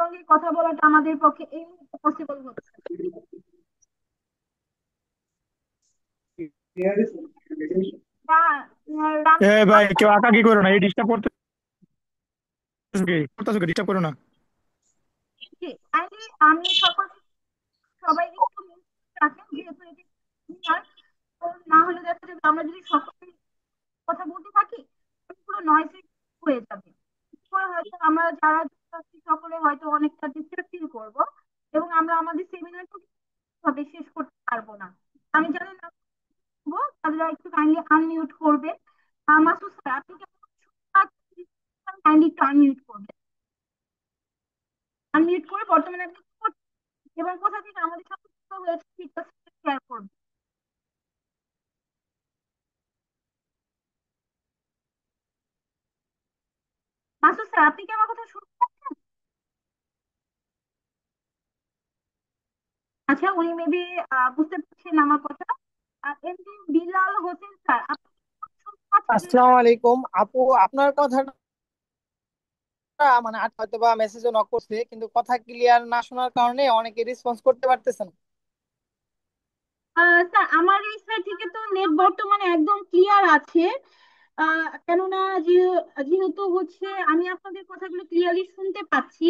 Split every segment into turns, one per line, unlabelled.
সঙ্গে কথা বলাটা আমাদের পক্ষে এই মুহূর্তে পসিবল হচ্ছে না।
এ
রান্নার
ভাই,
কাজটা
কেউ আঁকাকি করো না, এই ডিস্টার্ব করতেছো কি, ডিস্টার্ব করো না।
কাইন্ডলি আমি সবাই একটু মিউট রাখেন, যেহেতু এটি seminar, তো না হলে দেখা যাবে আমরা যদি সকলে কথা বলতে থাকি পুরো নয়েজ হয়ে যাবে। করে হয়তো আমরা যারা যুক্ত আছি সকলে হয়তো অনেকটা ডিস্টার্ব ফিল করবো, এবং আমরা আমাদের সেমিনারটা ভাবে শেষ করতে পারবো না। আমি যাদের নাম বলবো তারা একটু কাইন্ডলি আনমিউট করবেন। মাসুদ স্যার, আপনি কি কাইন্ডলি একটু আনমিউট করবেন? আনমিউট করে বর্তমানে আপনি কি করছেন এবং কোথা থেকে আমাদের সাথে যুক্ত হয়েছে ফিডব্যাক শেয়ার করবেন। মাসুদ স্যার, আপনি কি আমার কথা শুনতে পাচ্ছেন? আচ্ছা, উনি মেবি বুঝতে পারছেন আমার কথা। এমনি বিলাল হোসেন স্যার, আপনি কি কথা শুনতে পাচ্ছেন?
আসসালামু আলাইকুম আপু, আপনার কথাটা মানে হয়তো বা মেসেজও নক করছে, কিন্তু কথা ক্লিয়ার না শোনার কারণে অনেকে রেসপন্স করতে পারতেছে না।
স্যার, আমার এই সাইড থেকে তো নেট বর্তমানে একদম ক্লিয়ার আছে। কেননা যেহেতু হচ্ছে আমি আপনাদের কথাগুলো ক্লিয়ারলি শুনতে পাচ্ছি।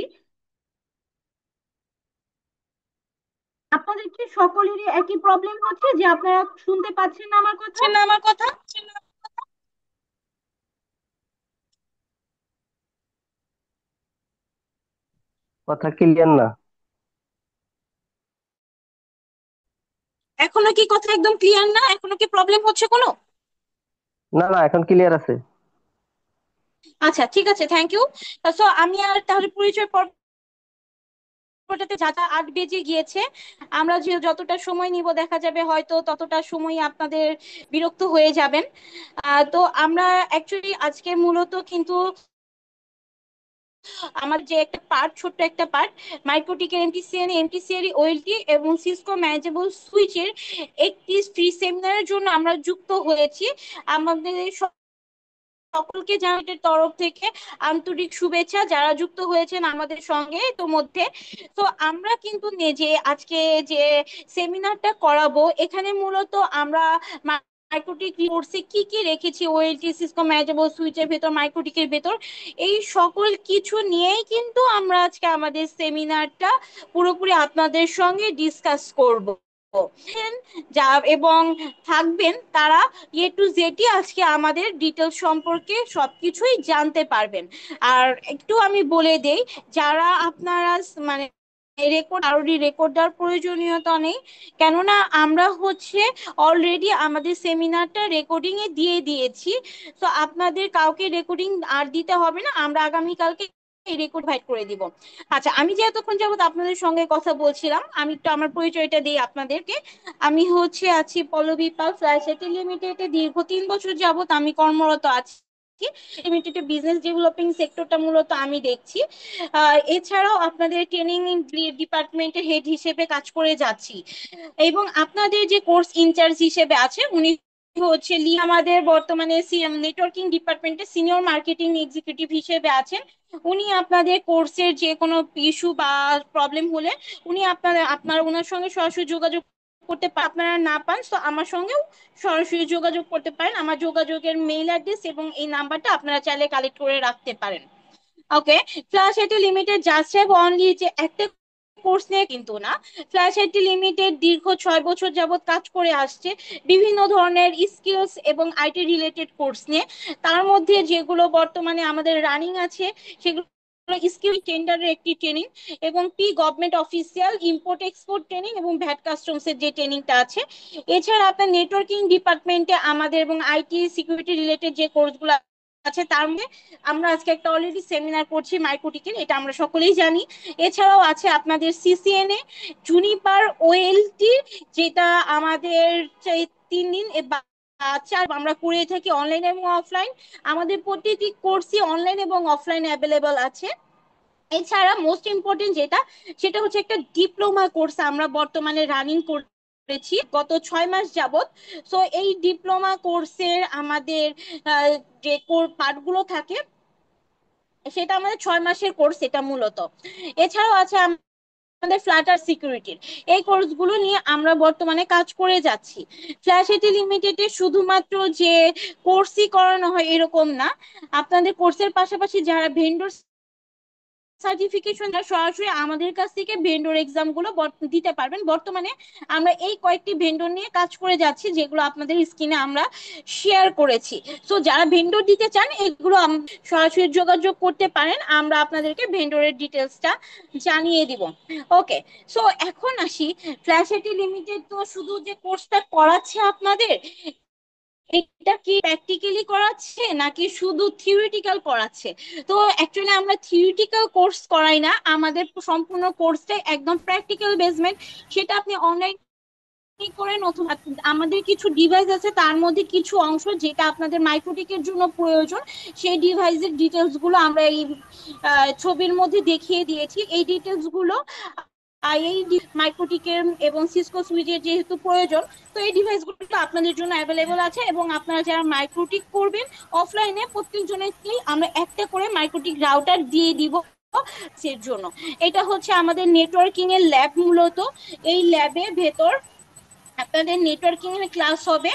আপনাদের কি সকলেরই একই প্রবলেম হচ্ছে যে আপনারা শুনতে পাচ্ছেন না আমার কথা?
না আমার কথা।
কথা ক্লিয়ার না।
এখনো কি কথা একদম ক্লিয়ার না? এখনো কি প্রবলেম হচ্ছে কোনো?
না না, এখন ক্লিয়ার আছে।
আচ্ছা, ঠিক আছে, থ্যাংক ইউ। সো আমি আর তাহলে পরিচয় পর্বটাতে যা যা 8 বেজে গিয়েছে, আমরা যে যতটা সময় নিব দেখা যাবে হয়তো ততটা সময় আপনাদের বিরক্ত হয়ে যাবেন। তো আমরা অ্যাকচুয়ালি আজকে মূলত কিন্তু আমার যে একটা পার্ট, ছোট্ট একটা পার্ট, মাইক্রোটিকের এমটিসিএন এমটিসিআরি ওএলটি এবং সিসকো ম্যানেজেবল সুইচের একটি ফ্রি সেমিনারের জন্য আমরা যুক্ত হয়েছি। আমাদের সকলকে জানানোর তরফ থেকে আন্তরিক শুভেচ্ছা যারা যুক্ত হয়েছেন আমাদের সঙ্গে তো মধ্যে। তো আমরা কিন্তু যে আজকে যে সেমিনারটা করাবো এখানে মূলত আমরা মাইক্রোটিক কোর্সে কি কি রেখেছি, ওএলটি সিসকো ম্যানেজেবল সুইচের ভেতর, মাইক্রোটিকের ভেতর, এই সকল কিছু নিয়েই কিন্তু আমরা আজকে আমাদের সেমিনারটা পুরোপুরি আপনাদের সঙ্গে ডিসকাস করব। যা এবং থাকবেন তারা A to Z আজকে আমাদের ডিটেলস সম্পর্কে সবকিছুই জানতে পারবেন। আর একটু আমি বলে দেই, যারা আপনারা মানে কারোরই রেকর্ড দেওয়ার প্রয়োজনীয়তা নেই, কেননা আমরা হচ্ছে অলরেডি আমাদের সেমিনারটা রেকর্ডিং এ দিয়ে দিয়েছি। তো আপনাদের কাউকে রেকর্ডিং আর দিতে হবে না, আমরা আগামীকালকে রেকর্ড ভাইট করে দিব। আচ্ছা, আমি যে এতক্ষণ যাবত আপনাদের সঙ্গে কথা বলছিলাম, আমি একটু আমার পরিচয়টা দিই আপনাদেরকে। আমি হচ্ছে আছি পল্লবী পাল ফ্লাই সিটি লিমিটেডে, দীর্ঘ 3 বছর যাবত আমি কর্মরত আছি। লিমিটেড বিজনেস ডেভেলপিং সেক্টরটা মূলত আমি দেখছি। এছাড়াও আপনাদের ট্রেনিং ডিপার্টমেন্টের হেড হিসেবে কাজ করে যাচ্ছি, এবং আপনাদের যে কোর্স ইনচার্জ হিসেবে আছে উনি হচ্ছে আমাদের বর্তমানে নেটওয়ার্কিং ডিপার্টমেন্টে সিনিয়র মার্কেটিং এক্সিকিউটিভ হিসেবে আছেন। উনি আপনাদের কোর্সের যে কোনো ইস্যু বা প্রবলেম হলে উনি আপনারা ওনার সঙ্গে সরাসরি যোগাযোগ করতে পারেন। আপনারা না পান তো আমার সঙ্গেও সরাসরি যোগাযোগ করতে পারেন, আমার যোগাযোগের মেইল অ্যাড্রেস এবং এই নাম্বারটা আপনারা চাইলে কালেক্ট করে রাখতে পারেন। Okay. Flash IT limited just have only যে একটা কোর্স নিয়ে কিন্তু না, ফ্ল্যাশ আইটি লিমিটেড দীর্ঘ 6 বছর যাবত কাজ করে আসছে বিভিন্ন ধরনের স্কিলস এবং আইটি রিলেটেড কোর্স নিয়ে। তার মধ্যে যেগুলো বর্তমানে আমাদের রানিং আছে সেগুলো স্কিল টেন্ডারের একটি ট্রেনিং, এবং government official import export training এবং ভ্যাট কাস্টমস এর যে ট্রেনিংটা আছে। এছাড়া আপনার নেটওয়ার্কিং ডিপার্টমেন্টে আমাদের এবং আইটি সিকিউরিটি রিলেটেড যে কোর্সগুলো আছে তার মধ্যে আমরা আজকে একটা অলরেডি সেমিনার করছি মাইক্রোটিকের, এটা আমরা সকলেই জানি। এছাড়াও আছে আপনাদের সিসিএনএ, জুনিপার, ওএলটি, যেটা আমাদের 3 দিন বা 4 আমরা করে থাকি অনলাইন এবং অফলাইন। আমাদের প্রতিটি কোর্সই অনলাইন এবং অফলাইন অ্যাভেলেবল আছে। এছাড়া মোস্ট ইম্পর্টেন্ট যেটা, সেটা হচ্ছে একটা ডিপ্লোমা কোর্স আমরা বর্তমানে রানিং করেছি গত 6 মাস যাবত। সো এই ডিপ্লোমা কোর্সের আমাদের যে পার্টগুলো থাকে সেটা আমাদের 6 মাসের কোর্স এটা মূলত। এছাড়াও আছে আমাদের ফ্লাটার সিকিউরিটির। এই কোর্সগুলো নিয়ে আমরা বর্তমানে কাজ করে যাচ্ছি। ফ্ল্যাশ এটি লিমিটেডে শুধুমাত্র যে কোর্সই করানো হয় এরকম না, আপনাদের কোর্সের পাশাপাশি যারা ভেন্ডর সার্টিফিকেশন সরাসরি আমাদের কাছ থেকে ভেন্ডর এক্সাম গুলো দিতে পারবেন। বর্তমানে আমরা এই কয়েকটি ভেন্ডর নিয়ে কাজ করে যাচ্ছি, যেগুলো আপনাদের স্ক্রিনে আমরা শেয়ার করেছি। সো যারা ভেন্ডর দিতে চান এগুলো সরাসরি যোগাযোগ করতে পারেন, আমরা আপনাদেরকে ভেন্ডরের ডিটেলসটা জানিয়ে দিব। ওকে, সো এখন আসি, ফ্ল্যাশ আইটি লিমিটেড তো শুধু যে কোর্সটা করাচ্ছে আপনাদের, এটা কি প্র্যাকটিক্যালি করাচ্ছে নাকি শুধু থিওরিটিক্যাল করাচ্ছে? তো অ্যাকচুয়ালি আমরা থিওরিটিক্যাল কোর্স করাই না, আমাদের সম্পূর্ণ কোর্সটাই একদম প্র্যাকটিক্যাল বেসমেন্ট। সেটা আপনি অনলাইন করেন অথবা আমাদের কিছু ডিভাইস আছে, তার মধ্যে কিছু অংশ যেটা আপনাদের মাইক্রোটিকের জন্য প্রয়োজন, সেই ডিভাইসের ডিটেলস গুলো আমরা এই ছবির মধ্যে দেখিয়ে দিয়েছি। এই ডিটেলস গুলো এই মাইক্রোটিকের এবং সিসকো সুইচের যেহেতু প্রয়োজন, তো এই ডিভাইসগুলো আপনাদের জন্য অ্যাভেলেবল আছে। এবং আপনারা যারা মাইক্রোটিক করবেন অফলাইনে, প্রত্যেকজনেরকেই আমরা একটা করে মাইক্রোটিক রাউটার দিয়ে দিব এর জন্য। এটা হচ্ছে আমাদের নেটওয়ার্কিং এর ল্যাব মূলত। এই ল্যাবের ভেতর আপনাদের নেটওয়ার্কিং এর ক্লাস হবে।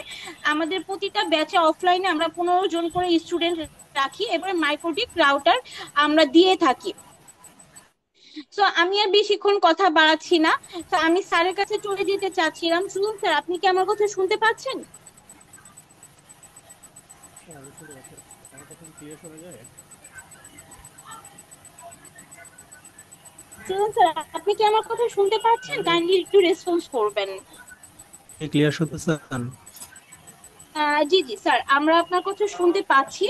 আমাদের প্রতিটা ব্যাচে অফলাইনে আমরা 15 জন করে স্টুডেন্ট রাখি, এবারে মাইক্রোটিক রাউটার আমরা দিয়ে থাকি। তো আমি আর বেশিক্ষণ কথা বাড়াচ্ছি না, তো আমি স্যারের কাছে চলে যেতে চাচ্ছিলাম। শুনুন স্যার, আপনি কি আমার কথা শুনতে পাচ্ছেন?
হ্যাঁ, আমি শুনতে পাচ্ছি। আমার কথা কি ক্লিয়ার শোনা যায়?
শুনুন স্যার, আপনি কি আমার কথা শুনতে পাচ্ছেন?
আমি
কাইন্ডলি একটু রেসপন্স করবেন।
ক্লিয়ার শুনতেছেন?
জি জি স্যার, আমরা আপনার কথা শুনতে পাচ্ছি।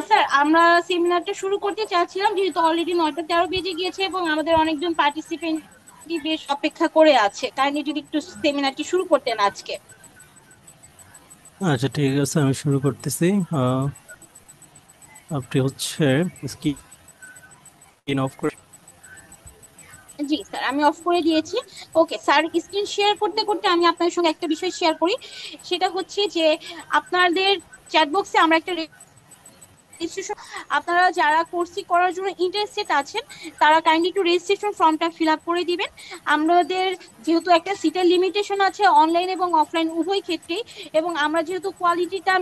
স্যার, আমরা সেমিনারটা শুরু করতে চাচ্ছিলাম, যেহেতু অলরেডি 9টা 13 বেজে গিয়েছে এবং আমাদের অনেকজন পার্টিসিপেন্ট বেশ অপেক্ষা করে আছে। কাইন্ডলি যদি একটু সেমিনারটি শুরু করতেন আজকে।
আচ্ছা, ঠিক আছে, আমি শুরু করতেছি। আহ, আপনি হচ্ছে স্ক্রিন অফ করে।
জি স্যার, আমি অফ করে দিয়েছি। ওকে স্যার, স্ক্রিন শেয়ার করতে করতে আমি আপনার সঙ্গে একটা বিষয় শেয়ার করি। সেটা হচ্ছে যে আপনাদের চ্যাট বক্সে আমরা একটা রেজিস্ট্রেশন, আপনারা যারা কোর্সটি করার জন্য ইন্টারেস্টেড আছেন তারা কাইন্ডলি একটু রেজিস্ট্রেশন ফর্মটা ফিল আপ করে দিবেন। আমাদের যেহেতু একটা সিটের লিমিটেশন আছে অনলাইন এবং অফলাইন উভয় ক্ষেত্রেই, এবং আমরা যেহেতু কোয়ালিটিটা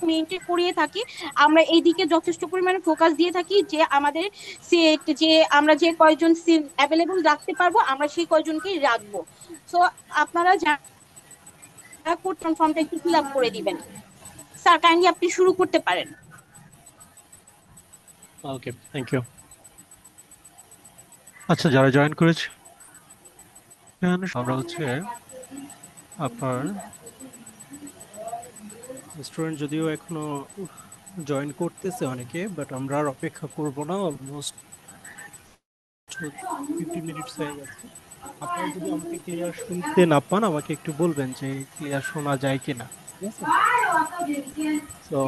মেনটেন করিয়ে থাকি, আমরা এই দিকে যথেষ্ট পরিমাণে ফোকাস দিয়ে থাকি যে আমাদের সিট, যে আমরা যে কয়জন সিট অ্যাভেলেবল রাখতে পারবো আমরা সেই কয়জনকেই রাখবো। সো আপনারা যারা করছেন ফর্মটা একটু ফিল আপ করে দিবেন। স্যার কাইন্ডলি আপনি শুরু করতে পারেন।
ওকে, থ্যাংক ইউ। আচ্ছা, যারা জয়েন করেছে আমরা হচ্ছে আপনার স্টুডেন্ট, যদিও এখনো জয়েন করতেছে অনেকে, বাট আমরা আর অপেক্ষা করব না। অলমোস্ট 15 মিনিটস হয়ে গেছে। আপনারা যদি আমাকে ক্লিয়ার শুনতে না পান আমাকে একটু বলবেন যে ক্লিয়ার শোনা যায় কিনা, ঠিক আছে? তো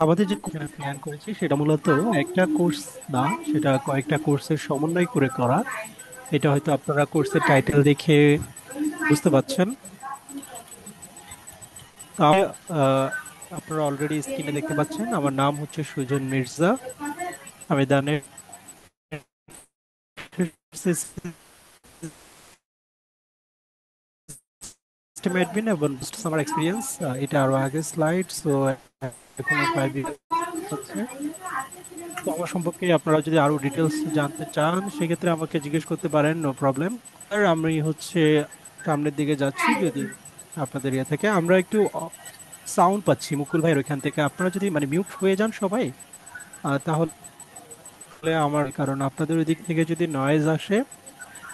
আমাদের যে প্ল্যান করেছি সেটা মূলত একটা কোর্স না, সেটা কয়েকটা কোর্সের সমন্বয় করে করা। এটা হয়তো আপনারা কোর্সের টাইটেল দেখে বুঝতে পারছেন। তা আহ, আপনারা অলরেডি স্ক্রিনে দেখতে পাচ্ছেন আমার নাম হচ্ছে সুজন মির্জা। আমি দানের সিস্টেম অ্যাডমিন এবং আমার এক্সপিরিয়েন্স এটা আরো আগে স্লাইড। সো এখনো প্রায় হচ্ছে। তো আমার সম্পর্কে আপনারা যদি আরো ডিটেলস জানতে চান সেক্ষেত্রে আমাকে জিজ্ঞেস করতে পারেন, নো প্রবলেম। আর আমি হচ্ছে সামনের দিকে যাচ্ছি। যদি আপনাদের ইয়ে থেকে আমরা একটু সাউন্ড পাচ্ছি মুকুল ভাইয়ের ওইখান থেকে, আপনারা যদি মানে মিউট হয়ে যান সবাই, তাহলে আমার, কারণ আপনাদের ওই দিক থেকে যদি নয়েজ আসে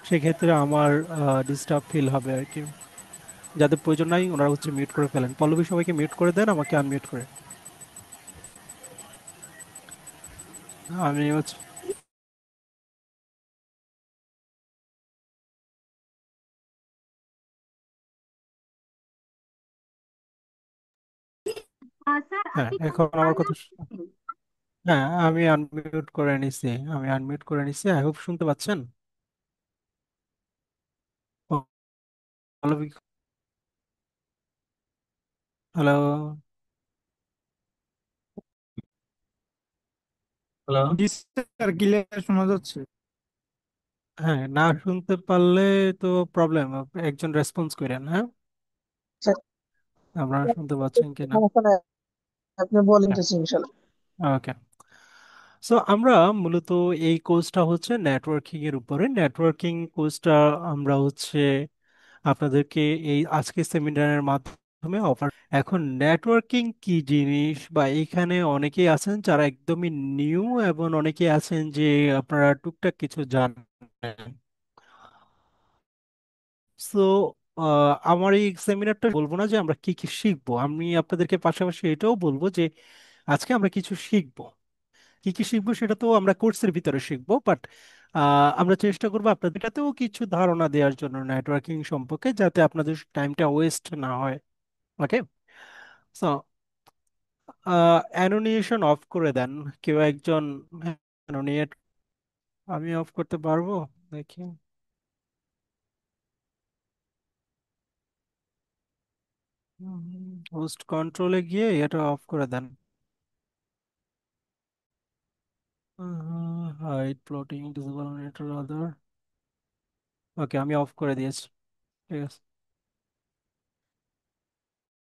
সেক্ষেত্রে আমার ডিস্টার্ব ফিল হবে আর কি। যাদের প্রয়োজন নাই ওনারা হচ্ছে মিউট করে ফেলেন। পল্লবী, সবাইকে মিউট করে দেন, আমাকে আনমিউট করে। আমি হচ্ছে
স্যার
হ্যাঁ,
আপনি
এখন আমার কথা
শুনতে
হ্যাঁ, আমি আনমিউট করে নিছি। আই হোপ শুনতে পাচ্ছেন। পল্লবী, হ্যালো।
হ্যালো। জি স্যার, ক্লিয়ার শোনা যাচ্ছে।
হ্যাঁ, না শুনতে পারলে তো প্রবলেম, একজন রেসপন্স করেন। হ্যাঁ,
স্যার,
আপনারা শুনতে পাচ্ছেন কিনা?
সমস্যা নাই, আপনি বলেন তো ইনশাল্লাহ।
ওকে। সো আমরা মূলত এই কোর্সটা হচ্ছে নেটওয়ার্কিং এর উপরে। নেটওয়ার্কিং কোর্সটা আমরা হচ্ছে আপনাদেরকে এই আজকে সেমিনারের মাধ্যমে অফার। এখন নেটওয়ার্কিং কি জিনিস, বা এখানে অনেকেই আছেন যারা একদমই নিউ, এবং অনেকেই আছেন যে আপনারা টুকটাক কিছু জানেন। সো আমার এই সেমিনারটা বলবো না যে আমরা কি কি শিখবো, আমি আপনাদেরকে পাশাপাশি এটাও বলবো যে আজকে আমরা কিছু শিখবো। কি কি শিখবো সেটা তো আমরা কোর্সের ভিতরে শিখবো, বাট আমরা চেষ্টা করবো আপনাদেরটাতেও কিছু ধারণা দেওয়ার জন্য নেটওয়ার্কিং সম্পর্কে, যাতে আপনাদের টাইমটা ওয়েস্ট না হয়। ওকে। সো অ্যানোনিয়েশন অফ করে দেন কেউ একজন। অ্যানোনিয়েট আমি অফ করতে পারবো? দেখি। হোস্ট কন্ট্রোলে গিয়ে এটা অফ করে দেন। হাইড প্লটিং ডিসেবল মনিটর আদার। ওকে, আমি অফ করে দিয়েছি। ঠিক আছে।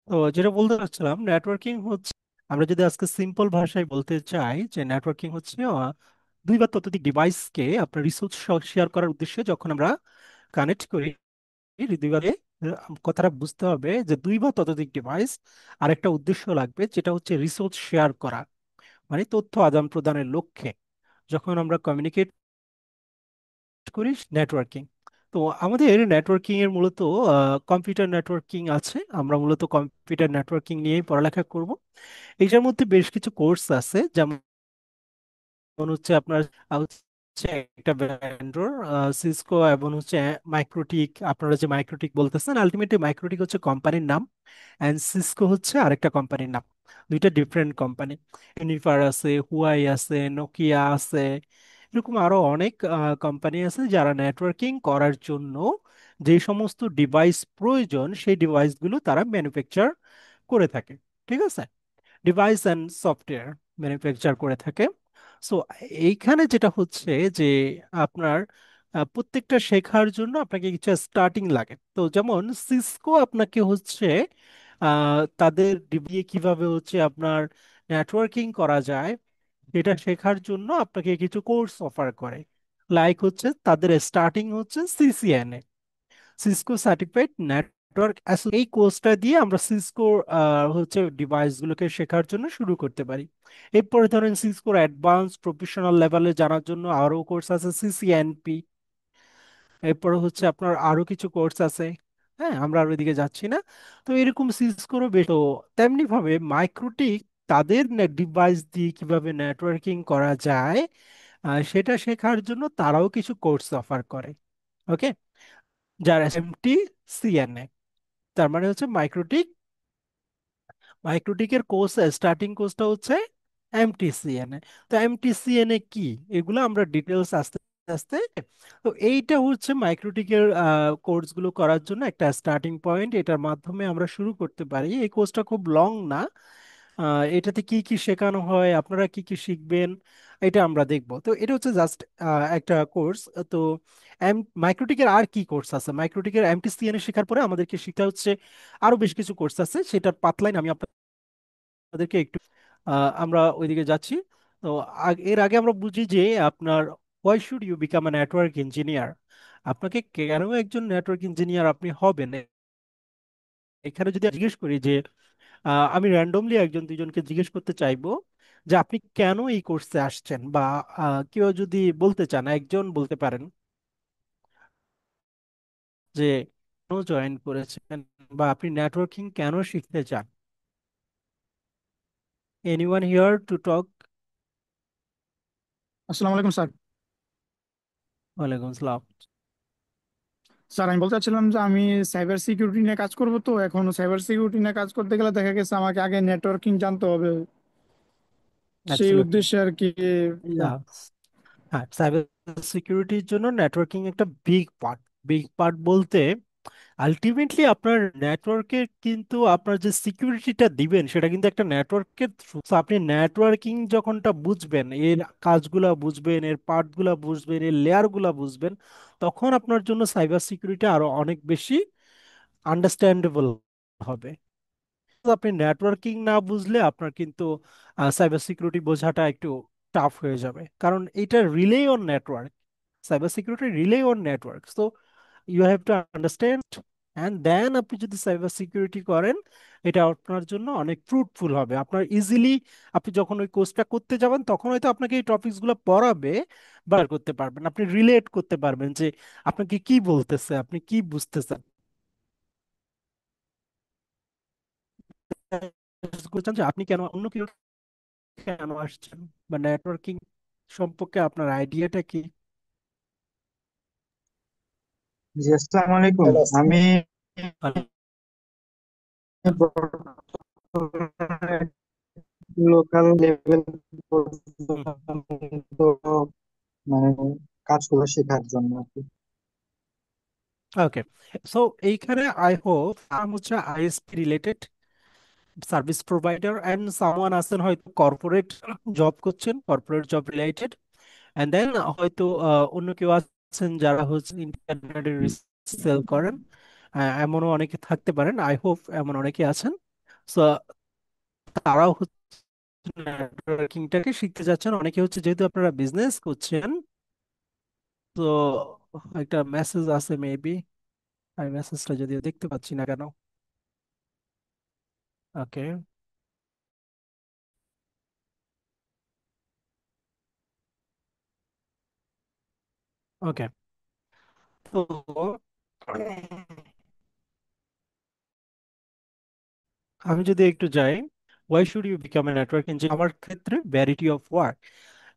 তো যেটা বলতে চাচ্ছিলাম, নেটওয়ার্কিং হচ্ছে, আমরা যদি আজকে সিম্পল ভাষায় বলতে চাই যে নেটওয়ার্কিং হচ্ছে দুই বা ততোধিক ডিভাইসকে আপনার রিসোর্স শেয়ার করার উদ্দেশ্যে যখন আমরা কানেক্ট করি, দুইভাবে কথাটা বুঝতে হবে যে দুই বা ততোধিক ডিভাইস আরেকটা উদ্দেশ্য লাগবে, যেটা হচ্ছে রিসোর্স শেয়ার করা, মানে তথ্য আদান প্রদানের লক্ষ্যে যখন আমরা কমিউনিকেট করি, নেটওয়ার্কিং। তো আমাদের নেটওয়ার্কিং এর মূলত কম্পিউটার নেটওয়ার্কিং আছে, আমরা মূলত কম্পিউটার নেটওয়ার্কিং নিয়েই পড়ালেখা করব। এইটার মধ্যে বেশ কিছু কোর্স আছে, যেমন হচ্ছে আপনার হচ্ছে একটা ভেন্ডর সিসকো, এবং হচ্ছে মাইক্রোটিক। আপনারা যে মাইক্রোটিক বলতেছেন, আলটিমেটলি মাইক্রোটিক হচ্ছে কোম্পানির নাম, অ্যান্ড সিসকো হচ্ছে আরেকটা কোম্পানির নাম। দুইটা ডিফারেন্ট কোম্পানি। ইউনিফার আছে, হুয়াই আছে, নোকিয়া আছে, এরকম আরো অনেক কোম্পানি আছে যারা নেটওয়ার্কিং করার জন্য যে সমস্ত ডিভাইস প্রয়োজন সেই ডিভাইসগুলো তারা ম্যানুফ্যাকচার করে থাকে। ঠিক আছে, ডিভাইস অ্যান্ড সফটওয়্যার ম্যানুফ্যাকচার করে থাকে। সো এইখানে যেটা হচ্ছে যে আপনার প্রত্যেকটা শেখার জন্য আপনাকে কিছু স্টার্টিং লাগে। তো যেমন সিসকো আপনাকে হচ্ছে তাদের দিয়ে কিভাবে হচ্ছে আপনার নেটওয়ার্কিং করা যায় এটা শেখার জন্য আপনাকে কিছু কোর্স অফার করে। লাইক হচ্ছে তাদের স্টার্টিং হচ্ছে সিসিএনএ, সিসকো সার্টিফাইড নেটওয়ার্ক। এই কোর্সটা দিয়ে আমরা সিসকোর হচ্ছে ডিভাইসগুলোকে শেখার জন্য শুরু করতে পারি। এরপরে ধরেন সিসকোর অ্যাডভান্স প্রফেশনাল লেভেলে জানার জন্য আরো কোর্স আছে, সিসিএনপি। এরপরে হচ্ছে আপনার আরো কিছু কোর্স আছে। হ্যাঁ, আমরা আর ওইদিকে যাচ্ছি না। তো এরকম সিসকোরও বেশ। তো তেমনি ভাবে মাইক্রোটিক তাদের ডিভাইস দিয়ে কিভাবে নেটওয়ার্কিং করা যায় সেটা শেখার জন্য তারাও কিছু কোর্স অফার করে। ওকে, যার এমটি সিএনএ, তার মানে হচ্ছে মাইক্রোটিক। মাইক্রোটিকের কোর্স স্টার্টিং কোর্সটা হচ্ছে এমটিসিএনএ। তো এমটিসিএনএ কি, এগুলো আমরা ডিটেলস আস্তে আস্তে। তো এইটা হচ্ছে মাইক্রোটিকের কোর্সগুলো করার জন্য একটা স্টার্টিং পয়েন্ট, এটার মাধ্যমে আমরা শুরু করতে পারি। এই কোর্সটা খুব লং না। এটাতে কি কি শেখানো হয়, আপনারা কি কি শিখবেন, এটা আমরা দেখব। তো এটা হচ্ছে জাস্ট একটা কোর্স। তো মাইক্রোটিকের আর কি কোর্স আছে, মাইক্রোটিকের এমটিসিএনএ শেখার পরে আমাদেরকে শিখতে হচ্ছে আরো বেশ কিছু কোর্স আছে, সেটার পাতলাইন আমি আপনাদেরকে একটু আমরা ওইদিকে যাচ্ছি। তো এর আগে আমরা বুঝি যে আপনার why should you become a network engineer, আপনাকে কেন একজন নেটওয়ার্ক ইঞ্জিনিয়ার আপনি হবেন। এখানে যদি জিজ্ঞেস করি যে আমি র্যান্ডমলি একজন দুইজনকে জিজ্ঞেস করতে চাইবো যে আপনি কেন এই কোর্সে আসছেন, বা কেউ যদি বলতে চান একজন বলতে পারেন যে কেন জয়েন করেছেন, বা আপনি নেটওয়ার্কিং কেন শিখতে চান। Anyone here to talk?
আসসালামু আলাইকুম স্যার।
ওয়ালাইকুম আসসালাম।
স্যার, আমি বলতে চাচ্ছিলাম যে আমি সাইবার সিকিউরিটি নিয়ে কাজ করব, তো এখন সাইবার সিকিউরিটি নিয়ে কাজ করতে গেলে দেখা গেছে আমাকে আগে নেটওয়ার্কিং জানতে হবে, সেই
অ্যাবসলিউটলি।
উদ্দেশ্যে আর কি।
হ্যাঁ, সাইবার সিকিউরিটির জন্য নেটওয়ার্কিং একটা বিগ পার্ট। বিগ পার্ট বলতে আলটিমেটলি আপনার নেটওয়ার্কের কিন্তু আপনার যে সিকিউরিটিটা দিবেন সেটা কিন্তু একটা নেটওয়ার্কের থ্রু। আপনি নেটওয়ার্কিং যখনটা বুঝবেন, এর কাজগুলা বুঝবেন, এর পার্টগুলা বুঝবেন, এর লেয়ারগুলা বুঝবেন, তখন আপনার জন্য সাইবার সিকিউরিটি আরো অনেক বেশি আন্ডারস্ট্যান্ডেবল হবে। তো আপনি নেটওয়ার্কিং না বুঝলে আপনার কিন্তু সাইবার সিকিউরিটি বোঝাটা একটু টাফ হয়ে যাবে, কারণ এটা relies on network. Cyber security relies on network, so you have to understand and then আপনি যদি সাইবার সিকিউরিটি করেন, এটা আপনার জন্য অনেক ফ্রুটফুল হবে। আপনার ইজিলি আপনি যখন ওই কোর্সটা করতে যাবেন তখন হয়তো আপনাকে এই টপিকসগুলো পড়াবে, বার করতে পারবেন, আপনি রিলেট করতে পারবেন যে আপনাকে কি বলতেছে, আপনি কি বুঝতেছেন। বলছেন যে আপনি কেন অন্য কেউ কেন আসছেন, বা নেটওয়ার্কিং সম্পর্কে আপনার আইডিয়াটা কি?
জি, আসসালামু আলাইকুম। আমি লোকাল লেভেল পর্যন্ত মানে কাজগুলো শেখার জন্য আর কি।
ওকে, সো এইখানে আই হোপ হচ্ছে ISP related service provider and someone আছেন হয়তো কর্পোরেট জব করছেন, corporate job related, and then হয়তো অন্য কেউ আছেন যারা হচ্ছে ইন্টারনেটে সেল করেন। এমনও অনেকে থাকতে পারেন, আই হোপ এমন অনেকে আছেন। সো তারাও হচ্ছে নেটওয়ার্কিংটাকে শিখতে যাচ্ছেন। অনেকে হচ্ছে যেহেতু আপনারা বিজনেস করছেন, তো একটা মেসেজ আছে মেবি, আমি মেসেজটা যদিও দেখতে পাচ্ছি না কেন। ওকে, ওকে, তো আমি যদি একটু যাই, why should you become a network engineer, আমার ক্ষেত্রে ভ্যারাইটি অফ ওয়ার্ক।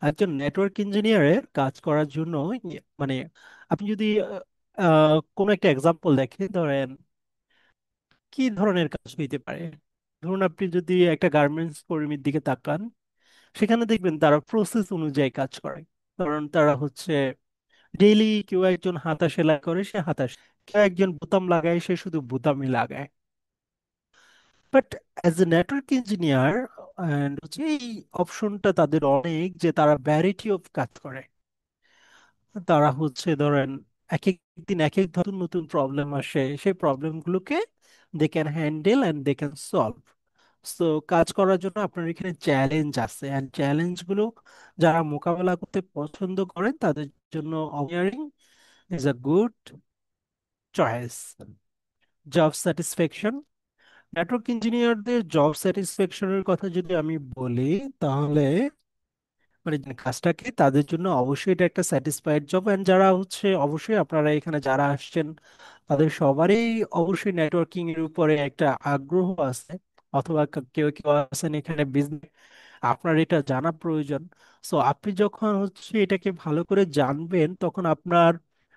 একজন নেটওয়ার্ক ইঞ্জিনিয়ারের কাজ করার জন্য মানে আপনি যদি কোনো একটা এক্সাম্পল দেখেন, ধরেন কি ধরনের কাজ হইতে পারে। ধরুন আপনি যদি একটা গার্মেন্টস কর্মীর দিকে তাকান, সেখানে দেখবেন তারা প্রসেস অনুযায়ী কাজ করে। কারণ তারা হচ্ছে ডেইলি, কেউ একজন হাতা সেলাই করে, সে হাতা কেউ একজন বোতাম লাগায়, সে শুধু বোতামই লাগায়। But as a network engineer হচ্ছে এই অপশনটা তাদের অনেক, যে তারা ভ্যারাইটি অফ কাজ করে। তারা হচ্ছে ধরেন এক এক দিন এক এক ধরনের নতুন প্রবলেম আসে, সেই প্রবলেমগুলোকে they can handle and they can solve. তো কাজ করার জন্য আপনার এখানে চ্যালেঞ্জ আছে, অ্যান্ড চ্যালেঞ্জগুলো যারা মোকাবেলা করতে পছন্দ করেন তাদের জন্য engineering is a good choice. Job satisfaction, network ইঞ্জিনিয়ারদের জব স্যাটিসফ্যাকশনের কথা যদি আমি বলি, তাহলে মানে যে কাজটাকে তাদের জন্য অবশ্যই এটা একটা স্যাটিসফাইড জব। এন্ড যারা হচ্ছে অবশ্যই আপনারা এখানে যারা আসছেন তাদের সবারই অবশ্যই নেটওয়ার্কিং এর উপরে একটা আগ্রহ আছে, অথবা কেউ কেউ আছেন এখানে বিজনেস, আপনার এটা জানা প্রয়োজন। সো আপনি যখন হচ্ছে এটাকে ভালো করে জানবেন, তখন আপনার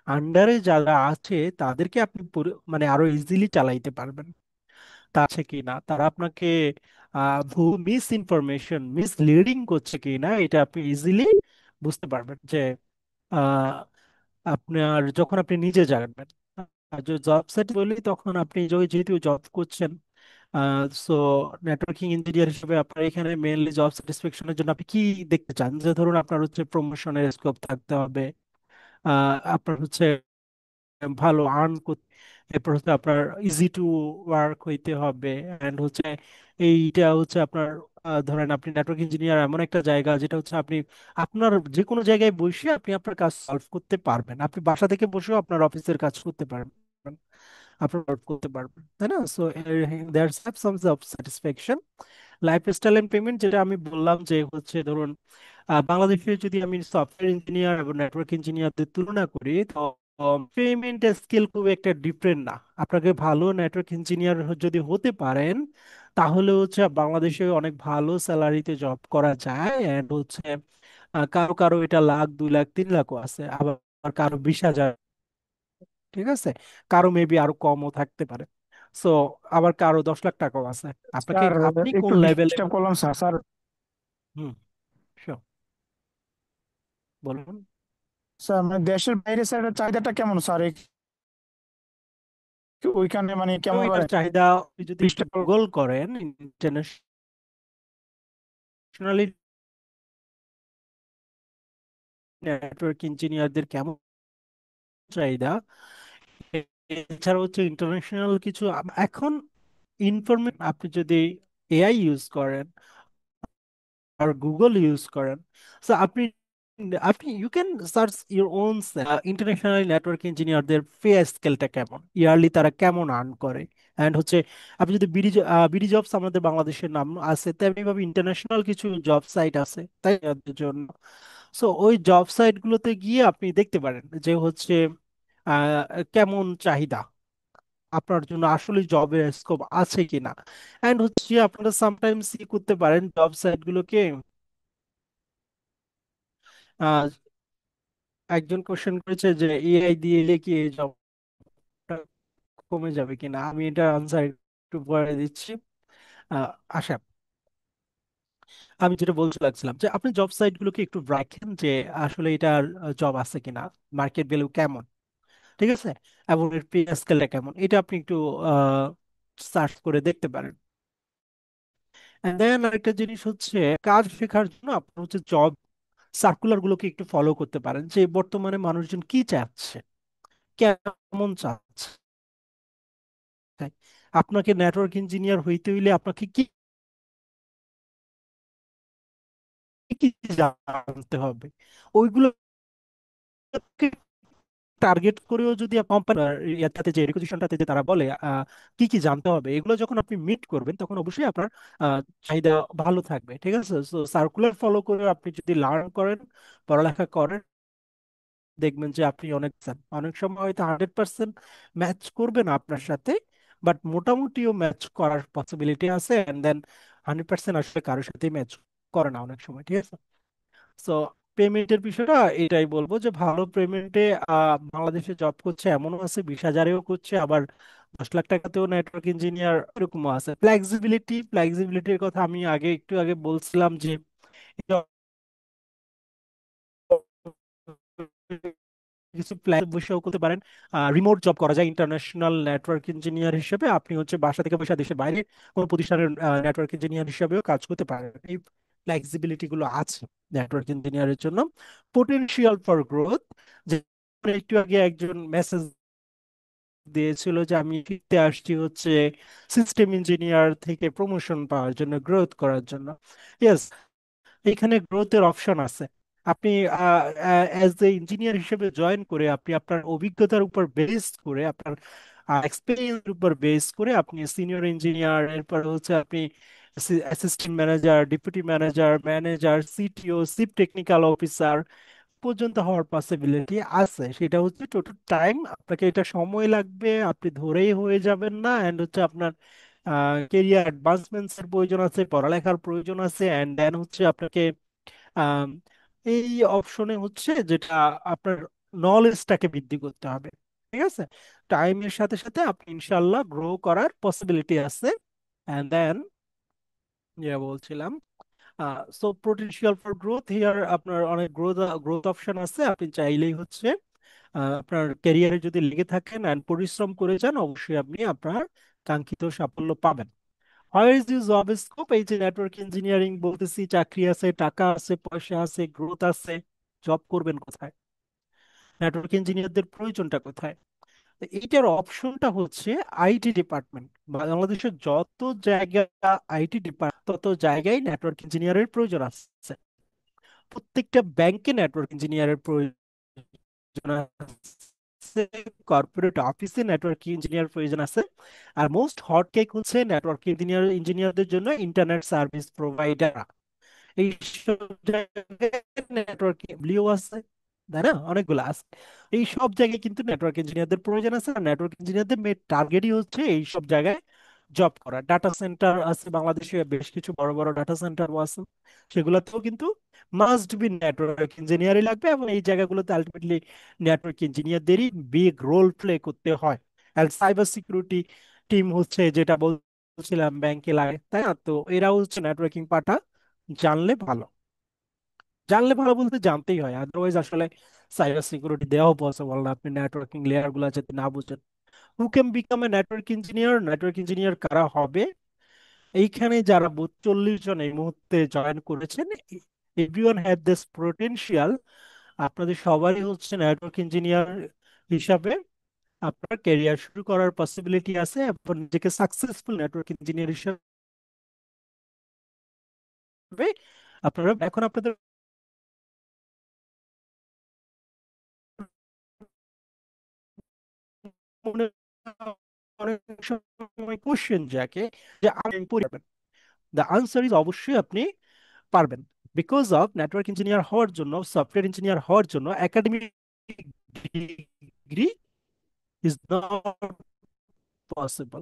আন্ডারে যারা আছে তাদেরকে আপনি মানে আরো ইজিলি চালাইতে পারবেন। তা আছে কি না, তারা আপনাকে ভুল মিস ইনফরমেশন মিসলিডিং করছে কি না, এটা আপনি ইজিলি বুঝতে পারবেন যে আহ, আপনার যখন আপনি নিজে জানবেন। আর যদি জব সেট বলি, তখন আপনি যেহেতু জব করছেন, সো নেটওয়ার্কিং ইঞ্জিনিয়ার হিসেবে আপনার এখানে মেইনলি জব স্যাটিসফ্যাকশনের জন্য আপনি কি দেখতে চান, যে ধরুন আপনার হচ্ছে প্রমোশনের স্কোপ থাকতে হবে, আপনার হচ্ছে ভালো আর্ন করতে, এরপর হচ্ছে আপনার ইজি টু ওয়ার্ক হইতে হবে, এন্ড হচ্ছে এইটা হচ্ছে আপনার ধরেন আপনি নেটওয়ার্ক ইঞ্জিনিয়ার এমন একটা জায়গা যেটা হচ্ছে আপনি আপনার যে কোনো জায়গায় বসে আপনি আপনার কাজ সলভ করতে পারবেন, আপনি বাসা থেকে বসেও আপনার অফিসের কাজ করতে পারবেন, আপনার work করতে পারবেন, তাই না? So that's have some job satisfaction. Lifestyle and payment, যেটা আমি বললাম যে হচ্ছে ধরুন বাংলাদেশে যদি আমি সফটওয়্যার ইঞ্জিনিয়ার এবং নেটওয়ার্ক ইঞ্জিনিয়ারদের তুলনা করি, তো পেমেন্ট স্কেল খুব একটা ডিফারেন্ট না। আপনাকে ভালো নেটওয়ার্ক ইঞ্জিনিয়ার যদি হতে পারেন, তাহলে হচ্ছে বাংলাদেশে অনেক ভালো স্যালারিতে জব করা যায়, এন্ড হচ্ছে কারো কারো এটা লাখ 2 লাখ 3 লাখও আছে, আবার কারো 20,000, ঠিক আছে, কারো মেবি আরো কমও থাকতে পারে। সো আবার কারো 10 লাখ টাকাও আছে। আপনাকে
স্যার
আপনি কোন
একটু
লেভেলে?
ডিস্টার্ব করলাম স্যার। স্যার
হুম, sure, বলুন।
স্যার মানে দেশের বাইরে স্যার চাহিদাটা কেমন স্যার? ওইখানে মানে
তো
কেমন
এটার
করে
চাহিদা আপনি যদি একটু
পৃষ্ঠা?
গুগল করেন ইন্টারন্যাশনালি নেটওয়ার্ক ইঞ্জিনিয়ারদের কেমন চাহিদা, এছাড়া হচ্ছে ইন্টারন্যাশনাল কিছু এখন ইনফরমেশন আপনি যদি এআই ইউজ করেন আর গুগল ইউজ করেন, সো আপনি আপনি you can search your own international network ইঞ্জিনিয়ারদের পে স্কেলটা কেমন, ইয়ারলি তারা কেমন আর্ন করে। অ্যান্ড হচ্ছে আপনি যদি বিডি জবস আমাদের বাংলাদেশের নাম আছে, তেমনিভাবে ইন্টারন্যাশনাল কিছু জব সাইট আছে তাই তাদের জন্য। সো ওই জব সাইট গুলোতে গিয়ে আপনি দেখতে পারেন যে হচ্ছে কেমন চাহিদা, আপনার জন্য আসলে জবের স্কোপ আছে কিনা। অ্যান্ড হচ্ছে আপনারা সামটাইমস কি করতে পারেন, জব সাইট গুলোকে আহ, একজন কোশ্চেন করেছে যে এআই দিয়ে এলে কি এই জবটা কমে যাবে কিনা, আমি এটার আনসার একটু পরে দিচ্ছি। আহ, আশা, আমি যেটা বলতে লাগছিলাম যে আপনি জব সাইট গুলোকে একটু রাখেন যে আসলে এটার জব আছে কিনা, মার্কেট ভ্যালু কেমন, ঠিক আছে, এবং এর পে স্কেলটা কেমন, এটা আপনি একটু সার্চ করে দেখতে পারেন। এন্ড দেন আরেকটা জিনিস হচ্ছে, কাজ শেখার জন্য আপনি হচ্ছে জব সার্কুলার গুলোকে একটু ফলো করতে পারেন যে বর্তমানে মানুষজন কি চাচ্ছে, কেমন চাচ্ছে। আপনাকে নেটওয়ার্ক ইঞ্জিনিয়ার হইতে হইলে আপনাকে কি কি জানতে হবে, ওইগুলো টার্গেট করেও যদি কোম্পানি ইয়াতে যে রিকোজিশনটাতে যে তারা বলে কি কি জানতে হবে, এগুলো যখন আপনি মিট করবেন তখন অবশ্যই আপনার আহ, চাহিদা ভালো থাকবে, ঠিক আছে। তো সার্কুলার ফলো করে আপনি যদি লার্ন করেন, পড়ালেখা করেন, দেখবেন যে আপনি অনেক সময় হয়তো 100% ম্যাচ করবে না আপনার সাথে, বাট মোটামুটিও ম্যাচ করার পসিবিলিটি আছে। এন্ড দেন 100% আসলে কারোর সাথে ম্যাচ করে না অনেক সময়, ঠিক আছে। সো পেমেন্টের বিষয়টা এটাই বলবো যে ভালো পেমেন্টে বাংলাদেশে জব করছে এমনও আছে, 20,000-এও করছে, আবার 10 লাখ টাকাতেও নেটওয়ার্ক ইঞ্জিনিয়ার এরকমও আছে। ফ্লেক্সিবিলিটির কথা আমি একটু আগে বলছিলাম যে কিছু প্ল্যান বসেও করতে পারেন। রিমোট জব করা যায় ইন্টারন্যাশনাল নেটওয়ার্ক ইঞ্জিনিয়ার হিসেবে, আপনি হচ্ছে বাসা থেকে বসে দেশের বাইরে কোনো প্রতিষ্ঠানের নেটওয়ার্ক ইঞ্জিনিয়ার হিসেবেও কাজ করতে পারেন। এই ফ্লেক্সিবিলিটি গুলো আছে নেটওয়ার্ক ইঞ্জিনিয়ারের জন্য। পোটেনশিয়াল ফর গ্রোথ, যে একটু আগে একজন মেসেজ দিয়েছিল যে আমি ফিরতে আসছি হচ্ছে সিস্টেম ইঞ্জিনিয়ার থেকে প্রমোশন পাওয়ার জন্য, গ্রোথ করার জন্য। ইয়েস, এখানে গ্রোথের অপশন আছে। আপনি অ্যাজ এ ইঞ্জিনিয়ার হিসেবে জয়েন করে আপনি আপনার অভিজ্ঞতার উপর বেস করে, আপনার এক্সপিরিয়েন্স উপর বেস করে আপনি সিনিয়র ইঞ্জিনিয়ার, এরপর হচ্ছে আপনি assistant manager, deputy manager, manager, CTO, chief technical officer পর্যন্ত হওয়ার পসিবিলিটি আছে। সেটা হচ্ছে টোটাল টাইম, আপনাকে এটা সময় লাগবে, আপনি ধরেই হয়ে যাবেন না। অ্যান্ড হচ্ছে আপনার কেরিয়ার অ্যাডভান্সমেন্টস এর প্রয়োজন আছে, পড়ালেখার প্রয়োজন আছে। অ্যান্ড দেন হচ্ছে আপনাকে আম, এই অপশনে হচ্ছে যেটা আপনার নলেজটাকে বৃদ্ধি করতে হবে, ঠিক আছে। টাইমের সাথে সাথে আপনি ইনশাল্লাহ গ্রো করার পসিবিলিটি আছে। অ্যান্ড দেন যেটা বলছিলাম, so potential for growth here, আপনার অনেক গ্রোথ অপশন আছে। আপনি চাইলেই হচ্ছে আপনার ক্যারিয়ারে যদি লেগে থাকেন অ্যান্ড পরিশ্রম করে যান, অবশ্যই আপনি আপনার কাঙ্ক্ষিত সাফল্য পাবেন। Where is this job scope, এই যে নেটওয়ার্ক ইঞ্জিনিয়ারিং বলতেছি, চাকরি আছে, টাকা আছে, পয়সা আছে, গ্রোথ আছে, জব করবেন কোথায়, নেটওয়ার্ক ইঞ্জিনিয়ারদের প্রয়োজনটা কোথায়? তো এইটার অপশনটা হচ্ছে আইটি ডিপার্টমেন্ট। বাংলাদেশের যত জায়গা আইটি ডিপার্টমেন্ট, তত জায়গায় নেটওয়ার্ক ইঞ্জিনিয়ারের প্রয়োজন আছে। প্রত্যেকটা ব্যাংকে নেটওয়ার্ক ইঞ্জিনিয়ারের প্রয়োজন আছে, কর্পোরেট অফিসে নেটওয়ার্ক ইঞ্জিনিয়ার প্রয়োজন আছে। আর মোস্ট হট কেক হচ্ছে নেটওয়ার্ক ইঞ্জিনিয়ারদের জন্য ইন্টারনেট সার্ভিস প্রোভাইডার, এইসব জায়গায় নেটওয়ার্ক লিও আছে, তাই না, অনেকগুলো আছে। এই সব জায়গায় কিন্তু নেটওয়ার্ক ইঞ্জিনিয়ারদের প্রয়োজন আছে। আর নেটওয়ার্ক ইঞ্জিনিয়ারদের মেন টার্গেটই হচ্ছে এই সব জায়গায় জব করা। ডাটা সেন্টার আছে বাংলাদেশে, বেশ কিছু বড় বড় ডাটা সেন্টারও আছে, সেগুলোতেও কিন্তু মাস্ট বি নেটওয়ার্ক ইঞ্জিনিয়ারই লাগবে। এবং এই জায়গাগুলোতে আলটিমেটলি নেটওয়ার্ক ইঞ্জিনিয়ারদেরই বিগ রোল প্লে করতে হয়। আর সাইবার সিকিউরিটি টিম হচ্ছে যেটা বলছিলাম ব্যাংকে লাগে, তাই না। তো এরাও হচ্ছে নেটওয়ার্কিং পার্টটা জানলে ভালো। জানলে ভালো বলতে জানতেই হয়, আদারওয়াইজ আসলে সাইবার সিকিউরিটি দেওয়াও পসিবল না আপনি নেটওয়ার্কিং লেয়ার গুলো যদি না বুঝেন। Who can become a network engineer কারা হবে? এইখানে যারা 42 জন এই মুহূর্তে জয়েন করেছেন, এভরিওয়ান হ্যাভ দিস পোটেনশিয়াল। আপনাদের সবারই হচ্ছে নেটওয়ার্ক ইঞ্জিনিয়ার হিসাবে আপনার ক্যারিয়ার শুরু করার পসিবিলিটি আছে এবং নিজেকে সাকসেসফুল নেটওয়ার্ক ইঞ্জিনিয়ার হিসাবে আপনারা এখন আপনাদের মনে অনেক সময় কোশ্চেন যাকে যে আমি পারবেন, দ্য আনসার ইজ অবশ্যই আপনি পারবেন। বিকজ অফ নেটওয়ার্ক ইঞ্জিনিয়ার হওয়ার জন্য, সফটওয়্যার ইঞ্জিনিয়ার হওয়ার জন্য academic degree is not possible.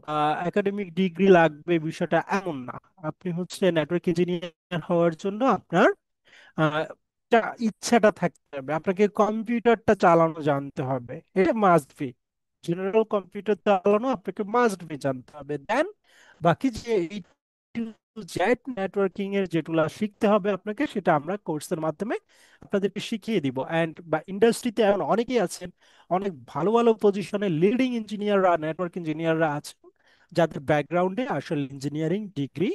Academic degree লাগবে বিষয়টা এমন না। আপনি হচ্ছে নেটওয়ার্ক ইঞ্জিনিয়ার হওয়ার জন্য আপনার আহ, ইচ্ছাটা থাকতে হবে, আপনাকে কম্পিউটারটা চালানো জানতে হবে, এটা মাস্ট বি। জেনারেল কম্পিউটার চালানো আপনাকে মাস্ট বি জানতে হবে। দেন বাকি যে জেড নেটওয়ার্কিং এর যেগুলো শিখতে হবে আপনাকে, সেটা আমরা কোর্সের মাধ্যমে আপনাদেরকে শিখিয়ে দিব। অ্যান্ড বা ইন্ডাস্ট্রিতে এখন অনেকেই আছেন, অনেক ভালো ভালো পজিশনে লিডিং ইঞ্জিনিয়াররা, নেটওয়ার্ক ইঞ্জিনিয়াররা আছেন যাদের ব্যাকগ্রাউন্ডে আসলে ইঞ্জিনিয়ারিং ডিগ্রি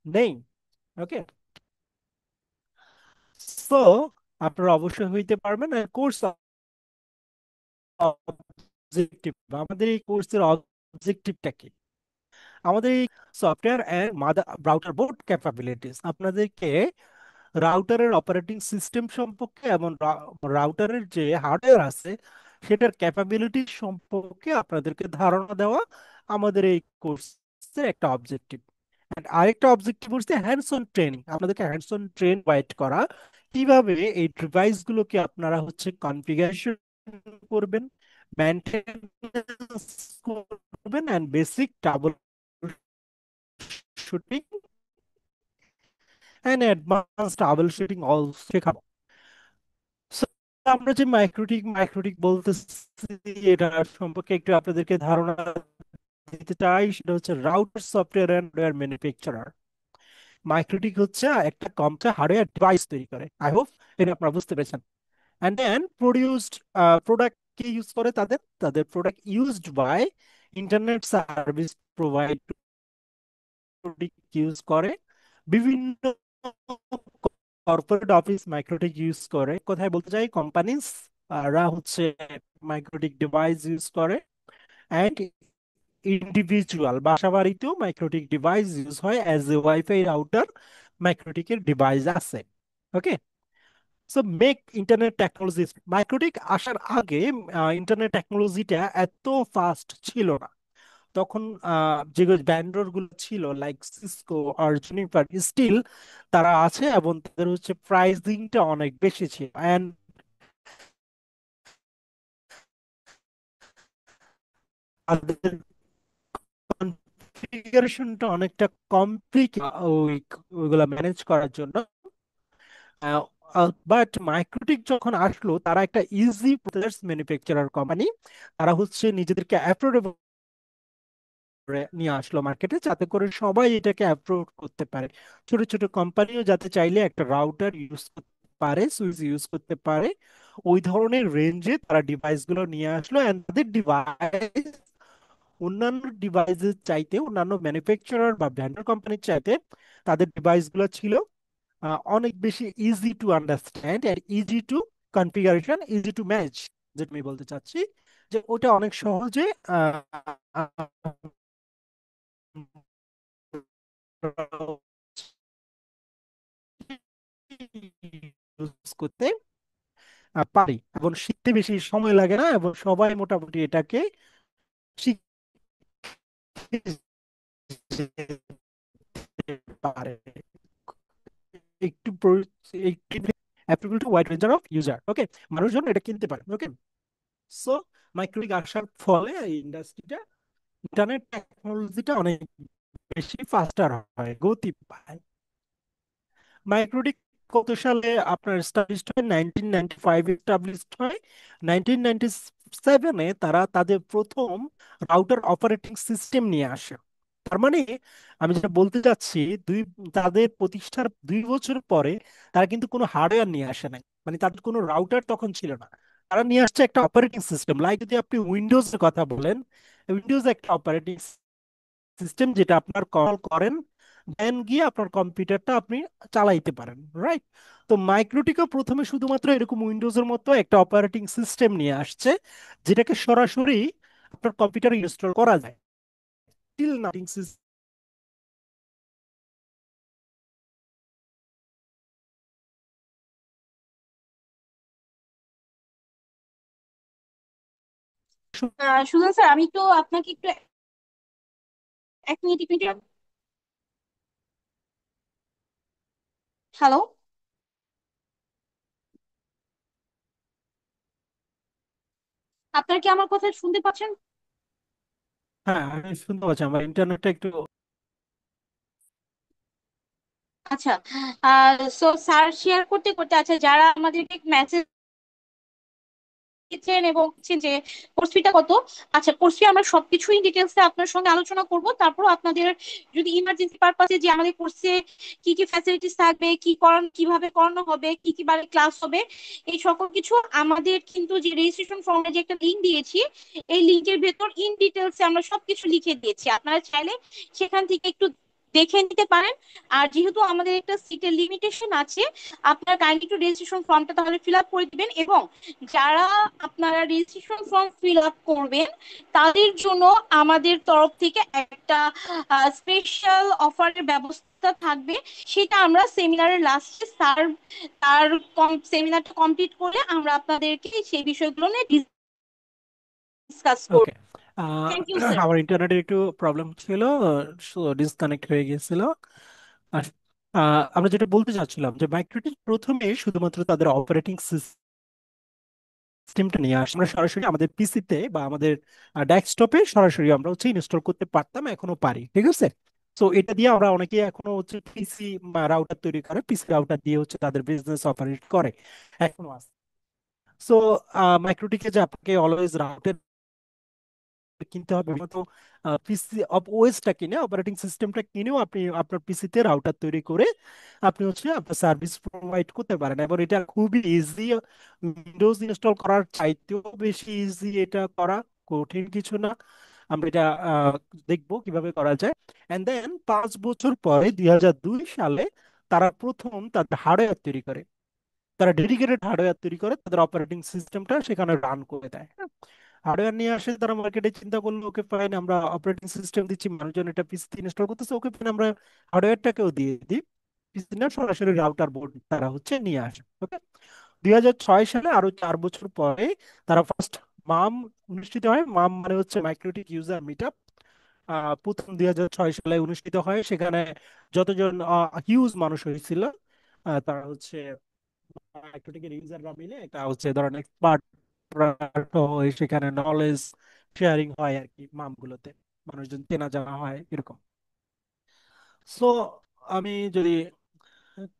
নেই। ওকে, সো আপনারা অবশ্যই হইতে পারবেন। কোর্স অবজেক্টিভ, আমাদের এই কোর্সের অবজেক্টিভটা কি? আমাদের এই software and mother router board capabilities, আপনাদেরকে রাউটারের অপারেটিং সিস্টেম সম্পর্কে এবং রাউটারের যে হার্ডওয়্যার আছে সেটার ক্যাপাবিলিটি সম্পর্কে আপনাদেরকে ধারণা দেওয়া আমাদের এই কোর্সের একটা অবজেক্টিভ। আরেকটা অবজেক্টিভ হচ্ছে হ্যান্ডস অন ট্রেনিং, আপনাদেরকে হ্যান্ডস অন ট্রেন প্রোভাইড করা, কিভাবে এই ডিভাইস গুলোকে আপনারা হচ্ছে কনফিগারেশন করবেন, মেনটেনেন্স করবেন and basic troubleshooting and advance troubleshooting all শেখাবো। So, আমরা যে মাইক্রোটিক বলতেছি, এটা সম্পর্কে একটু আপনাদেরকে ধারণা দিতে চাই। সেটা হচ্ছে router software and hardware manufacturer. MikroTik হচ্ছে একটা কম্পিউটার হার্ডওয়্যার ডিভাইস তৈরি করে, আই হোপ এটা আপনারা বুঝতে পেরেছেন। অ্যান্ড দেন প্রডিউসড প্রোডাক্ট কে ইউজ করে, তাদের তাদের product used by internet service provider use করে, বিভিন্ন কর্পোরেট অফিস মাইক্রোটিক ইউজ করে। কোথায় বলতে চাই, কোম্পানিজ রা হচ্ছে মাইক্রোটিক ডিভাইস ইউজ করে। অ্যান্ড ইন্ডিভিজুয়াল বাসা বাড়িতেও মাইক্রোটিক ডিভাইস ইউজ হয়, অ্যাজ এ ওয়াইফাই রাউটার মাইক্রোটিকের ডিভাইস আছে। Okay, so make internet technology. MikroTik আসার আগে ইন্টারনেট টেকনোলজিটা এত ফাস্ট ছিল না। তখন যে ভ্যান্ডর গুলো ছিল লাইক সিসকো আর জুনিপার, স্টিল তারা আছে এবং তাদের হচ্ছে প্রাইসিংটা অনেক বেশি ছিল। অ্যান্ড তাদের কনফিগারেশনটা অনেকটা কমপ্লিকেট ওইগুলা ম্যানেজ করার জন্য। বাট মাইক্রোটিক যখন আসলো, তারা একটা ইজি প্রসেস ম্যানুফ্যাকচারার কোম্পানি, তারা হচ্ছে নিজেদেরকে অ্যাফোর্ডেবল নিয়ে আসলো মার্কেটে, যাতে করে সবাই এটাকে অ্যাফোর্ড করতে পারে। ছোট ছোট কোম্পানিও যাতে চাইলে একটা রাউটার ইউজ করতে পারে, সুইচ ইউজ করতে পারে, ওই ধরনের রেঞ্জে তারা ডিভাইস গুলো নিয়ে আসলো। এন্ড তাদের ডিভাইস অন্যান্য ডিভাইসের চাইতে, অন্যান্য ম্যানুফ্যাকচারার বা ভেন্ডর কোম্পানির চাইতে তাদের ডিভাইস গুলো ছিল অনেক বেশি easy to understand and easy to configuration, easy to manage. যেটা আমি বলতে চাচ্ছি যে ওটা অনেক সহজে ইউজ করতে পারি এবং শিখতে বেশি সময় লাগে না, এবং সবাই মোটামুটি এটাকে শিখতে পারে একটু applicable to wide range of user. Okay, মানুষজন এটা কিনতে পারে। ওকে, সো মাইক্রোটিক আসার ফলে এই ইন্ডাস্ট্রিটা, ইন্টারনেট টেকনোলজিটা অনেক বেশি ফাস্টার হয়, গতি পায়। মাইক্রোটিক কত সালে আপনার এস্টাবলিশড হয়? 1995 এস্টাবলিশড হয়। 1997-এ তারা তাদের প্রথম রাউটার অপারেটিং সিস্টেম নিয়ে আসে। তার মানে আমি যেটা বলতে চাচ্ছি, তাদের প্রতিষ্ঠার 2 বছর পরে তারা কিন্তু কোনো হার্ডওয়্যার নিয়ে আসে নাই, মানে তাদের কোনো রাউটার তখন ছিল না। তারা নিয়ে আসছে একটা অপারেটিং সিস্টেম। লাইক যদি আপনি উইন্ডোজ এর কথা বলেন, উইন্ডোজ একটা অপারেটিং সিস্টেম যেটা আপনার কল করেন, দেন গিয়ে আপনার কম্পিউটারটা আপনি চালাইতে পারেন, রাইট? তো মাইক্রোটিকা প্রথমে শুধুমাত্র এরকম উইন্ডোজের মতো একটা অপারেটিং সিস্টেম নিয়ে আসছে, যেটাকে সরাসরি আপনার কম্পিউটারে ইনস্টল করা যায়। টিল নাথিং
সুজন স্যার, আমি তো আপনাকে একটু 1 মিনিট হ্যালো, আপনারা কি আমার কথা শুনতে পাচ্ছেন?
হ্যাঁ, আমি শুনতে পাচ্ছি, আমার ইন্টারনেটটা একটু।
আচ্ছা, সো স্যার শেয়ার করতে করতে, আচ্ছা যারা আমাদেরকে মেসেজ দিচ্ছেন এবং বলছেন যে কোর্স ফিটা কত, আচ্ছা কোর্স ফি আমরা সবকিছুই ডিটেলসে আপনার সঙ্গে আলোচনা করব। তারপর আপনাদের যদি ইমার্জেন্সি পারপাসে যে আমাদের কোর্সে কি কি ফ্যাসিলিটিস থাকবে, কি করান, কিভাবে করানো হবে, কি কি বারে ক্লাস হবে, এই সকল কিছু আমাদের কিন্তু যে রেজিস্ট্রেশন ফর্মে যে একটা লিঙ্ক দিয়েছি, এই লিঙ্কের ভেতর ইন ডিটেলসে আমরা সবকিছু লিখে দিয়েছি। আপনারা চাইলে সেখান থেকে একটু দেখে নিতে পারেন। আর যেহেতু আমাদের একটা সিটের লিমিটেশন আছে, আপনারা কাইন্ডলি একটু রেজিস্ট্রেশন ফর্মটা তাহলে ফিল আপ করে দিবেন। এবং যারা আপনারা রেজিস্ট্রেশন ফর্ম ফিল আপ করবেন, তাদের জন্য আমাদের তরফ থেকে একটা স্পেশাল অফারের ব্যবস্থা থাকবে। সেটা আমরা সেমিনারের লাস্টে স্যার তার সেমিনারটা কমপ্লিট করে আমরা আপনাদেরকে সেই বিষয়গুলো নিয়ে ডিসকাস করব।
ওকে,
থ্যাংক ইউ স্যার।
আমার ইন্টারনেটের একটু প্রবলেম ছিল, ডিসকানেক্ট হয়ে গিয়েছিল। আর আমরা যেটা বলতে চাচ্ছিলাম যে মাইক্রোটিক প্রথমে শুধুমাত্র তাদের অপারেটিং সিস্টেমটা নিয়ে আসে, আমরা সরাসরি আমাদের পিসিতে বা আমাদের ডেস্কটপে সরাসরি আমরা ইনস্টল করতে পারতাম, এখনো পারি, ঠিক আছে? তো এটা দিয়ে আমরা অনেকে এখনো পিসি রাউটার তৈরি করে, পিসি রাউটার দিয়ে তাদের বিজনেস অপারেট করে, এখনো আছে। সো মাইক্রোটিকে যে আপনাকে অলওয়েজ রাউটার কিনতে হবে তো, পিসি ওএসটা কিনে, অপারেটিং সিস্টেমটা কিনেও আপনি আপনার পিসিতে রাউটার তৈরি করে আপনি আপনার সার্ভিস প্রোভাইড করতে পারেন। এবং এটা খুবই ইজি, উইন্ডোজ ইনস্টল করার চাইতেও বেশি ইজি এটা করা, কঠিন কিছু না। আমরা এটা দেখবো কিভাবে করা যায়। এন্ড দেন 5 বছর পরে 2002 সালে তারা প্রথম তাদের হার্ডওয়্যার তৈরি করে, তারা ডেডিকেটেড হার্ডওয়্যার তৈরি করে, তাদের অপারেটিং সিস্টেমটা সেখানে রান করে দেয়। হার্ডওয়্যার নিয়ে আসে তারা, মার্কেটে চিন্তা করলো ওকে ফাইন, আমরা অপারেটিং সিস্টেম দিচ্ছি, মানুষজন এটা পিসিতে ইনস্টল করতেছে, ওকে ফাইন, আমরা হার্ডওয়্যারটাকেও দিয়ে দিই। পিসি না, সরাসরি রাউটার বোর্ড তারা নিয়ে আসে। ওকে, 2006 সালে আরো 4 বছর পরে তারা ফার্স্ট মাম অনুষ্ঠিত হয়। মাম মানে মাইক্রোটিক ইউজার মিট আপ। প্রথম 2006 সালে অনুষ্ঠিত হয়। সেখানে যতজন হিউজ মানুষ হয়েছিল, তারা মাইক্রোটিকের ইউজাররা মিলে একটা ধরেন এক্সপার্ট হয়, সেখানে নলেজ শেয়ারিং হয় আর কি, মামগুলোতে মানুষজন চেনা জানা হয় এরকম। সো আমি যদি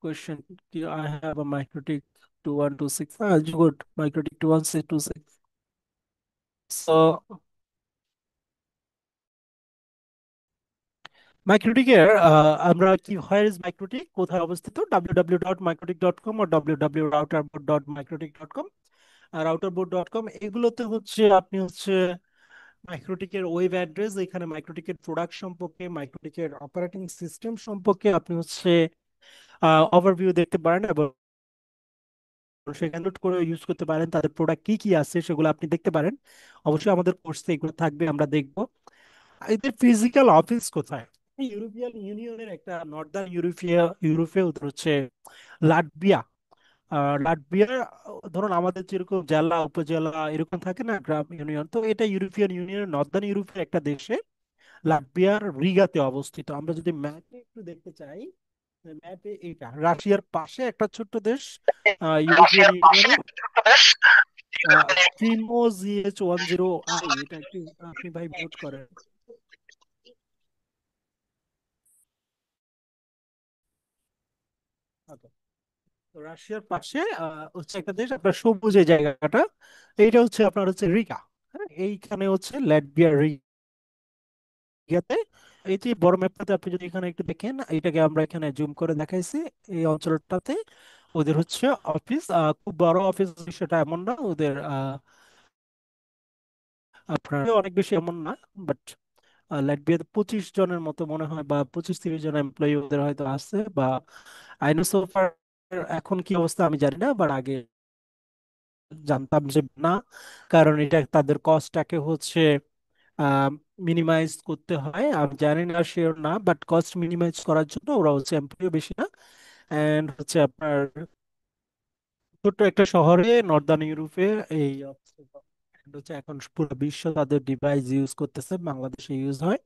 question, I have a MikroTik 2126, good, MikroTik 2126। So মাইক্রোটিকের আমরা কি, হোয়ার ইজ মাইক্রোটিক, কোথায় অবস্থিত, www.microtik.com or www.routerboard.microtik.com, routerboard.com, এগুলোতে আপনি মাইক্রোটিকের ওয়েব অ্যাড্রেস, এখানে মাইক্রোটিকের প্রোডাক্ট সম্পর্কে, মাইক্রোটিকের অপারেটিং সিস্টেম সম্পর্কে আপনি ওভারভিউ দেখতে পারেন, এবং সেখানে নোট করে ইউজ করতে পারেন। তাদের প্রোডাক্ট কি কি আছে সেগুলো আপনি দেখতে পারেন। অবশ্যই আমাদের কোর্সে এগুলো থাকবে, আমরা দেখব। এদের ফিজিক্যাল অফিস কোথায়? ইউরোপিয়ান ইউনিয়নের একটা নর্দার্ন ইউরোপে লাটভিয়া। লাটভিয়া, ধরুন আমাদের যেরকম জেলা উপজেলা এরকম থাকে না, গ্রাম ইউনিয়ন, তো এটা ইউরোপিয়ান ইউনিয়নের নর্দার্ন ইউরোপের একটা দেশে, লাটভিয়ার রিগাতে অবস্থিত। আমরা যদি ম্যাপে একটু দেখতে চাই, ম্যাপে এটা রাশিয়ার পাশে একটা ছোট্ট দেশ, ইউরোপিয়ান ইউনিয়নের প্রিমোজিএচ 10I, এটা একটু আপনি ভাই মিউট করেন। Okay. তো রাশিয়ার পাশে একটা দেশ, আপনার সবুজ এই জায়গাটা, এইটা আপনার রিগা। হ্যাঁ, এইখানে ল্যাটভিয়া রিগাতে। এই যে বড় ম্যাপটাতে আপনি যদি এখানে একটু দেখেন, এটাকে আমরা এখানে জুম করে দেখাইছি, এই অঞ্চলটাতে ওদের হচ্ছে অফিস, খুব বড় অফিস সেটা এমন না, ওদের আপনার অনেক বেশি এমন না, বাট লাইক বি 25 জনের মতো মনে হয়, বা 25-30 জন এমপ্লয়ি ওদের হয়তো আছে, বা আইনো সোফার এখন কি অবস্থা আমি জানি না, বাট আগে জানতাম যে না, কারণ এটা তাদের কস্টটাকে হচ্ছে মিনিমাইজ করতে হয়। আমি জানি না, শিওর না, বাট কস্ট মিনিমাইজ করার জন্য ওরা হচ্ছে এমপ্লয়ি বেশি না, এন্ড হচ্ছে আপনার ছোট্ট একটা শহরে নর্দার্ন ইউরোপে এই and হচ্ছে এখন পুরো বিশ্ব তাদের ডিভাইস ইউজ করতেছে, বাংলাদেশে ইউজ হয়।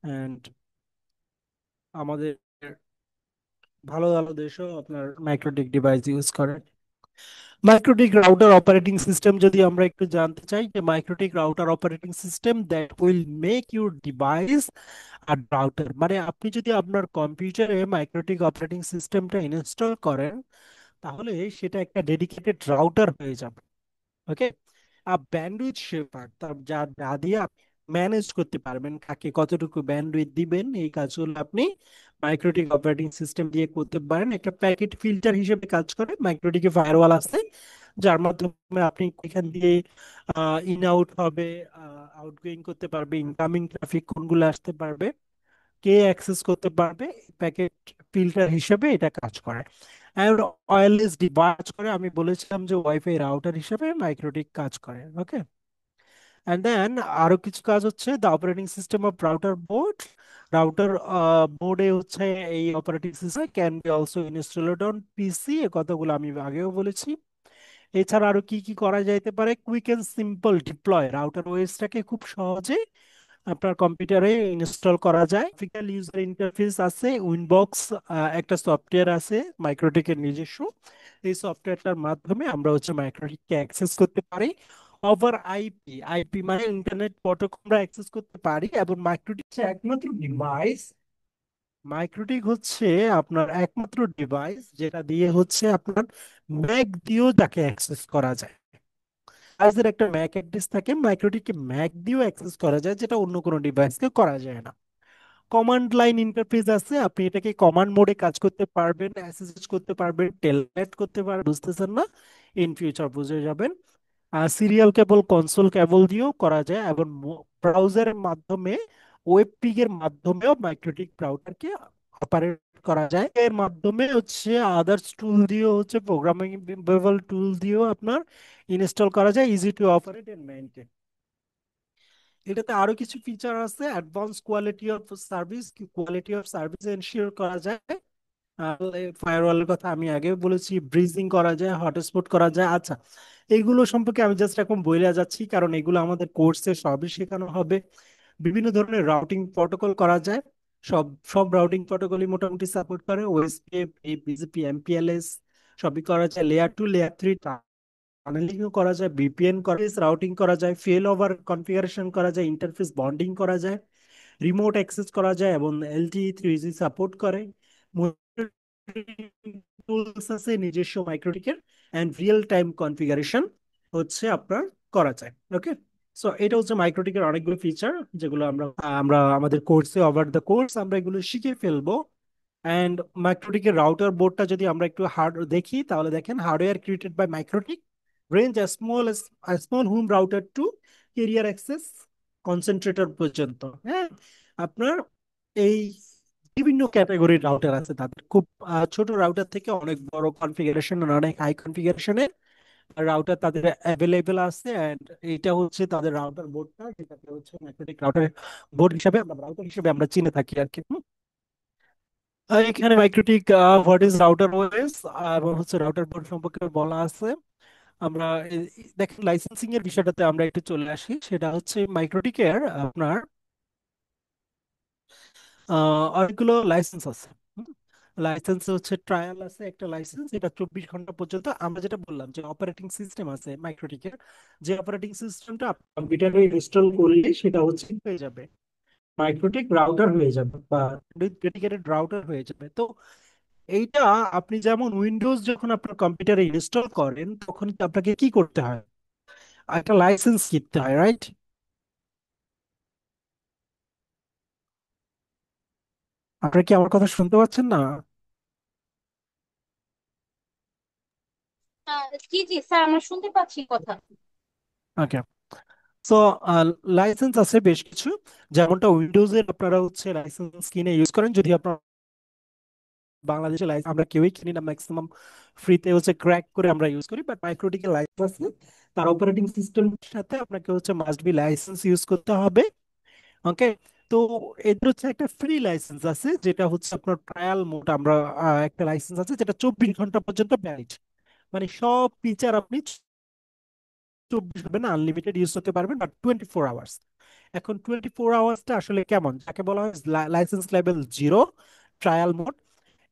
এন্ড আমাদের ভালো ভালো দেশও আপনার মাইক্রোটিক ডিভাইস ইউজ করে। মাইক্রোটিক রাউটার অপারেটিং সিস্টেম যদি আমরা একটু জানতে চাই, যে MikroTik router operating system that will make your device আর রাউটার, মানে আপনি যদি আপনার কম্পিউটারে মাইক্রোটিক অপারেটিং সিস্টেমটা ইনস্টল করেন, তাহলে সেটা একটা ডেডিকেটেড রাউটার হয়ে যাবে। ওকে, ব্যান্ডউইথ শেপার, তার যা যা দিয়ে আপনি ম্যানেজ করতে পারবেন, কাকে কতটুকু ব্যান্ডউইথ দিবেন, এই কাজগুলো আপনি মাইক্রোটিক অপারেটিং সিস্টেম দিয়ে করতে পারেন। একটা প্যাকেট ফিল্টার হিসেবে কাজ করে, মাইক্রোটিকে ফায়ারওয়াল আছে যার মাধ্যমে আপনি এখান দিয়ে ইন আউট হবে, আউটগোয়িং করতে পারবে, ইনকামিং ট্রাফিক কোনগুলো আসতে পারবে, কে অ্যাক্সেস করতে পারবে, প্যাকেট ফিল্টার হিসেবে এটা কাজ করে। আর ওয়্যারলেস ডিভাইস করে, আমি বলেছিলাম যে ওয়াইফাই রাউটার হিসেবে মাইক্রোটিক কাজ করে। ওকে, অ্যান্ড দেন আরো কিছু কাজ হচ্ছে the operating system of router board. Router বোর্ডে হচ্ছে এই operating system can be also installed on PC, এ কথাগুলো আমি আগেও বলেছি। এছাড়া আরো কি কি করা যাইতে পারে, quick and simple deploy, router ওএসটাকে খুব সহজে আপনার কম্পিউটারে ইনস্টল করা যায়। গ্রাফিক্যাল ইউজার ইন্টারফেস আছে, উইনবক্স একটা সফটওয়্যার আছে মাইক্রোটিকের নিজস্ব, এই সফটওয়্যারটার মাধ্যমে আমরা হচ্ছে মাইক্রোটিককে অ্যাক্সেস করতে পারি। ওভার আইপি, আইপি মানে ইন্টারনেট প্রোটোকল আমরা অ্যাক্সেস করতে পারি। এবং মাইক্রোটিক হচ্ছে একমাত্র ডিভাইস, মাইক্রোটিক হচ্ছে আপনার একমাত্র ডিভাইস যেটা দিয়ে হচ্ছে আপনার ম্যাক দিয়েও তাকে অ্যাক্সেস করা যায়। ডিভাইসের একটা ম্যাক অ্যাড্রেস থাকে, মাইক্রোটিককে ম্যাক দিয়েও অ্যাক্সেস করা যায়, যেটা অন্য কোনো ডিভাইসকে করা যায় না। কমান্ড লাইন ইন্টারফেস আছে, আপনি এটাকে কমান্ড মোডে কাজ করতে পারবেন, এসএসএস করতে পারবেন, টেলনেট করতে পারবেন, বুঝতেছেন না, ইন ফিউচার বুঝে যাবেন। সিরিয়াল কেবল, কনসোল কেবল দিয়েও করা যায়, এবং ব্রাউজারের মাধ্যমে, ওয়েব পিগের মাধ্যমেও মাইক্রোটিক রাউটারকে অপারেট করা যায়। এর মাধ্যমে হচ্ছে আদার্স টুল দিয়েও হচ্ছে প্রোগ্রামেবল টুল দিয়েও আপনার ইনস্টল করা যায়, easy to operate and maintain. এটাতে আরো কিছু ফিচার আছে, advance quality of service ensure করা যায়। ফায়ারওয়ালের কথা আমি আগে বলেছি, ব্রিজিং করা যায়, হটস্পট করা যায়। আচ্ছা, এইগুলো সম্পর্কে আমি জাস্ট এখন বলে যাচ্ছি, কারণ এগুলো আমাদের কোর্সে সবই শেখানো হবে। বিভিন্ন ধরনের রাউটিং প্রটোকল করা যায়, সব সব রাউটিং প্রটোকলই মোটামুটি সাপোর্ট করে, ওএসপি, বিজিপি, এমপিএলএস সবই করা যায়। লেয়ার 2 লেয়ার 3 টানেলিংও করা যায়, ভিপিএন করা যায়, রাউটিং করা যায়, ফেল ওভার কনফিগারেশন করা যায়, ইন্টারফেস বন্ডিং করা যায়, রিমোট অ্যাক্সেস করা যায়, এবং LTE 3G সাপোর্ট করে। টুলস আছে নিজস্ব মাইক্রোটিকের, অ্যান্ড রিয়েল টাইম কনফিগারেশন হচ্ছে আপনার করা যায়। ওকে, সো এটা হচ্ছে মাইক্রোটিকের অনেকগুলো ফিচার, যেগুলো আমরা আমরা আমাদের কোর্সে, ওভার দ্য কোর্স আমরা এগুলো শিখে ফেলবো। অ্যান্ড মাইক্রোটিকের রাউটার বোর্ডটা যদি আমরা একটু হার্ড দেখি, তাহলে দেখেন, hardware created by MikroTik, range small home router to carrier access concentrator পর্যন্ত। হ্যাঁ, আপনার এই বিভিন্ন ক্যাটাগরির রাউটার আছে, তাদের খুব ছোট রাউটার থেকে অনেক বড় কনফিগারেশন, অনেক হাই কনফিগারেশনের রাউটার তাদের অ্যাভেলেবেল আছে। এন্ড এটা হচ্ছে তাদের রাউটার বোর্ডটা, যেটাকে হচ্ছে ম্যাগনেটিক রাউটার বোর্ড হিসাবে আমরা, রাউটার হিসেবে আমরা চিনে থাকি আর কি। এখানে MikroTik what is router OS এবং হচ্ছে রাউটার বোর্ড সম্পর্কে বলা আছে। আমরা দেখেন, লাইসেন্সিং এর বিষয়টাতে আমরা একটু চলে আসি, সেটা হচ্ছে মাইক্রোটিকের আপনার অনেকগুলো লাইসেন্স আছে। লাইসেন্স হচ্ছে ট্রায়াল আছে একটা লাইসেন্স, এটা 24 ঘন্টা পর্যন্ত। আমরা যেটা বললাম যে অপারেটিং সিস্টেম আছে মাইক্রোটিকের, যে অপারেটিং সিস্টেমটা কম্পিউটারে ইনস্টল করলে সেটা হচ্ছে হয়ে যাবে মাইক্রোটিক রাউটার হয়ে যাবে, বা ডেডিকেটেড রাউটার হয়ে যাবে। তো এইটা আপনি যেমন উইন্ডোজ যখন আপনার কম্পিউটারে ইনস্টল করেন, তখন কি আপনাকে কি করতে হয়, একটা লাইসেন্স কিনতে হয়, রাইট? আপনারা কি আমার কথা শুনতে পাচ্ছেন না?
জি জি স্যার, আমরা শুনতে পাচ্ছি কথা।
ওকে। সো লাইসেন্স আছে বেশ কিছু, যেমনটা উইন্ডোজের আপনারা হচ্ছে লাইসেন্স কিনে ইউজ করেন। যদি আপনার বাংলাদেশে লাইসেন্স আমরা কেউই কিনি না, ম্যাক্সিমাম ফ্রিতে হচ্ছে ক্র্যাক করে আমরা ইউজ করি, বাট মাইক্রোটিকের লাইসেন্স আছে, তার অপারেটিং সিস্টেমের সাথে আপনাকে হচ্ছে মাস্ট বি লাইসেন্স ইউজ করতে হবে। ওকে। তো এদের হচ্ছে একটা ফ্রি লাইসেন্স আছে, যেটা হচ্ছে আপনার ট্রায়াল মোড। আমরা একটা লাইসেন্স আছে যেটা 24 ঘন্টা পর্যন্ত ভ্যালিড, মানে সব ফিচার আপনি 24 ঘন্টা আনলিমিটেড ইউজ করতে পারবেন, বাট 24 আওয়ার্স। এখন 24 আওয়ার্সটা আসলে কেমন, যাকে বলা হয় লাইসেন্স লেভেল 0 ট্রায়াল মোড।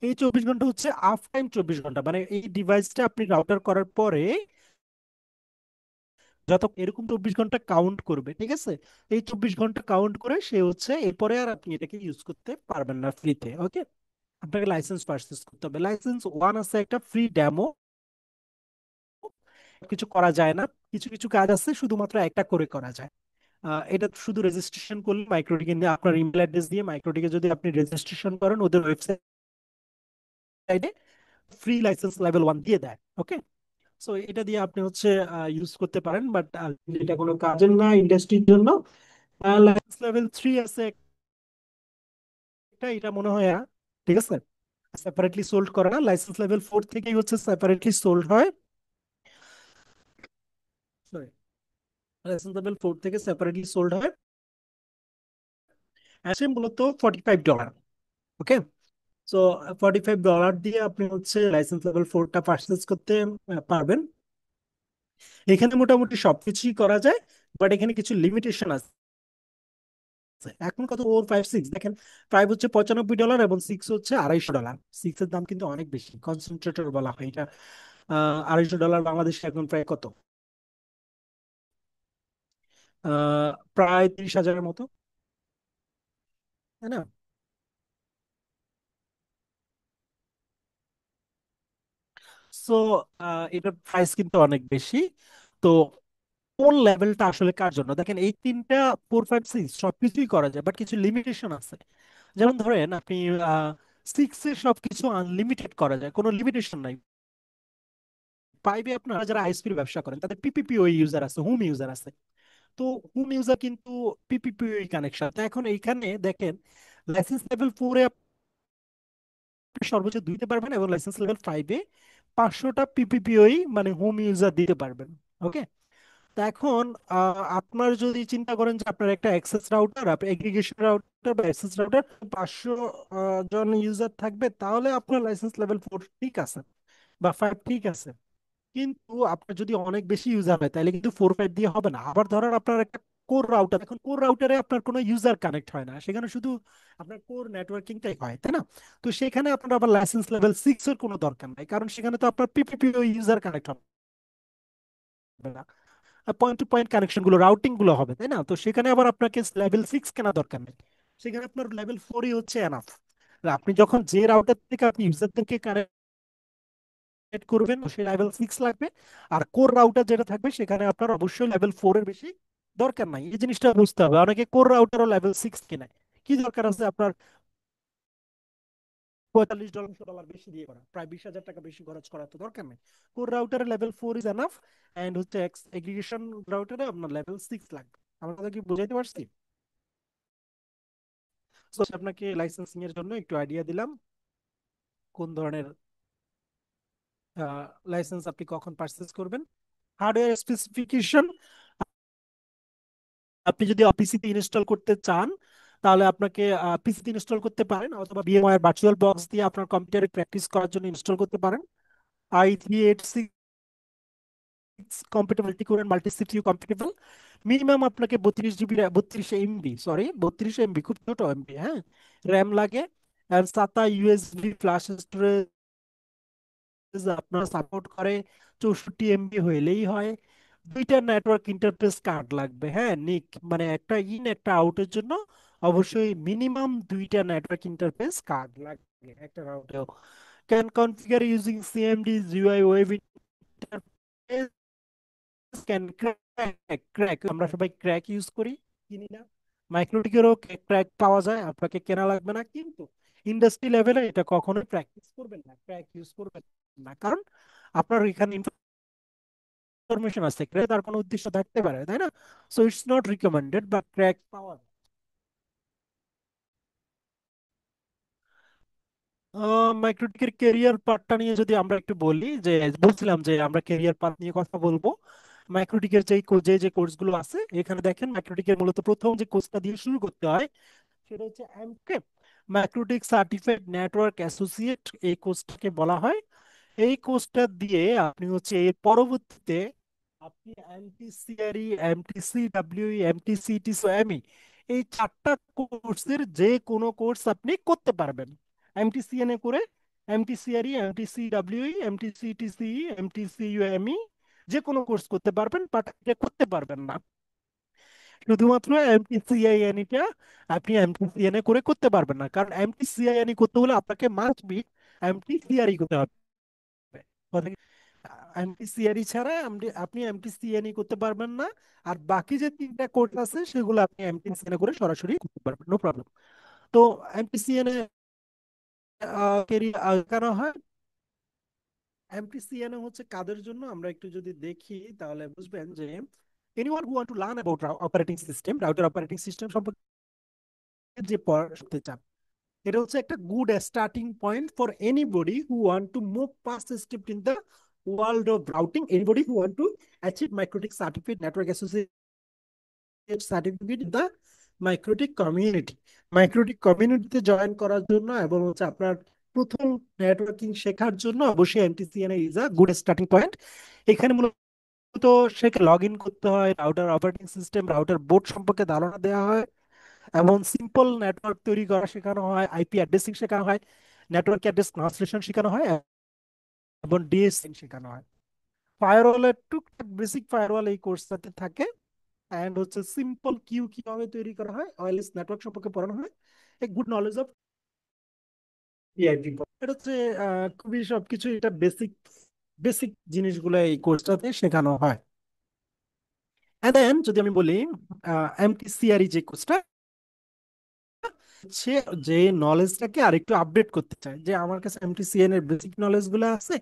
এই 24 ঘন্টা হচ্ছে আফ টাইম 24 ঘন্টা, মানে এই ডিভাইসটা আপনি রাউটার করার পরে যত এরকম 24 ঘন্টা কাউন্ট করবে, ঠিক আছে? এই 24 ঘন্টা কাউন্ট করে সে হচ্ছে এরপরে আর আপনি এটাকে ইউজ করতে পারবেন না ফ্রিতে। ওকে। আপনাকে লাইসেন্স পারচেজ করতে হবে। লাইসেন্স ওয়ান আছে একটা ফ্রি ডেমো, কিছু করা যায় না, কিছু কিছু কাজ আছে শুধুমাত্র একটা করে করা যায়। এটা শুধু রেজিস্ট্রেশন করলে মাইক্রোটিকে নিয়ে আপনার ইমেল অ্যাড্রেস দিয়ে মাইক্রোটিকে যদি আপনি রেজিস্ট্রেশন করেন ওদের ওয়েবসাইটে ফ্রি লাইসেন্স লেভেল 1 দিয়ে দেয়। ওকে। সো এটা দিয়ে আপনি হচ্ছে ইউজ করতে পারেন, বাট এটা কোনো কাজের না ইন্ডাস্ট্রির জন্য। লাইসেন্স লেভেল 3 আছে একটা, এটা মনে হয় ঠিক আছে, সেপারেটলি সোল্ড করে না। লাইসেন্স লেভেল 4 থেকেই হচ্ছে সেপারেটলি সোল্ড হয়। সরি, লাইসেন্স লেভেল 4 থেকে সেপারেটলি সোল্ড হয়, সে মূলত $45। ওকে। সো $45 দিয়ে আপনি হচ্ছে লাইসেন্স লেভেল 4টা পারচেজ করতে পারবেন। এখানে মোটামুটি সবকিছুই করা যায়, বাট এখানে কিছু লিমিটেশন আছে। এখন কত 4 5 6 দেখেন, 5 হচ্ছে $95 এবং 6 হচ্ছে $250। 6 এর দাম কিন্তু অনেক বেশি, কনসেন্ট্রেটর বলা হয় এটা। $250 বাংলাদেশে এখন প্রায় কত, প্রায় 30,000-এর মতো, তাই না? সো এটার প্রাইস কিন্তু অনেক বেশি। তো কোন লেভেলটা আসলে কার জন্য, দেখেন এই তিনটা 4 5 6 সবকিছুই করা যায়, বাট কিছু লিমিটেশন আছে। যেমন ধরেন আপনি 6 এ সবকিছু আনলিমিটেড করা যায়, কোনো লিমিটেশন নাই। 5 এ আপনারা যারা আইএসপির ব্যবসা করেন তাদের পিপিপিও ইউজার আছে, হোম ইউজার আছে। তো হোম ইউজার কিন্তু পিপিপিও কানেকশন। তো এখন এইখানে দেখেন লাইসেন্স লেভেল 4 এ আপনি সর্বোচ্চ দিতে পারবেন, এবং লাইসেন্স লেভেল 5 এ 500টা পিপিপিওই মানে হোম ইউজার দিতে পারবেন। ওকে। তা এখন আপনার যদি চিন্তা করেন যে আপনার একটা অ্যাক্সেস রাউটার, আপনার এগ্রিগেশন রাউটার বা অ্যাক্সেস রাউটার 500 জন ইউজার থাকবে, তাহলে আপনার লাইসেন্স লেভেল 4 ঠিক আছে বা 5 ঠিক আছে। কিন্তু আপনার যদি অনেক বেশি ইউজার হয় তাহলে কিন্তু 4 5 দিয়ে হবে না। আবার ধরেন আপনার একটা কোর রাউটার, এখন কোর রাউটারে আপনার কোনো ইউজার কানেক্ট হয় না, সেখানে শুধু আপনার কোর নেটওয়ার্কিংটাই হয়, তাই না? তো সেখানে আপনার আবার লাইসেন্স লেভেল 6 এর কোনো দরকার নাই, কারণ সেখানে তো আপনার পিপিপিও ইউজার কানেক্ট হবে না, পয়েন্ট টু পয়েন্ট কানেকশন গুলো রাউটিং গুলো হবে, তাই না? তো সেখানে আবার আপনাকে লেভেল 6 কেনা দরকার নেই, সেখানে আপনার লেভেল 4ই হচ্ছে এনাফ। আপনি যখন যে রাউটার থেকে আপনি ইউজারদেরকে কানেক্ট করবেন সেই লেভেল 6 লাগবে। আর কোর রাউটার যেটা থাকবে সেখানে আপনার অবশ্যই লেভেল 4 এর বেশি দরকার নাই। এই জিনিসটা বুঝতে হবে। অনেকে কোর রাউটারও লেভেল 6 কেনে, কি দরকার আছে আপনার $45 বেশি দিয়ে করা, প্রায় 20,000 টাকা বেশি খরচ করা তো দরকার নেই। কোর রাউটারে লেভেল 4 ইজ এনাফ, এন্ড হচ্ছে এগ্রিগেশন রাউটারে আপনার লেভেল 6 লাগবে। আমরা কি বুঝাইতে পারছি? তো আপনাকে লাইসেন্সিং এর জন্য একটু আইডিয়া দিলাম কোন ধরনের লাইসেন্স আপনি কখন পারচেজ করবেন। হার্ডওয়্যার স্পেসিফিকেশন, আপনি যদি পিসিতে ইনস্টল করতে চান তাহলে আপনাকে পিসিতে ইনস্টল করতে পারেন, অথবা ভিএমওয়্যার ভার্চুয়াল বক্স দিয়ে আপনার কম্পিউটারে প্র্যাকটিস করার জন্য ইনস্টল করতে পারেন। i386 কম্পিটেবিলিটি করেন, মাল্টি সিপিইউ কম্পিটেবল। মিনিমাম আপনাকে 32 জিবি, 32 এমবি, সরি 32 এমবি, খুব ছোট এমবি, হ্যাঁ, র্যাম লাগে। আর সাতা ইউএসবি ফ্ল্যাশ স্টোরেজ আপনার সাপোর্ট করে, 64 এমবি হইলেই হয়। দুইটা নেটওয়ার্ক ইন্টারফেস কার্ড লাগবে, হ্যাঁ, নিক মানে একটা ইন একটা আউটের জন্য অবশ্যই মিনিমাম দুইটা নেটওয়ার্ক ইন্টারফেস কার্ড লাগবে একটা রাউটেও। Can configure using CMD GUI web interface, can crack, আমরা সবাই ক্র্যাক ইউজ করি, কিনি না? মাইক্রোটিকেরও ক্র্যাক পাওয়া যায়, আপনাকে কেনা লাগবে না। কিন্তু ইন্ডাস্ট্রি লেভেলে এটা কখনোই প্র্যাকটিস করবেন না, ক্র্যাক ইউজ করবেন না, কারণ আপনার এখানে ইনফরমেশন আছে, ক্র্যাক তার কোনো উদ্দেশ্য থাকতে পারে, তাই না? So it's not recommended, but crack পাওয়া যায়। মাইক্রোটিকের কেরিয়ার পার্টটা নিয়ে যদি আমরা একটু বলি, যে বলছিলাম যে আমরা কেরিয়ার পাথ নিয়ে কথা বলবো। মাইক্রোটিকের যে কোর্সগুলো আছে এখানে দেখেন, মাইক্রোটিকের মূলত প্রথম যে কোর্সটা দিয়ে শুরু করতে হয় সেটা হচ্ছে এমকে, মাইক্রোটিক সার্টিফাইড নেটওয়ার্ক অ্যাসোসিয়েট, এই কোর্সটাকে বলা হয়। এই কোর্সটা দিয়ে আপনি হচ্ছে এর পরবর্তীতে আপনি এমটিসিআরই, এমটিসিডব্লিউই, এমটিসিটিসিএমই, এই চারটা কোর্সের যে কোনো কোর্স আপনি করতে পারবেন এমটিসিএনএ করে। এমটিসিআরই, এমটিসিডব্লিউই, এমটিসিটিসিই, এমটিসিইউএমই, যে কোনো কোর্স করতে পারবেন, বাট এটা করতে পারবেন না শুধুমাত্র এমটিসিআইএনইটা আপনি এমটিসিএনএ করে করতে পারবেন না, কারণ এমটিসিআইএনই করতে হলে আপনাকে মাস্ট বি এমটিসিআরই করতে হবে। এমটিসিআরই ছাড়া আপনি এমটিসিএনই করতে পারবেন না। আর বাকি যে তিনটা কোর্স আছে সেগুলো আপনি এমটিসিএনএ করে সরাসরি করতে পারবেন, নো প্রবলেম। তো এমটিসিএনএ কেন হয়? এমটিসিএনএ হচ্ছে কাদের জন্য আমরা একটু যদি দেখি তাহলে বুঝবেন যে anyone who want to learn about operating system, router operating system সম্পর্কে যে পড়তে চান, এটা হচ্ছে একটা good starting point for anybody who want to move past step in the world of routing, anybody who want to achieve MikroTik certificate network associate certificate in the MikroTik community. MikroTik কমিউনিটিতে join করার জন্য এবং হচ্ছে আপনার প্রথম networking শেখার জন্য অবশ্যই MTCNA is a good starting point. এখানে মূলত সেকে লগ ইন করতে হয়, router operating system, router board সম্পর্কে ধারণা দেওয়া হয়, এমন সিম্পল নেটওয়ার্ক তৈরি করা শেখানো হয়, আইপি অ্যাড্রেসিং শেখানো হয়, নেটওয়ার্ক অ্যাড্রেস ট্রান্সলেশন শেখানো হয়, এবং ডিএসএন শেখানো হয়। ফায়ারওয়ালের টুকটাক বেসিক ফায়ারওয়াল এই কোর্সটাতে থাকে। অ্যান্ড হচ্ছে সিম্পল কিউ কিভাবে তৈরি করা হয়, ওয়্যারলেস নেটওয়ার্ক সম্পর্কে পড়ানো হয়, a good knowledge of TIP. এটা হচ্ছে খুবই সবকিছু, এটা বেসিক বেসিক জিনিসগুলো এই কোর্সটাতে শেখানো হয়। এন্ড দেন যদি আমি বলি এমটিসিআরই যে কোর্সটা, সে যে নলেজটাকে আরেকটু আপডেট করতে চায়, যে আমার কাছে এমটিসিএন এর বেসিক নলেজ গুলো আছে,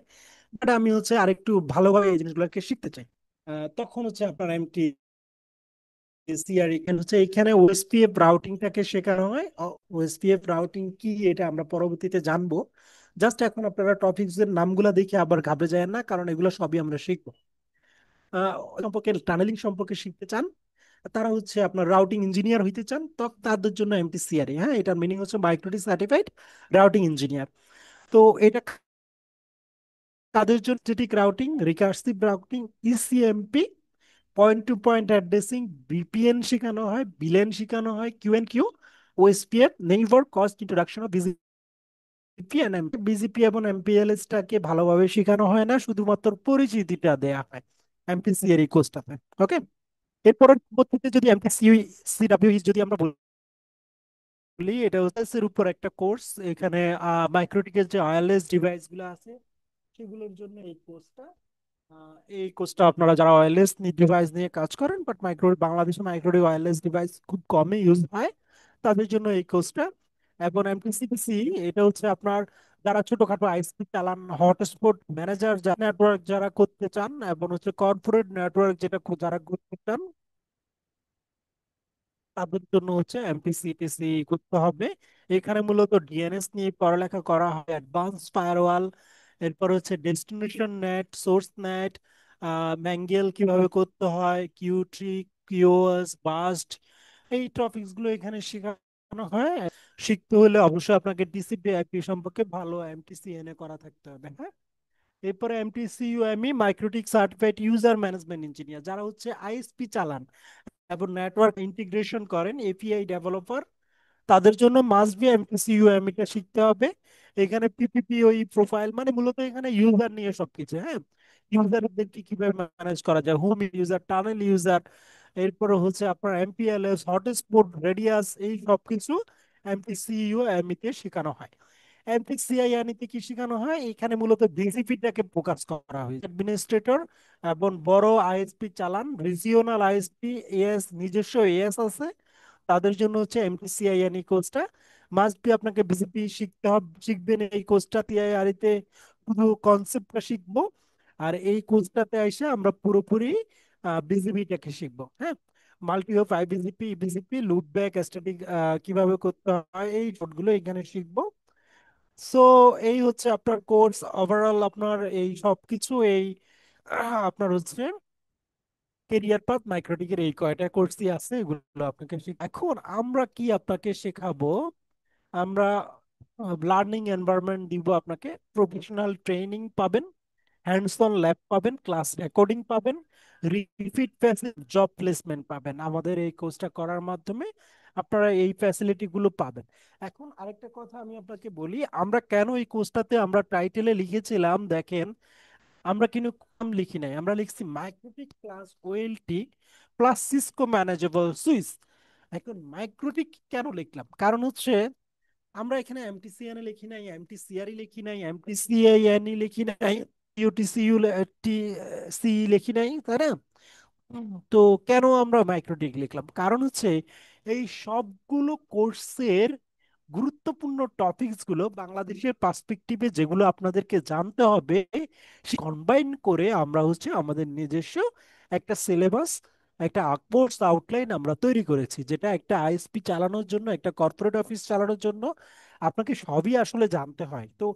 বাট আমি হচ্ছে আরেকটু ভালোভাবে এই জিনিসগুলোকে শিখতে চাই, তখন হচ্ছে আপনার এমটি সিআরই এখানে হচ্ছে, এখানে ওএসপিএফ রাউটিংটাকে শেখানো হয়। ওএসপিএফ রাউটিং কি এটা আমরা পরবর্তীতে জানবো। জাস্ট এখন আপনারা টপিকস এর নামগুলো দেখে আবার ঘাবড়ে যায় না, কারণ এগুলো সবই আমরা শিখবো। সম্পর্কে টানেলিং সম্পর্কে শিখতে চান, তারা হচ্ছে আপনার রাউটিং ইঞ্জিনিয়ার হইতে চান, তো তাদের জন্য এমটিসিআরই, হ্যাঁ, এটার মিনিং হচ্ছে মাইক্রোটি সার্টিফাইড রাউটিং ইঞ্জিনিয়ার। তো এটা কাদের জন্য? Static routing, recursive routing, ECMP, point to point addressing, VPN শেখানো হয়, বিলেন শেখানো হয়, queue OSPF, neighbour cost introduction of BGP and MP. BGP এবং এমপিএলএস টাকে ভালোভাবে শেখানো হয় না, শুধুমাত্র পরিচিতিটা দেয়া হয় এমপিসিআরই কোর্সটাতে। ওকে, এরপরের পদ্ধতিতে যদি এমপিসিডব্লিউ যদি আমরা বলি, এটা হচ্ছে এর উপর একটা কোর্স। এখানে মাইক্রোটিকের যে ওয়্যারলেস ডিভাইস গুলো আছে সেগুলোর জন্য এই কোর্সটা আপনারা যারা ওয়্যারলেস ডিভাইস নিয়ে কাজ করেন, বাট বাংলাদেশে মাইক্রো ওয়্যারলেস ডিভাইস খুব কমই ইউজ হয়, তাদের জন্য এই কোর্সটা। এবং এমটিসিপিসি, এটা হচ্ছে আপনার যারা ছোটখাটো আইসপি চালান, হটস্পট ম্যানেজার, নেটওয়ার্ক যারা করতে চান, এবং হচ্ছে কর্পোরেট নেটওয়ার্ক যেটা যারা করতে চান, তাদের জন্য হচ্ছে এমপিসিটিসি করতে হবে। এখানে মূলত ডিএনএস নিয়ে পড়ালেখা করা হয়, অ্যাডভান্স ফায়ারওয়াল, এরপর হচ্ছে destination net, source net, mangle কিভাবে করতে হয়, কিউট্রি, কিওএস, বাস্ট, এই টপিকস গুলো এখানে শেখানো হয়। শিখতে হলে অবশ্যই আপনাকে টিসিপি আইপি সম্পর্কে ভালো এমটিসিএনএ করা থাকতে হবে, হ্যাঁ। এরপরে MTCUME, MikroTik certified user management engineer, যারা হচ্ছে আইএসপি চালান এবং নেটওয়ার্ক ইন্টিগ্রেশন করেন, এপিআই ডেভেলপার, তাদের জন্য মাস্ট বি এমটিসিইউএম এটা শিখতে হবে। এখানে পিপিপিওই প্রোফাইল, মানে মূলত এখানে ইউজার নিয়ে সবকিছু, হ্যাঁ, ইউজারদেরকে কিভাবে ম্যানেজ করা যায়, হোম ইউজার, টানেল ইউজার, এরপরে হচ্ছে আপনার এমপিএলএস, হটস্পট, রেডিয়াস, এই সবকিছু এমটিসিইউএম তে শেখানো হয়। এমপিসিআইএন তে কি শেখানো হয়? এখানে মূলত বিজিপিটাকে ফোকাস করা হয়েছে। অ্যাডমিনিস্ট্রেটর এবং বড় আইএসপি চালান, রিজিওনাল আইএসপি, এএস, নিজস্ব এএস আছে, তাদের জন্য হচ্ছে এমটিসিআইএন এই কোর্সটা মাস্ট বি। আপনাকে বিজেপি শিখতে হবে, শিখবেন এই কোর্সটা। টিআইআরই তে শুধু কনসেপ্টটা শিখবো, আর এই কোর্সটাতে এসে আমরা পুরোপুরি বিজিবিটাকে শিখবো। হ্যাঁ, multi hop, IBGP, EBGP, loop back, static কিভাবে করতে হয়, এই কোডগুলো এখানে শিখবো। সো এই হচ্ছে আপনার কোর্স ওভারঅল। আপনার এই সব কিছু এই আপনার হচ্ছে কেরিয়ার পাথ মাইক্রোটিকের এই কয়টা কোর্সই আছে, এগুলো আপনাকে এখন আমরা কি আপনাকে শেখাবো, আমরা লার্নিং এনভায়রনমেন্ট দিব আপনাকে, প্রফেশনাল ট্রেনিং পাবেন, হ্যান্ডস অন ল্যাব পাবেন, ক্লাস রেকর্ডিং পাবেন, রিপিট জব প্লেসমেন্ট পাবেন। আমাদের এই কোর্সটা করার মাধ্যমে আপনারা এই ফ্যাসিলিটি গুলো পাবেন। এখন আরেকটা কথা আমি আপনাকে বলি, আমরা কেন এই কোর্সটাতে আমরা টাইটেলে লিখেছিলাম দেখেন, আমরা কিন্তু কম লিখি নাই, আমরা লিখছি MikroTik plus OLT plus Cisco manageable switch. এখন মাইক্রোটিক কেন লিখলাম, কারণ হচ্ছে আমরা এখানে এমটিসিএন লিখি নাই, এমটিসিআরই লিখি নাই, এমটিসিআইএনই লিখি নাই, ইউটিসিইউ টি সি লিখি নাই, তাই না? তো কেন আমরা মাইক্রোটিক লিখলাম, কারণ হচ্ছে এই সবগুলো কোর্সের গুরুত্বপূর্ণ টপিকস গুলো বাংলাদেশের পার্সপেক্টিভে যেগুলো আপনাদেরকে জানতে হবে, কম্বাইন করে আমরা হচ্ছে আমাদের নিজস্ব একটা সিলেবাস, একটা কোর্স আউটলাইন আমরা তৈরি করেছি, যেটা একটা আইএসপি চালানোর জন্য, একটা কর্পোরেট অফিস চালানোর জন্য আপনাকে সবই আসলে জানতে হয়। তো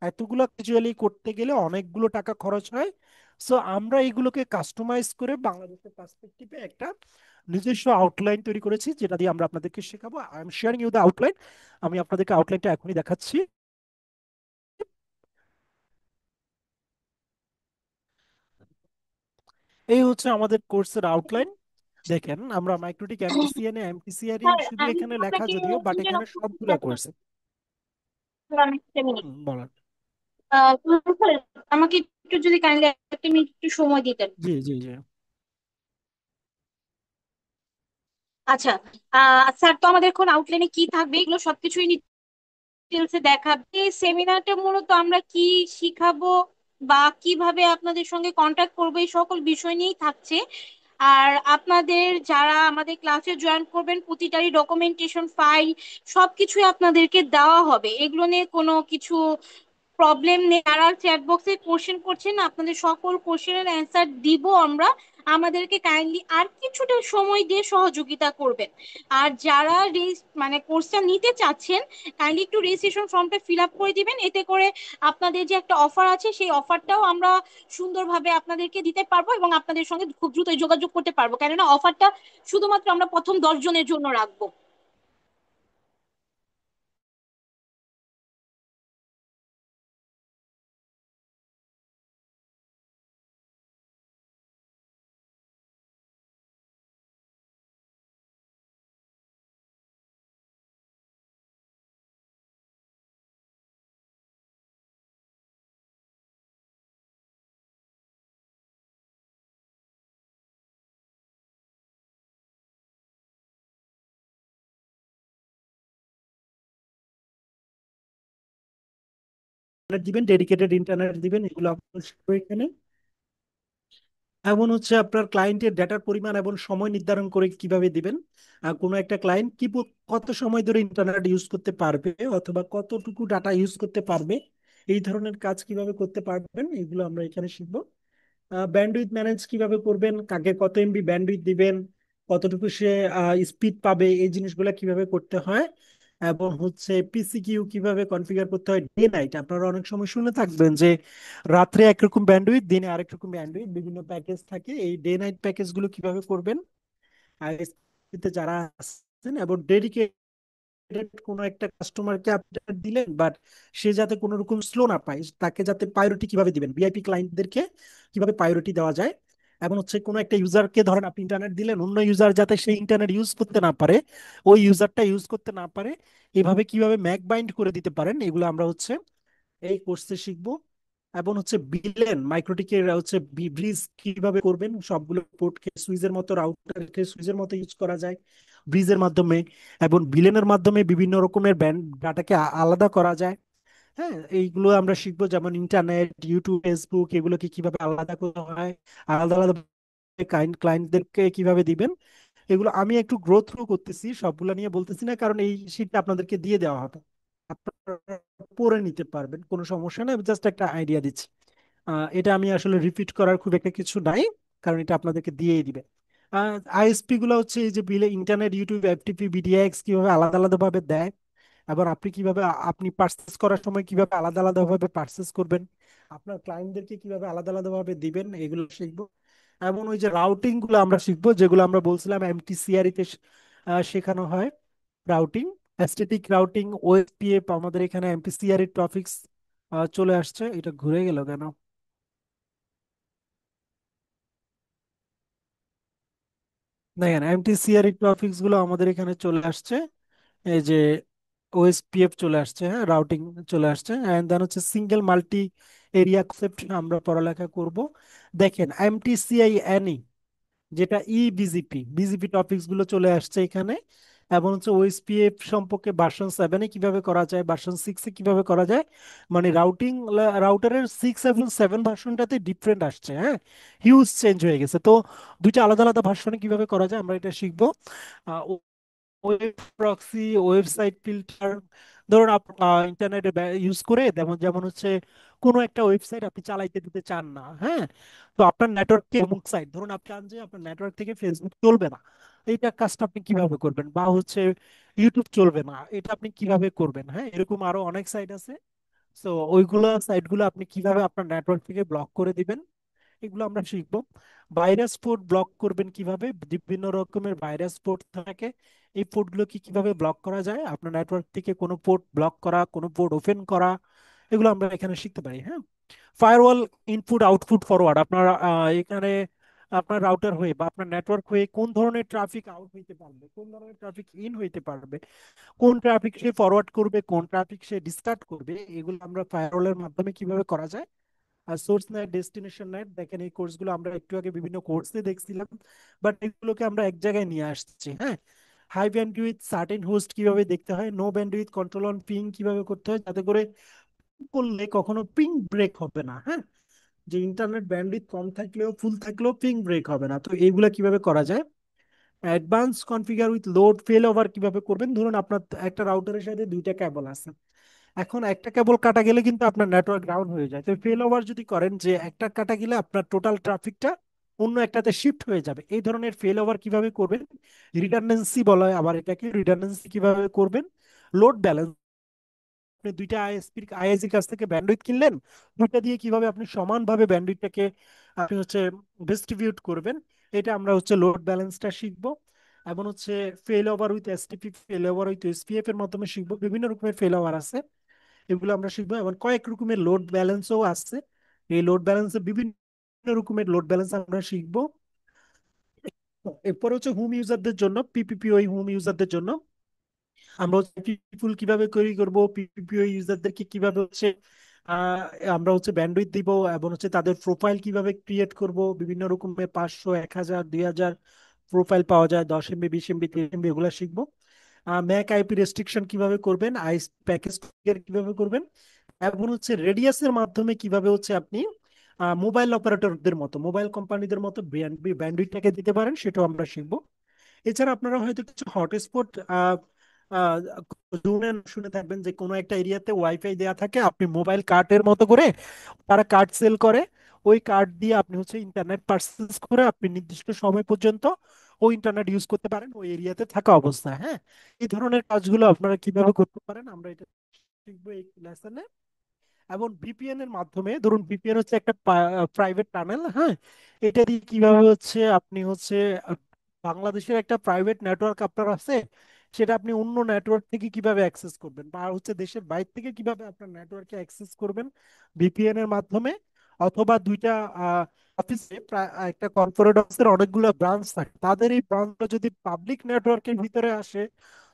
এতগুলো ক্যাজুয়ালি করতে গেলে অনেকগুলো টাকা খরচ হয়। সো আমরা এইগুলোকে কাস্টমাইজ করে বাংলাদেশের পার্সপেক্টিভে একটা নিজস্ব আউটলাইন তৈরি করেছি, যেটা দিয়ে আমরা আপনাদেরকে শেখাবো। I am sharing you the outline. আমি আপনাদেরকে আউটলাইনটা এখনই দেখাচ্ছি। এই হচ্ছে আমাদের কোর্সের আউটলাইন। দেখেন, আমরা মাইক্রোটিক, এমটিসিএন, এমটিসিআরই
স্যার
শুধু
আমি
এখানে লেখা
আপনাকে
যদিও, বাট এখানে
ইন্টারাপ্ট করতে
সবগুলা
চাচ্ছি।
কোর্সে।
স্যার, আমি একটা মিনিট।
বলেন।
স্যার, আমাকে একটু যদি কাইন্ডলি একটা মিনিট একটু সময় দিতেন।
জি জি জি।
আচ্ছা, স্যার তো আমাদের এখন আউটলাইনে কি থাকবে এগুলো সবকিছুই ডিটেলসে দেখাবে। এই সেমিনারটা মূলত আমরা কি শিখাবো বা কিভাবে আপনাদের সঙ্গে কন্ট্যাক্ট করবো এই সকল বিষয় নিয়েই থাকছে। আর আপনাদের যারা আমাদের ক্লাসে জয়েন করবেন প্রতিটারই ডকুমেন্টেশন ফাইল সবকিছুই আপনাদেরকে দেওয়া হবে, এগুলো নিয়ে কোনো কিছু প্রবলেম নেই। যারা চ্যাট বক্সে কোশ্চেন করছেন আপনাদের সকল কোশ্চেনের অ্যান্সার দিব আমরা। আমাদেরকে কাইন্ডলি আর কিছুটা সময় দিয়ে সহযোগিতা করবেন। আর যারা মানে কোর্সটা নিতে চাচ্ছেন কাইন্ডলি একটু রেজিস্ট্রেশন ফর্মটা ফিল আপ করে দিবেন, এতে করে আপনাদের যে একটা অফার আছে সেই অফারটাও আমরা সুন্দরভাবে আপনাদেরকে দিতে পারবো এবং আপনাদের সঙ্গে খুব দ্রুত যোগাযোগ করতে পারবো, কেননা অফারটা শুধুমাত্র আমরা প্রথম 10 জনের জন্য রাখবো।
দিবেন, ডেডিকেটেড ইন্টারনেট দিবেন, এগুলো আপনার শিখবো এখানে। এমন হচ্ছে আপনার ক্লায়েন্টের ডেটার পরিমাণ এবং সময় নির্ধারণ করে কিভাবে দিবেন। কোনো একটা ক্লায়েন্ট কত সময় ধরে ইন্টারনেট ইউজ করতে পারবে, অথবা কতটুকু ডাটা ইউজ করতে পারবে, এই ধরনের কাজ কিভাবে করতে পারবেন, এগুলো আমরা এখানে শিখবো। ব্যান্ডউইথ ম্যানেজ কিভাবে করবেন, কাকে কত এমবি ব্যান্ডউইথ দিবেন, কতটুকু সে স্পিড পাবে, এই জিনিসগুলো কিভাবে করতে হয়। এবং হচ্ছে পিসিকিউ কিভাবে কনফিগার করতে হয় ডে নাইট। আপনারা অনেক সময় শুনে থাকবেন যে রাত্রে একরকম ব্যান্ডউইথ, দিনে আরেক রকম ব্যান্ডউইথ, বিভিন্ন প্যাকেজ থাকে। এই ডে নাইট প্যাকেজ গুলো কিভাবে করবেন, আইএসপিতে যারা আছেন, এবং কোনো একটা কাস্টমারকে আপডেট দিলেন, বাট সে যাতে কোনো রকম স্লো না পায়, তাকে যাতে প্রায়োরিটি কিভাবে দিবেন, ভিআইপি ক্লায়েন্টদেরকে কিভাবে প্রায়োরিটি দেওয়া যায়। এবং হচ্ছে কোনো একটা ইউজারকে ধরেন আপনি ইন্টারনেট দিলেন, অন্য ইউজার যাতে সেই ইন্টারনেট ইউজ করতে না পারে, ওই ইউজারটা ইউজ করতে না পারে, এভাবে কিভাবে ম্যাক বাইন্ড করে দিতে পারেন, এগুলো আমরা হচ্ছে এই কোর্সে শিখবো। এবং হচ্ছে বিলেন মাইক্রোটিকের হচ্ছে ব্রিজ কিভাবে করবেন, সবগুলো পোর্টকে সুইচের মতো, রাউটারকে সুইচের মতো ইউজ করা যায় ব্রিজের মাধ্যমে, এবং বিলেনের মাধ্যমে বিভিন্ন রকমের ব্যান্ড ডাটাকে আলাদা করা যায়। হ্যাঁ, এইগুলো আমরা শিখবো, যেমন ইন্টারনেট, ইউটিউব, ফেসবুক, এগুলোকে কিভাবে আলাদা করা হয়, আলাদা আলাদা ক্লায়েন্টদেরকে কিভাবে দিবেন। এগুলো আমি একটু গ্রো থ্রু করতেছি, সবগুলো নিয়ে বলতেছি না, কারণ এই শীটটা আপনাদেরকে দিয়ে দেওয়া হবে, আপনারা পড়ে নিতে পারবেন, কোনো সমস্যা নেই, জাস্ট একটা আইডিয়া দিচ্ছি। এটা আমি আসলে রিপিট করার খুব একটা কিছু নাই, কারণ এটা আপনাদেরকে দিয়েই দিবে। আইএসপি গুলো হচ্ছে এই যে বিলে ইন্টারনেট, ইউটিউব, এফটিপি, বিডিএক্স কিভাবে আলাদা আলাদা ভাবে দেয়, আবার আপনি কিভাবে আপনি পার্চেস করার সময় কিভাবে আলাদা আলাদা ভাবে পার্চেস করবেন, আপনার ক্লায়েন্টদেরকে কিভাবে আলাদা আলাদা ভাবে দিবেন, এগুলো শিখবো। এবং ওই যে রাউটিং গুলো আমরা শিখবো, যেগুলো আমরা বলছিলাম এমটিসিআর তে শেখানো হয়। রাউটিং, স্ট্যাটিক রাউটিং, ওএসপিএফ, আমাদের এখানে এমটিসিআর এর টপিকস চলে আসছে। এটা ঘুরে গেল কেন? দেখেন এমটিসিআর এর টপিকস গুলো আমাদের এখানে চলে আসছে। এই যে ওএসপিএফ চলে আসছে, হ্যাঁ, রাউটিং চলে আসছে, এন্ড দেন হচ্ছে সিঙ্গেল মাল্টি এরিয়া কনসেপ্ট আমরা পড়ালেখা করব। দেখেন এমটিসিআই এনই, যেটা বিজিপি বিজিপি টপিকস গুলো চলে আসছে এখানে। এবং হচ্ছে ওএসপিএফ সম্পর্কে ভার্সন 7-এ কিভাবে করা যায়, ভার্সন 6-এ কিভাবে করা যায়, মানে রাউটিং, রাউটারের 6 এবং 7 ভার্সনটাতে ডিফারেন্ট আসছে, হ্যাঁ, হিউজ চেঞ্জ হয়ে গেছে। তো দুইটা আলাদা আলাদা ভার্সনে কিভাবে করা যায় আমরা এটা শিখবো। ওয়েব প্রক্সি, ওয়েবসাইট ফিল্টার, ধরুন ইন্টারনেটে ইউজ করে, যেমন যেমন হচ্ছে কোনো একটা ওয়েবসাইট আপনি চালাইতে দিতে চান না, হ্যাঁ, তো আপনার নেটওয়ার্ককে অমুক সাইট, ধরুন আপনি চান যে আপনার নেটওয়ার্ক থেকে ফেসবুক চলবে না, এইটা কাজটা আপনি কিভাবে করবেন, বা হচ্ছে ইউটিউব চলবে না, এটা আপনি কিভাবে করবেন, হ্যাঁ, এরকম আরো অনেক সাইট আছে। তো ওইগুলা সাইটগুলো আপনি কিভাবে আপনার নেটওয়ার্ক থেকে ব্লক করে দিবেন, এগুলো আমরা শিখবো। ভাইরাস পোর্ট ব্লক করবেন কিভাবে, বিভিন্ন রকমের ভাইরাস পোর্ট থাকে, এই পোর্টগুলো কিভাবে ব্লক করা যায়, আপনার নেটওয়ার্ক থেকে কোনো পোর্ট ব্লক করা, কোনো পোর্ট ওপেন করা, এগুলো আমরা এখানে শিখতে পারি, হ্যাঁ। ফায়ারওয়াল, ইনপুট আউটপুট ফরওয়ার্ড, আপনার এখানে আপনার রাউটার হয়ে বা আপনার নেটওয়ার্ক হয়ে কোন ধরনের ট্রাফিক আউট হইতে পারবে, কোন ধরনের ট্রাফিক ইন হইতে পারবে, কোন ট্রাফিক সে ফরওয়ার্ড করবে, কোন ট্রাফিক সে ডিসকার্ড করবে, এগুলো আমরা ফায়ারওয়ালের মাধ্যমে কিভাবে করা যায়। আর সোর্স নেট, ডেস্টিনেশন নেট, দেখেন এই কোর্সগুলো আমরা একটু আগে বিভিন্ন কোর্সে দেখছিলাম, বাট এগুলোকে আমরা এক জায়গায় নিয়ে আসছি, হ্যাঁ। হাই ব্যান্ডউইথ সার্টেন হোস্ট কিভাবে দেখতে হয়, no bandwidth control on ping কিভাবে করতে হয়, যাতে করে করলে কখনো পিং ব্রেক হবে না, হ্যাঁ, যে ইন্টারনেট ব্যান্ডউইথ কম থাকলেও ফুল থাকলেও পিং ব্রেক হবে না, তো এইগুলা কিভাবে করা যায়। Advance configure with load fail over কিভাবে করবেন, ধরুন আপনার একটা রাউটারের সাথে দুইটা কেবল আছে, এখন একটা কেবল কাটা গেলে কিন্তু আপনার নেটওয়ার্ক ডাউন হয়ে যায়, তো ফেল ওভার যদি করেন যে একটা কাটা গেলে আপনার টোটাল ট্রাফিকটা অন্য একটাতে শিফট হয়ে যাবে, এই ধরনের ফেল ওভার কিভাবে করবেন, রিডান্ডেন্সি বলা হয় আবার এটাকে, রিডান্ডেন্সি কিভাবে করবেন। লোড ব্যালেন্স, আপনি দুইটা আইএসপির আইএসির কাছ থেকে ব্যান্ডউইথ কিনলেন, দুইটা দিয়ে কিভাবে আপনি সমানভাবে ব্যান্ডউইথটাকে আপনি হচ্ছে ডিস্ট্রিবিউট করবেন, এটা আমরা হচ্ছে লোড ব্যালেন্সটা শিখবো। এবং হচ্ছে fail over with STP, fail over with SPF এর মাধ্যমে শিখবো, বিভিন্ন রকমের ফেল ওভার আছে, এগুলো আমরা শিখবো। এবং কয়েক রকমের লোড ব্যালেন্সও আছে, এই লোড ব্যালেন্সে বিভিন্ন রকমের লোড ব্যালেন্স আমরা শিখবো। এরপর হচ্ছে হোম ইউজারদের জন্য পিপিপিওই, হোম ইউজারদের জন্য আমরা হচ্ছে পিপুল কিভাবে তৈরি করব, পিপিপিও ইউজারদেরকে কিভাবে হচ্ছে আহ, আমরা হচ্ছে ব্যান্ডউইথ দিব, এবং হচ্ছে তাদের প্রোফাইল কিভাবে ক্রিয়েট করব, বিভিন্ন রকমের 500, 1000, 2000 প্রোফাইল পাওয়া যায়, 10 MB, 20 MB, 30 MB, এগুলো শিখবো। ম্যাক আইপি রেস্ট্রিকশন কিভাবে করবেন, আইস প্যাকেজ কিভাবে করবেন, এবং হচ্ছে রেডিয়াসের মাধ্যমে কিভাবে হচ্ছে আপনি মোবাইল অপারেটরদের মতো, মোবাইল কোম্পানিদের মতো ব্যান্ডউইথটাকে দিতে পারেন, সেটাও আমরা শিখবো। এছাড়া আপনারা হয়তো কিছু হটস্পট শুনে শুনে থাকবেন যে কোনো একটা এরিয়াতে ওয়াইফাই দেয়া থাকে, আপনি মোবাইল কার্ডের মতো করে, তারা কার্ড সেল করে, ওই কার্ড দিয়ে আপনি হচ্ছে ইন্টারনেট পারচেজ করে আপনি নির্দিষ্ট সময় পর্যন্ত ওই ইন্টারনেট ইউজ করতে পারেন ওই এরিয়াতে থাকা অবস্থায়, হ্যাঁ। এই ধরনের কাজগুলো আপনারা কিভাবে করতে পারেন আমরা এটা শিখবো এই লেসনে। এবং ভিপিএন এর মাধ্যমে, ধরুন ভিপিএন হচ্ছে একটা প্রাইভেট টানেল, হ্যাঁ, এটা দিয়ে কিভাবে হচ্ছে আপনি হচ্ছে আহ, বাংলাদেশের একটা প্রাইভেট নেটওয়ার্ক আপনার আছে, সেটা আপনি অন্য নেটওয়ার্ক থেকে কিভাবে অ্যাক্সেস করবেন, বা হচ্ছে দেশের বাইরে থেকে কিভাবে আপনার নেটওয়ার্কে অ্যাক্সেস করবেন ভিপিএন এর মাধ্যমে। অথবা দুইটা অফিসে, একটা কর্পোরেট অফিসের অনেকগুলো ব্রাঞ্চ থাকে, তাদের এই ব্রাঞ্চগুলো যদি পাবলিক নেটওয়ার্কের ভিতরে আসে,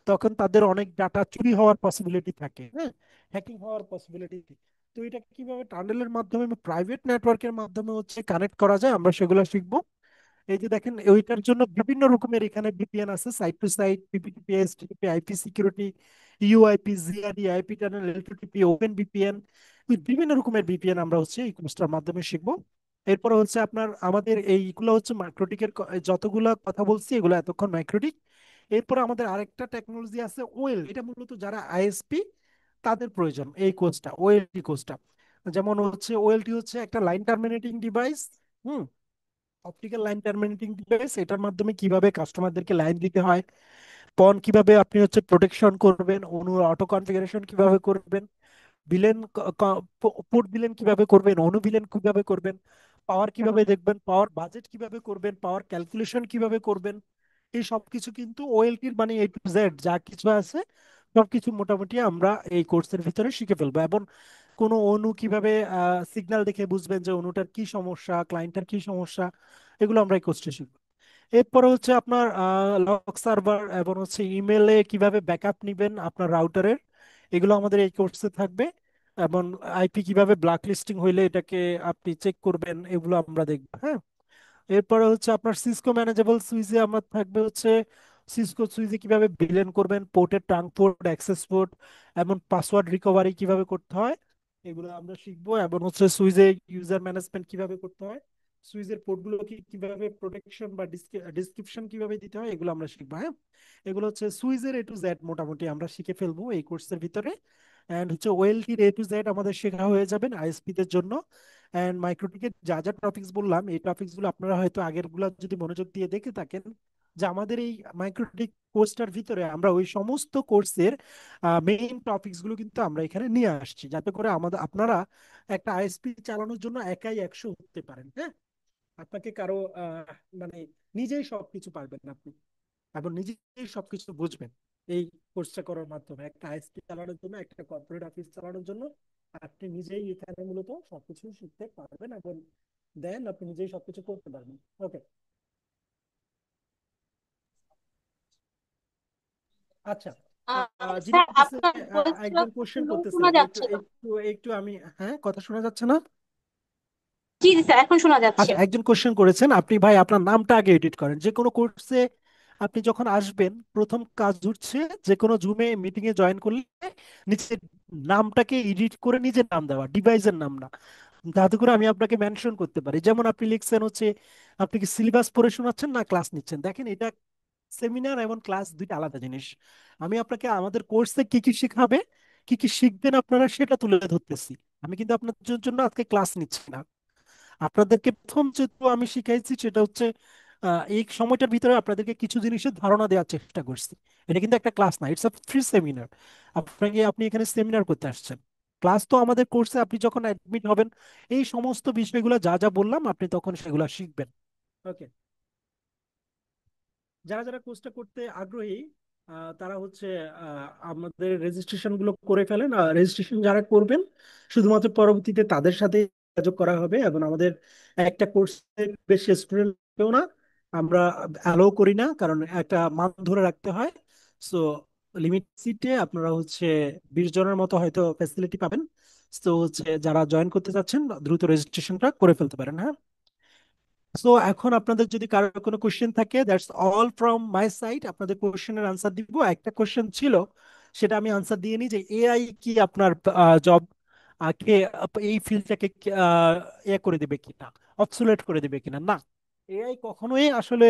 তখন তাদের অনেক ডাটা চুরি হওয়ার পসিবিলিটি থাকে, হ্যাঁ, হ্যাকিং হওয়ার পসিবিলিটি। তো এটা কিভাবে টানেলের মাধ্যমে, প্রাইভেট নেটওয়ার্কের মাধ্যমে হচ্ছে কানেক্ট করা যায়, আমরা সেগুলো শিখবো। এই যে দেখেন ওইটার জন্য বিভিন্ন রকমের এখানে ভিপিএন আছে, site to site, PPTP, SSTP, IP security, EoIP, GRE, IP tunnel, L2TP, open VPN, বিভিন্ন রকমের ভিপিএন আমরা হচ্ছে এই কোর্সটার মাধ্যমে শিখবো। এরপর হচ্ছে আপনার আমাদের এইগুলো হচ্ছে মাইক্রোটিকের, যতগুলো কথা বলছি এগুলো এতক্ষণ মাইক্রোটিক। এরপর আমাদের আরেকটা টেকনোলজি আছে ওয়েল, এটা মূলত যারা আইএসপি তাদের প্রয়োজন, এই কোর্সটা, ওএলটি কোর্সটা। যেমন হচ্ছে ওএলটি হচ্ছে একটা লাইন টার্মিনেটিং ডিভাইস। হুম। অপটিক্যাল লাইন টার্মিনেটিং ডিভাইস, এটার মাধ্যমে কিভাবে কাস্টমারদেরকে লাইন দিতে হয়, পন কিভাবে আপনি হচ্ছে প্রোটেকশন করবেন, অনু অটো কনফিগারেশন কিভাবে করবেন, ভিলেন পোর্ট ভিলেন কিভাবে করবেন, অনু ভিলেন কিভাবে করবেন, পাওয়ার কিভাবে দেখবেন, পাওয়ার বাজেট কিভাবে করবেন, পাওয়ার ক্যালকুলেশন কিভাবে করবেন, এই সব কিছু কিন্তু ওএলটির মানে এ টু জেড যা কিছু আছে সবকিছু মোটামুটি আমরা এই কোর্সের ভিতরে শিখে ফেলবো। এবং কোনো অনু কিভাবে সিগন্যাল দেখে বুঝবেন যে অনুটার কি সমস্যা, ক্লায়েন্টের কি সমস্যা, এগুলো আমরা এই কোর্সে শিখবো। এরপরে হচ্ছে আপনার লগ সার্ভার এবং হচ্ছে ইমেলে কিভাবে ব্যাকআপ নেবেন আপনার রাউটারের, এগুলো আমাদের এই কোর্সে থাকবে। এবং আইপি কিভাবে ব্ল্যাক লিস্টিং হইলে এটাকে আপনি চেক করবেন, এগুলো আমরা দেখবো। হ্যাঁ। এরপরে হচ্ছে আপনার সিসকো ম্যানেজেবল সুইচে আমার থাকবে হচ্ছে সিসকো সুইচে কিভাবে ভিলেন করবেন, পোর্টের ট্রাঙ্ক পোর্ট, অ্যাক্সেস পোর্ট এবং পাসওয়ার্ড রিকভারি কিভাবে করতে হয়, এগুলো আমরা শিখবো। এবং হচ্ছে সুইচে ইউজার ম্যানেজমেন্ট কিভাবে করতে হয়, সুইচের পোর্টগুলোকে কিভাবে প্রোটেকশন বা ডিসক্রিপশন কিভাবে দিতে হয়, এগুলো আমরা শিখবো। হ্যাঁ। এগুলো হচ্ছে সুইচের এ টু জেড মোটামুটি আমরা শিখে ফেলবো এই কোর্সের ভিতরে। অ্যান্ড হচ্ছে ওয়েলটির এ টু জেড আমাদের শেখা হয়ে যাবেন আইএসপি দের জন্য। অ্যান্ড মাইক্রোটিকের যা যা টপিকস বললাম, এই টপিকস গুলো আপনারা হয়তো আগের গুলা যদি মনোযোগ দিয়ে দেখে থাকেন, যে আমাদের এই মাইক্রোটিক কোর্সটার ভিতরে আমরা ওই সমস্ত কোর্সের মেইন টপিকস গুলো কিন্তু আমরা এখানে নিয়ে আসছি, যাতে করে আমাদের আপনারা একটা আইএসপি চালানোর জন্য একাই 100 হতে পারেন। হ্যাঁ। আপনাকে কারো মানে নিজেই সবকিছু পারবেন আপনি, এবং নিজেই সবকিছু বুঝবেন এই কোর্সটা করার মাধ্যমে। একটা আইএসপি চালানোর জন্য, একটা কর্পোরেট অফিস চালানোর জন্য আপনি নিজেই এখানে মূলত সবকিছু শিখতে পারবেন, এবং দেন আপনি নিজেই সবকিছু করতে পারবেন। ওকে। আচ্ছা। যিনি
স্যার
করতেছে,
আপনার ভয়েসটা
একজন কোশ্চেন
শোনা
করতেছিলেন, একটু
যাচ্ছে না।
একটু একটু আমি, হ্যাঁ, কথা শোনা যাচ্ছে না?
জি জি স্যার, এখন শোনা যাচ্ছে।
আচ্ছা, একজন কোশ্চেন করেছেন, আপনি ভাই আপনার নামটা আগে এডিট করেন। যে কোনো কোর্সে আপনি যখন আসবেন, প্রথম কাজ হচ্ছে যে কোনো জুমে মিটিং এ জয়েন করলে নিজের নামটাকে এডিট করে নিজের নাম দেওয়া, ডিভাইসের নাম না, যাতে করে আমি আপনাকে মেনশন করতে পারি। যেমন আপনি লিখছেন হচ্ছে আপনি কি সিলেবাস পড়ে শোনাচ্ছেন না ক্লাস নিচ্ছেন। দেখেন, এটা সেমিনার এবং ক্লাস দুইটা আলাদা জিনিস। আমি আপনাকে আমাদের কোর্সে কি কি শিখাবে, কি কি শিখবেন আপনারা, সেটা তুলে ধরতেছি। আমি কিন্তু আপনাদের জন্য আজকে ক্লাস নিচ্ছি না। আপনাদেরকে প্রথম যেহেতু আমি শিখাইছি সেটা হচ্ছে এই সময়টার ভিতরে আপনাদেরকে কিছু জিনিসের ধারণা দেওয়ার চেষ্টা করছি। এটা কিন্তু একটা ক্লাস না, ইটস আ ফ্রি সেমিনার। আপনি এখানে সেমিনার করতে আসছেন। ক্লাস তো আমাদের কোর্সে আপনি যখন অ্যাডমিট হবেন, এই সমস্ত বিষয়গুলো যা যা বললাম আপনি তখন সেগুলো শিখবেন। ওকে। যারা যারা কোর্সটা করতে আগ্রহী, তারা হচ্ছে আমাদের রেজিস্ট্রেশন গুলো করে ফেলেন। রেজিস্ট্রেশন যারা করবেন, শুধুমাত্র পরবর্তীতে তাদের সাথে যোগাযোগ করা হবে। এবং আমাদের একটা কোর্সে বেশি স্টুডেন্ট পেও না আমরা অ্যালাউ করি না, কারণ একটা মান ধরে রাখতে হয়। সো লিমিট সিটে আপনারা হচ্ছে 20 জনের মতো হয়তো ফ্যাসিলিটি পাবেন। তো হচ্ছে যারা জয়েন করতে চাচ্ছেন দ্রুত রেজিস্ট্রেশনটা করে ফেলতে পারেন। হ্যাঁ। সো এখন আপনাদের যদি কারো কোনো কোশ্চেন থাকে, that's all from my side. আপনাদের কোশ্চেনের আনসার দিব। একটা কোশ্চেন ছিল, সেটা আমি আনসার দিয়ে নিই, যে এআই কি আপনার জব কে এই ফিল্ডটাকে ইয়ে করে দেবে কিনা, অবসোলেট করে দেবে কিনা? না, এআই কখনোই আসলে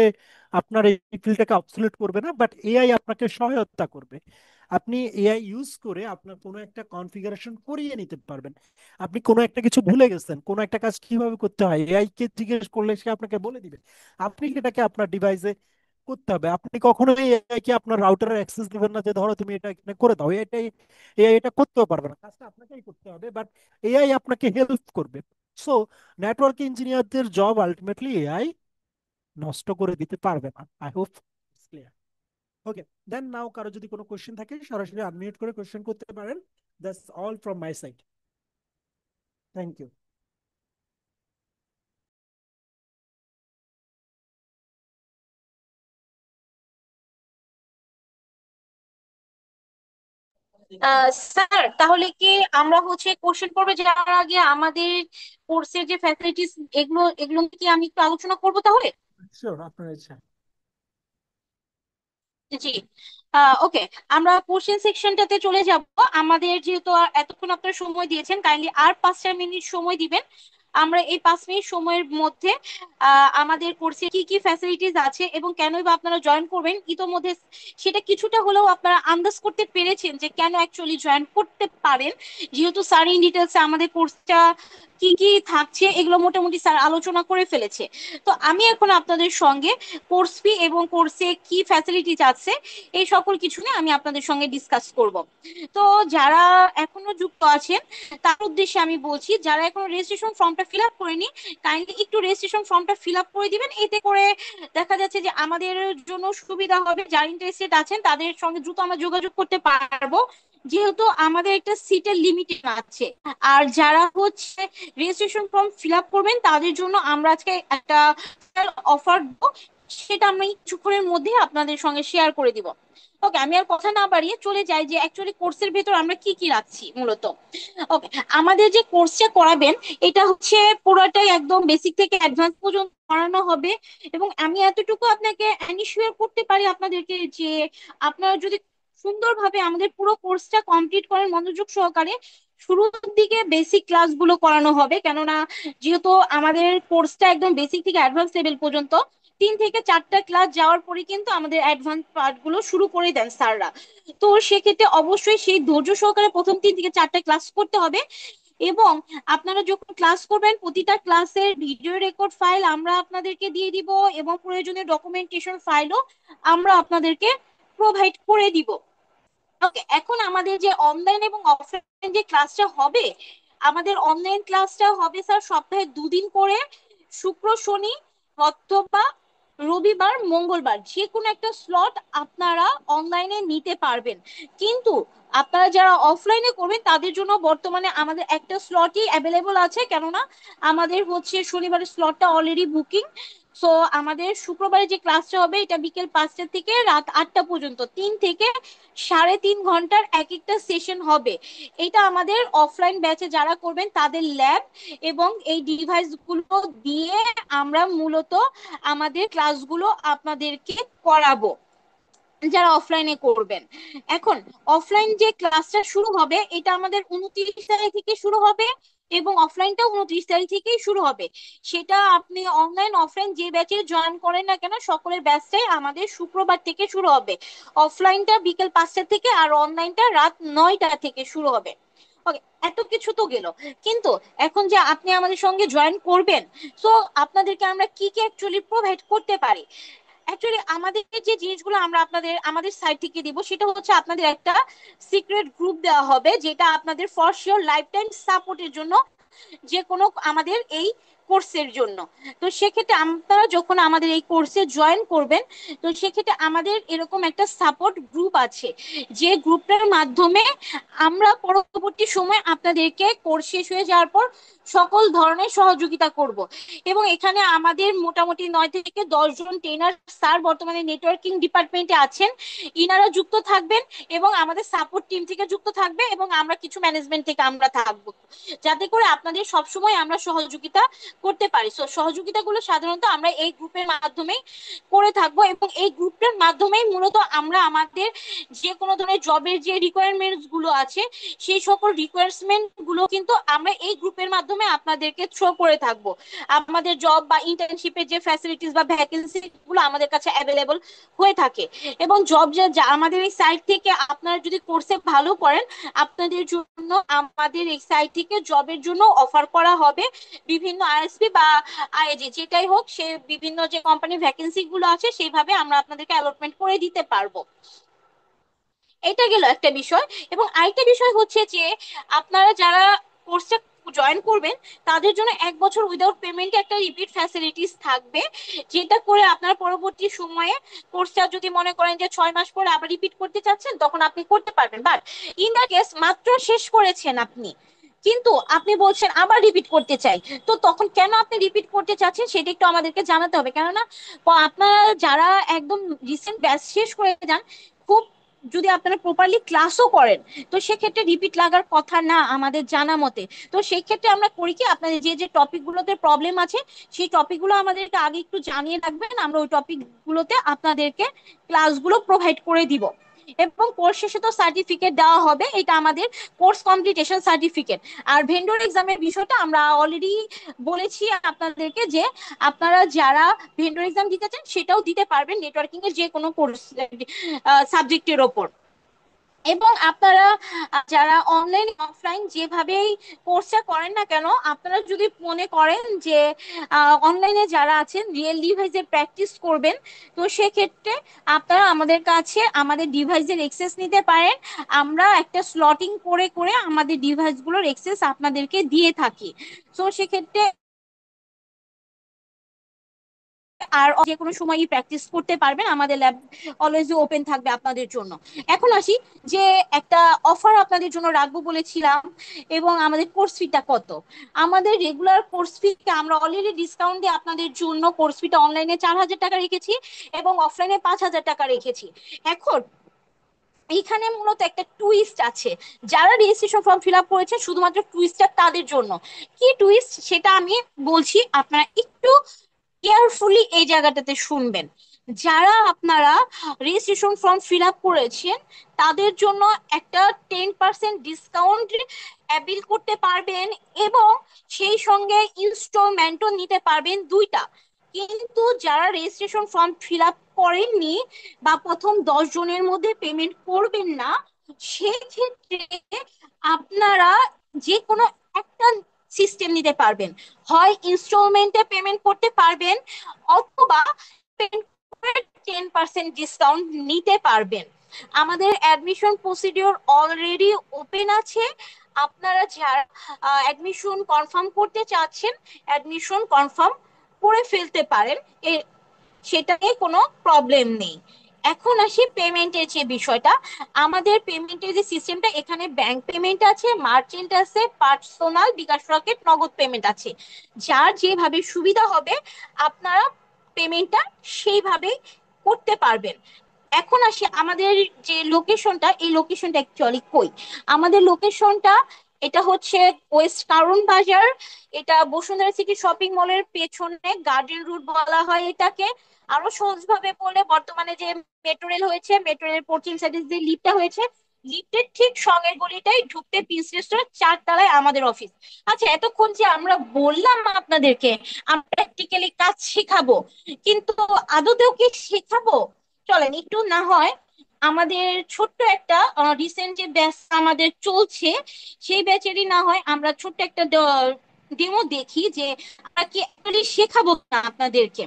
আপনার এই ফিল্ডটাকে অবসোলেট করবে না, বাট এআই আপনাকে সহায়তা করবে। আপনি এআই ইউজ করে আপনার কোনো একটা কনফিগারেশন করিয়ে নিতে পারবেন। আপনি কোনো একটা কিছু ভুলে গেছেন, কোনো একটা কাজ কিভাবে করতে হয়, এআই কে জিজ্ঞেস করলে সে আপনাকে বলে দিবে। আপনি সেটাকে আপনার ডিভাইসে করতে হবে। আপনি কখনোই এআই কে আপনার রাউটারের অ্যাক্সেস দিবেন না যে ধরো তুমি এটা এখানে করে দাও। এটাই এআই এটা করতেও পারবে না, কাজটা আপনাকেই করতে হবে। বাট এআই আপনাকে হেল্প করবে। সো নেটওয়ার্ক ইঞ্জিনিয়ারদের জব আলটিমেটলি এআই নষ্ট করে দিতে পারবে না। I hope clear. Okay. Then now কারো যদি কোনো কোশ্চেন থাকে সরাসরি আনমিউট করে কোশ্চেন করতে পারেন। That's all from my side. Thank you.
Sir তাহলে কি আমরা হচ্ছে কোশ্চেন পর্বে যাওয়ার আগে আমাদের কোর্সের যে ফ্যাসিলিটিস, এগুলো এগুলো কি আমি একটু আলোচনা করবো তাহলে?
শিওর, আপনার ইচ্ছা।
জি। ওকে, আমরা কোশ্চেন সেকশনটাতে চলে যাব। আমাদের যেহেতু এতক্ষণ আপনারা সময় দিয়েছেন, কাইন্ডলি আর 5টা মিনিট সময় দিবেন। আমরা এই 5 মিনিট সময়ের মধ্যে আমাদের কোর্সে কি কি ফ্যাসিলিটিস আছে এবং কেনই বা আপনারা জয়েন করবেন, ইতোমধ্যে সেটা কিছুটা হলেও আপনারা আন্দাজ করতে পেরেছেন যে কেন অ্যাকচুয়ালি জয়েন করতে পারেন, যেহেতু স্যার ইন ডিটেলসে আমাদের কোর্সটা কি কি থাকছে এগুলো মোটামুটি স্যার আলোচনা করে ফেলেছে। তো আমি এখন আপনাদের সঙ্গে কোর্স ফি এবং কোর্সে কি ফ্যাসিলিটিস আছে এই সকল কিছু নিয়ে আমি আপনাদের সঙ্গে ডিসকাস করব। তো যারা এখনো যুক্ত আছেন তার উদ্দেশ্যে আমি বলছি, যারা এখনো রেজিস্ট্রেশন ফর্মটা ফিল আপ করেনি কাইন্ডলি একটু রেজিস্ট্রেশন ফর্মটা ফিল আপ করে দিবেন, এতে করে দেখা যাচ্ছে যে আমাদের জন্য সুবিধা হবে, যারা ইন্টারেস্টেড আছেন তাদের সঙ্গে দ্রুত আমরা যোগাযোগ করতে পারবো, যেহেতু আমাদের একটা সিটের লিমিটেড আছে। আর যারা হচ্ছে রেজিস্ট্রেশন ফর্ম ফিল আপ করবেন তাদের জন্য আমরা আজকে একটা অফার দেবো, সেটা আমি কিছুক্ষণের মধ্যে আপনাদের সঙ্গে শেয়ার করে দিব। ওকে, আমি আর কথা না বাড়িয়ে চলে যাই যে অ্যাকচুয়ালি কোর্সের ভেতর আমরা কি কি রাখছি মূলত। ওকে, আমাদের যে কোর্সটা করাবেন এটা হচ্ছে পুরোটাই একদম বেসিক থেকে অ্যাডভান্স পর্যন্ত করানো হবে। এবং আমি এতটুকু আপনাকে এনিশিওর করতে পারি আপনাদেরকে যে আপনারা যদি সুন্দরভাবে আমাদের পুরো কোর্সটা কমপ্লিট করেন মনোযোগ সহকারে, শুরুর দিকে বেসিক ক্লাসগুলো করানো হবে, কেননা যেহেতু আমাদের কোর্সটা একদম বেসিক থেকে অ্যাডভান্স লেভেল পর্যন্ত 3 থেকে 4টা ক্লাস যাওয়ার পরে কিন্তু আমাদের অ্যাডভান্স পার্ট গুলো শুরু করে দেন স্যাররা। তো সেক্ষেত্রে অবশ্যই সেই ধৈর্য সহকারে প্রথম 3 থেকে 4টা ক্লাস করতে হবে। এবং আপনারা যখন ক্লাস করবেন প্রতিটা ক্লাসের ভিডিও রেকর্ড ফাইল আমরা আপনাদেরকে দিয়ে দিব এবং প্রয়োজনীয় ডকুমেন্টেশন ফাইলও আমরা আপনাদেরকে প্রোভাইড করে দিব। ওকে, এখন আমাদের যে অনলাইন এবং অফলাইন যে ক্লাসটা হবে, আমাদের অনলাইন ক্লাসটা হবে স্যার সপ্তাহে 2 দিন করে, শুক্র শনি অথবা রবিবার মঙ্গলবার যে কোনো একটা স্লট আপনারা অনলাইনে নিতে পারবেন। কিন্তু আপনারা যারা অফলাইনে করবেন তাদের জন্য বর্তমানে আমাদের একটা স্লটই অ্যাভেলেবল আছে, কেননা আমাদের হচ্ছে শনিবারের স্লটটা অলরেডি বুকিং। সো আমাদের শুক্রবারে যে ক্লাসটা হবে এটা বিকেল 5টা থেকে রাত 8টা পর্যন্ত 3 থেকে 3.5 ঘন্টার এক একটা সেশন হবে। এটা আমাদের অফলাইন ব্যাচে যারা করবেন তাদের ল্যাব এবং এই ডিভাইস গুলো দিয়ে আমরা মূলত আমাদের ক্লাসগুলো আপনাদেরকে করাবো যারা অফলাইনে করবেন। এখন অফলাইন যে ক্লাসটা শুরু হবে এটা আমাদের 29 তারিখ থেকে শুরু হবে এবং অফলাইনটা 29 তারিখ থেকেই শুরু হবে। সেটা আপনি অনলাইন অফলাইন যে ব্যাচে জয়েন করেন না কেন সকলের ব্যাচটাই আমাদের শুক্রবার থেকে শুরু হবে। অফলাইনটা বিকেল 5টা থেকে আর অনলাইনটা রাত 9টা থেকে শুরু হবে। ওকে, এত কিছু তো গেল, কিন্তু এখন যে আপনি আমাদের সঙ্গে জয়েন করবেন, সো আপনাদেরকে আমরা কি কি অ্যাকচুয়ালি প্রোভাইড করতে পারি। অ্যাকচুয়ালি আমাদের যে জিনিসগুলো আমরা আমাদের সাইট থেকে দিব সেটা হচ্ছে আপনাদের একটা সিক্রেট গ্রুপ দেওয়া হবে, যেটা আপনাদের ফর শিওর লাইফ টাইম সাপোর্টের জন্য, যে কোনো আমাদের এই কোর্সের জন্য। তো সেক্ষেত্রে আপনারা যখন আমাদের এই কোর্সে জয়েন করবেন তো সেক্ষেত্রে আমাদের এরকম একটা সাপোর্ট গ্রুপ আছে, যে গ্রুপটার মাধ্যমে আমরা পরবর্তী সময় আপনাদেরকে কোর্স শেষ হয়ে যাওয়ার পর সকল ধরনের সহযোগিতা করব। এবং এখানে আমাদের মোটামুটি 9 থেকে 10 জন ট্রেনার স্যার বর্তমানে নেটওয়ার্কিং ডিপার্টমেন্টে আছেন, ইনারা যুক্ত থাকবেন এবং আমাদের সাপোর্ট টিম থেকে যুক্ত থাকবে এবং আমরা কিছু ম্যানেজমেন্ট থেকে আমরা থাকবো, যাতে করে আপনাদের সবসময় আমরা সহযোগিতা করতে পারি। সো সহযোগিতাগুলো সাধারণত আমরা এই গ্রুপের মাধ্যমেই করে থাকবো এবং এই গ্রুপের মাধ্যমেই মূলত আমরা আমাদের যে কোনো ধরনের জবের যে রিকোয়ারমেন্টস গুলো আছে সেই সকল রিকোয়ারমেন্ট গুলো কিন্তু আমরা এই গ্রুপের মাধ্যমে আপনাদেরকে থ্রো করে থাকবো। আমাদের জব বা ইন্টার্নশিপের যে ফ্যাসিলিটিস বা ভ্যাকেন্সি গুলো আমাদের কাছে অ্যাভেলেবল হয়ে থাকে। এবং জব যে আমাদের এই সাইট থেকে আপনারা যদি কোর্সে ভালো করেন আপনাদের জন্য আমাদের এই সাইট থেকে জবের জন্য অফার করা হবে বিভিন্ন আইএসপি বা আইএজি যেটাই হোক, সে বিভিন্ন যে কোম্পানির ভ্যাকেন্সি গুলো আছে সেইভাবে আমরা আপনাদেরকে অ্যালটমেন্ট করে দিতে পারবো। এটা গেল একটা বিষয়। এবং আরেকটা বিষয় হচ্ছে যে আপনারা যারা কোর্সে জয়েন করবেন তাদের জন্য 1 বছর উইদাউট পেমেন্ট একটা রিপিট ফ্যাসিলিটিস থাকবে, যেটা করে আপনার পরবর্তী সময়ে কোর্সটা যদি মনে করেন যে 6 মাস পরে আবার রিপিট করতে চাচ্ছেন তখন আপনি করতে পারবেন। বাট ইন দ্য কেস মাত্র শেষ করেছেন আপনি কিন্তু আপনি বলছেন আবার রিপিট করতে চাই, তো তখন কেন আপনি রিপিট করতে চাচ্ছেন সেটা একটু আমাদেরকে জানাতে হবে, কেননা আপনারা যারা একদম রিসেন্ট ব্যাচ শেষ করে যান খুব যদি আপনারা প্রপারলি ক্লাসও করেন তো সেক্ষেত্রে রিপিট লাগার কথা না আমাদের জানা মতে। তো সেই ক্ষেত্রে আমরা করি কি, আপনাদের যে যে টপিকগুলোতে প্রবলেম আছে সেই টপিকগুলো আমাদেরকে আগে একটু জানিয়ে রাখবেন, আমরা ওই টপিকগুলোতে আপনাদেরকে ক্লাসগুলো প্রোভাইড করে দিব। এবং কোর্স শেষে তো সার্টিফিকেট দেওয়া হবে, এটা আমাদের কোর্স কমপ্লিটেশন সার্টিফিকেট। আর ভেন্ডর এক্সামের বিষয়টা আমরা অলরেডি বলেছি আপনাদেরকে যে আপনারা যারা ভেন্ডর এক্সাম দিতে চান সেটাও দিতে পারবেন নেটওয়ার্কিং এর যে কোনো কোর্স সাবজেক্টের ওপর। এবং আপনারা যারা অনলাইন অফলাইন যেভাবেই কোর্সটা করেন না কেন, আপনারা যদি মনে করেন যে অনলাইনে যারা আছেন রিয়েল ডিভাইসে প্র্যাকটিস করবেন, তো সেক্ষেত্রে আপনারা আমাদের কাছে আমাদের ডিভাইসের এক্সেস নিতে পারেন। আমরা একটা স্লটিং করে করে আমাদের ডিভাইসগুলোর এক্সেস আপনাদেরকে দিয়ে থাকি। তো সেক্ষেত্রে আর যে কোনো সময়ই প্র্যাকটিস করতে পারবেন, আমাদের ল্যাব অলওয়েজ ওপেন থাকবে আপনাদের জন্য। এখন আসি যে একটা অফার আপনাদের জন্য রাখবো বলেছিলাম, এবং আমাদের কোর্স ফিটা কত। আমাদের রেগুলার কোর্স ফিকে আমরা অলরেডি ডিসকাউন্ট দিয়ে আপনাদের জন্য কোর্স ফিটা অনলাইনে 4,000 টাকা রেখেছি এবং অফলাইনে 5,000 টাকা রেখেছি। এখন এইখানে মূলত একটা টুইস্ট আছে, যারা রেজিস্ট্রেশন ফর্ম ফিল আপ করেছে শুধুমাত্র টুইস্টটা তাদের জন্য। কি টুইস্ট সেটা আমি বলছি, আপনারা একটু কেয়ারফুলি এই জায়গাটাতে শুনবেন। যারা আপনারা রেজিস্ট্রেশন ফর্ম ফিল আপ করেছেন তাদের জন্য একটা 10% ডিসকাউন্ট অ্যাপিল করতে পারবেন, এবং সেই সঙ্গে ইনস্টলমেন্টও নিতে পারবেন 2টা। কিন্তু যারা রেজিস্ট্রেশন ফর্ম ফিল আপ করেননি বা প্রথম 10 জনের মধ্যে পেমেন্ট করবেন না, সেক্ষেত্রে আপনারা যে কোনো একটা সিস্টেম নিতে পারবেন। হয় ইনস্টলমেন্টে পেমেন্ট করতে পারবেন, অথবা 10% ডিসকাউন্ট নিতে পারবেন। আমাদের অ্যাডমিশন প্রসিডিওর অলরেডি ওপেন আছে। আপনারা যারা অ্যাডমিশন কনফার্ম করতে চাচ্ছেন অ্যাডমিশন কনফার্ম করে ফেলতে পারেন, সেটা নিয়ে কোনো প্রবলেম নেই। এখন আসি পেমেন্টের যে বিষয়টা। আমাদের পেমেন্টের যে সিস্টেমটা, এখানে ব্যাংক পেমেন্ট আছে, মার্চেন্ট আছে, পার্সোনাল, বিকাশ রকেট, নগদ পেমেন্ট আছে। যার যেভাবে সুবিধা হবে আপনারা পেমেন্টটা সেইভাবেই করতে পারবেন। এখন আসি আমাদের যে লোকেশনটা, এই লোকেশনটা অ্যাকচুয়ালি কই। আমাদের লোকেশনটা এটা হচ্ছে ওয়েস্ট কারওয়ান বাজার, এটা বসুন্ধরা সিটি শপিং মলের পেছনে গার্ডেন রুট বলা হয় এটাকে। আরো সহজ ভাবে বললে বর্তমানে যে মেট্রো রেল হয়েছে, মেট্রো রেলের পশ্চিম সাইডে যে লিফটটা হয়েছে, লিফটের ঠিক সঙ্গের গলিটাই ঢুকতে পিস রেস্টুরেন্ট 4 তলায় আমাদের অফিস। আচ্ছা, এতক্ষণ যে আমরা বললাম আপনাদেরকে আমরা প্র্যাকটিক্যালি কাজ শেখাবো, কিন্তু আদতেও কি শেখাবো? চলেন একটু না হয় আমাদের ছোট্ট একটা রিসেন্ট যে ব্যাচ আমাদের চলছে সেই ব্যাচেরই না হয় আমরা ছোট্ট একটা ডেমো দেখি যে আমরা কি অ্যাকচুয়ালি শেখাবো না আপনাদেরকে।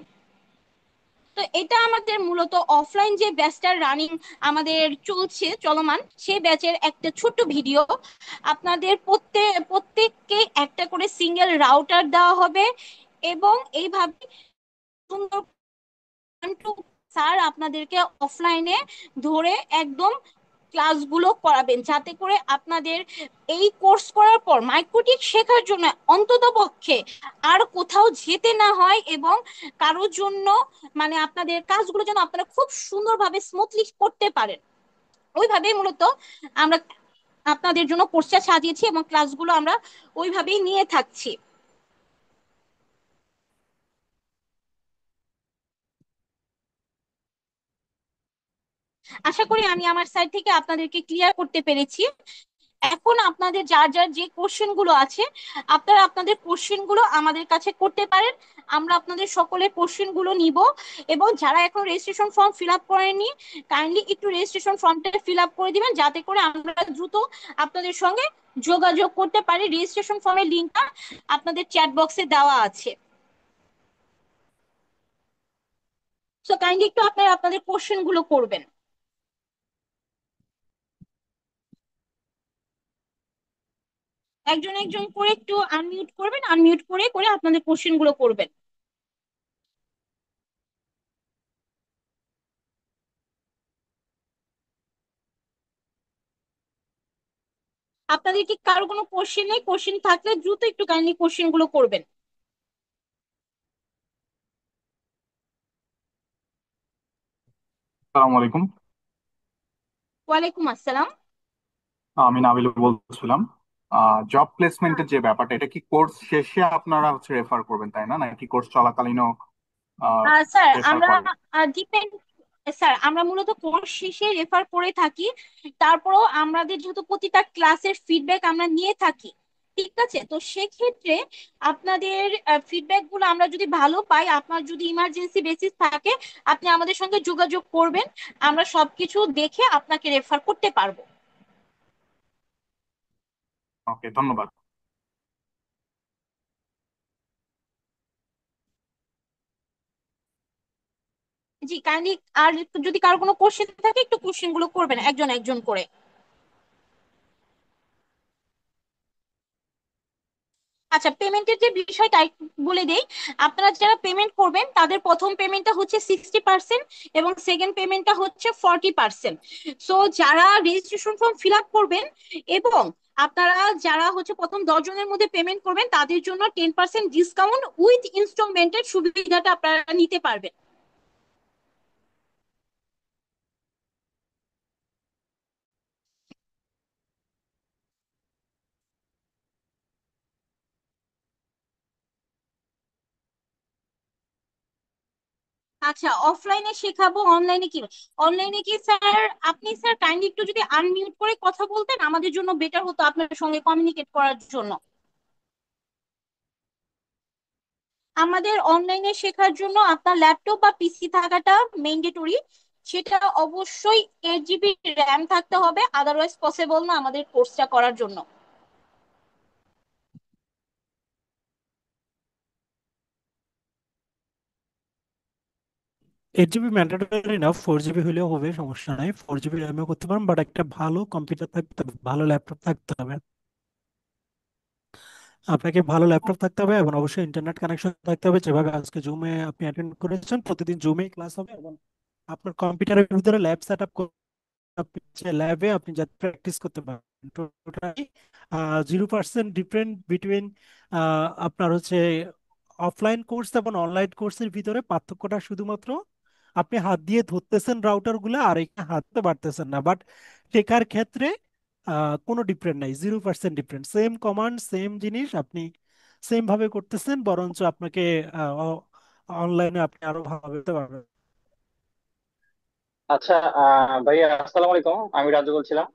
তো এটা আমাদের মূলত অফলাইন যে ব্যাচটা রানিং আমাদের চলছে চলমান, সেই ব্যাচের একটা ছোট্ট ভিডিও। আপনাদের প্রত্যেককে একটা করে সিঙ্গেল রাউটার দেওয়া হবে, এবং এইভাবে সুন্দর স্যার আপনাদেরকে অফলাইনে ধরে একদম ক্লাসগুলো করাবেন, যাতে করে আপনাদের এই কোর্স করার পর মাইক্রোটিক শেখার জন্য অন্তত পক্ষে আর কোথাও যেতে না হয়, এবং কারোর জন্য মানে আপনাদের কাজগুলো যেন আপনারা খুব সুন্দরভাবে স্মুথলি করতে পারেন। ওইভাবেই মূলত আমরা আপনাদের জন্য কোর্সটা সাজিয়েছি এবং ক্লাসগুলো আমরা ওইভাবেই নিয়ে থাকছি। আশা করি আমি আমার সাইড থেকে আপনাদেরকে ক্লিয়ার করতে পেরেছি। এখন আপনাদের যার যার যে কোশ্চেন গুলো আছে আপনারা আপনাদের কোশ্চেন গুলো আমাদের কাছে করতে পারেন। আমরা আপনাদের সকলের কোশ্চেন গুলো নিব, এবং যারা এখন রেজিস্ট্রেশন ফর্ম ফিল আপ করেননি কাইন্ডলি একটু রেজিস্ট্রেশন ফর্মটা ফিল আপ করে দিবেন, যাতে করে আমরা দ্রুত আপনাদের সঙ্গে যোগাযোগ করতে পারি। রেজিস্ট্রেশন ফর্মের লিঙ্কটা আপনাদের চ্যাট বক্সে দেওয়া আছে। সো কাইন্ডলি একটু আপনারা আপনাদের কোশ্চেন গুলো করবেন। একজন একজন করে একটু আনমিউট করবেন, আনমিউট করে করে আপনাদের কোশ্চেন গুলো করবেন। আপনাদের কি কারো কোনো কোশ্চেন নেই? কোশ্চেন থাকলে দ্রুত একটু কাইন্ডলি কোশ্চেন গুলো করবেন।
আসসালামু আলাইকুম।
ওয়ালাইকুম আসসালাম।
আমি নাবিল বলছিলাম। জব প্লেসমেন্টের যে ব্যাপারটা, এটা কি কোর্স শেষে আপনারা হচ্ছে রেফার করবেন তাই না, নাকি কোর্স চলাকালীনও
স্যার
রেফার
আমরা
করবেন?
ডিপেন্ড স্যার আমরা মূলত কোর্স শেষে রেফার করে থাকি, তারপরেও আমাদের যেহেতু প্রতিটা ক্লাসের ফিডব্যাক আমরা নিয়ে থাকি, ঠিক আছে, তো সেক্ষেত্রে আপনাদের ফিডব্যাক গুলো আমরা যদি ভালো পাই, আপনার যদি ইমার্জেন্সি বেসিস থাকে, আপনি আমাদের সঙ্গে যোগাযোগ করবেন, আমরা সবকিছু দেখে আপনাকে রেফার করতে পারবো।
ওকে, ধন্যবাদ।
জি কাইন্ডলি, আর একটু যদি কারো কোনো কোশ্চেন থাকে একটু কোশ্চেন গুলো করবেন একজন একজন করে। আচ্ছা, পেমেন্টের যে বিষয়টা একটু বলে দেই। আপনারা যারা পেমেন্ট করবেন তাদের প্রথম পেমেন্টটা হচ্ছে 60% এবং সেকেন্ড পেমেন্টটা হচ্ছে 40%। সো যারা রেজিস্ট্রেশন ফর্ম ফিল আপ করবেন এবং আপনারা যারা হচ্ছে প্রথম 10 জনের মধ্যে পেমেন্ট করবেন তাদের জন্য 10% ডিসকাউন্ট উইথ ইনস্টলমেন্টের সুবিধাটা আপনারা নিতে পারবেন। আচ্ছা, অফলাইনে শেখাবো অনলাইনে কি? অনলাইনে কি স্যার, আপনি স্যার কাইন্ডলি একটু যদি আনমিউট করে কথা বলতেন আমাদের জন্য বেটার হতো আপনার সঙ্গে কমিউনিকেট করার জন্য। আমাদের অনলাইনে শেখার জন্য আপনার ল্যাপটপ বা পিসি থাকাটা মেন্ডেটরি। সেটা অবশ্যই 8 জিবি র্যাম থাকতে হবে, আদারওয়াইজ পসিবল না আমাদের কোর্সটা করার জন্য।
8 জিবি ম্যান্ডেটরি না, 4 জিবি হলেও হবে, সমস্যা নাই। 4 জিবি র্যামেও করতে পারেন, বাট একটা ভালো কম্পিউটার থাকতে হবে, ভালো ল্যাপটপ থাকতে হবে। আপনাকে ভালো ল্যাপটপ থাকতে হবে এবং অবশ্যই ইন্টারনেট কানেকশন থাকতে হবে। যেভাবে আজকে জুমে আপনি অ্যাটেন্ড করেছেন, প্রতিদিন জুমেই ক্লাস হবে এবং আপনার কম্পিউটারের ভিতরে ল্যাব সেট আপ, ল্যাবে আপনি যাতে প্র্যাকটিস করতে পারেন। টোটালি 0% ডিফারেন্ট বিটুইন আপনার হচ্ছে অফলাইন কোর্স এবং অনলাইন কোর্সের ভিতরে। পার্থক্যটা শুধুমাত্র আপনি হাত দিয়ে ধরতেছেন রাউটার গুলো আর এখানে হাতে পারতেছেন না, বাট শেখার ক্ষেত্রে কোনো ডিফারেন্ট নাই, 0% ডিফারেন্ট। সেম কমান্ড, সেম জিনিস আপনি সেম ভাবে করতেছেন, বরঞ্চ আপনাকে অনলাইনে আপনি আরো ভালো করতে পারবেন।
আচ্ছা, ভাইয়া আসসালামু আলাইকুম, আমি রাজু বলছিলাম।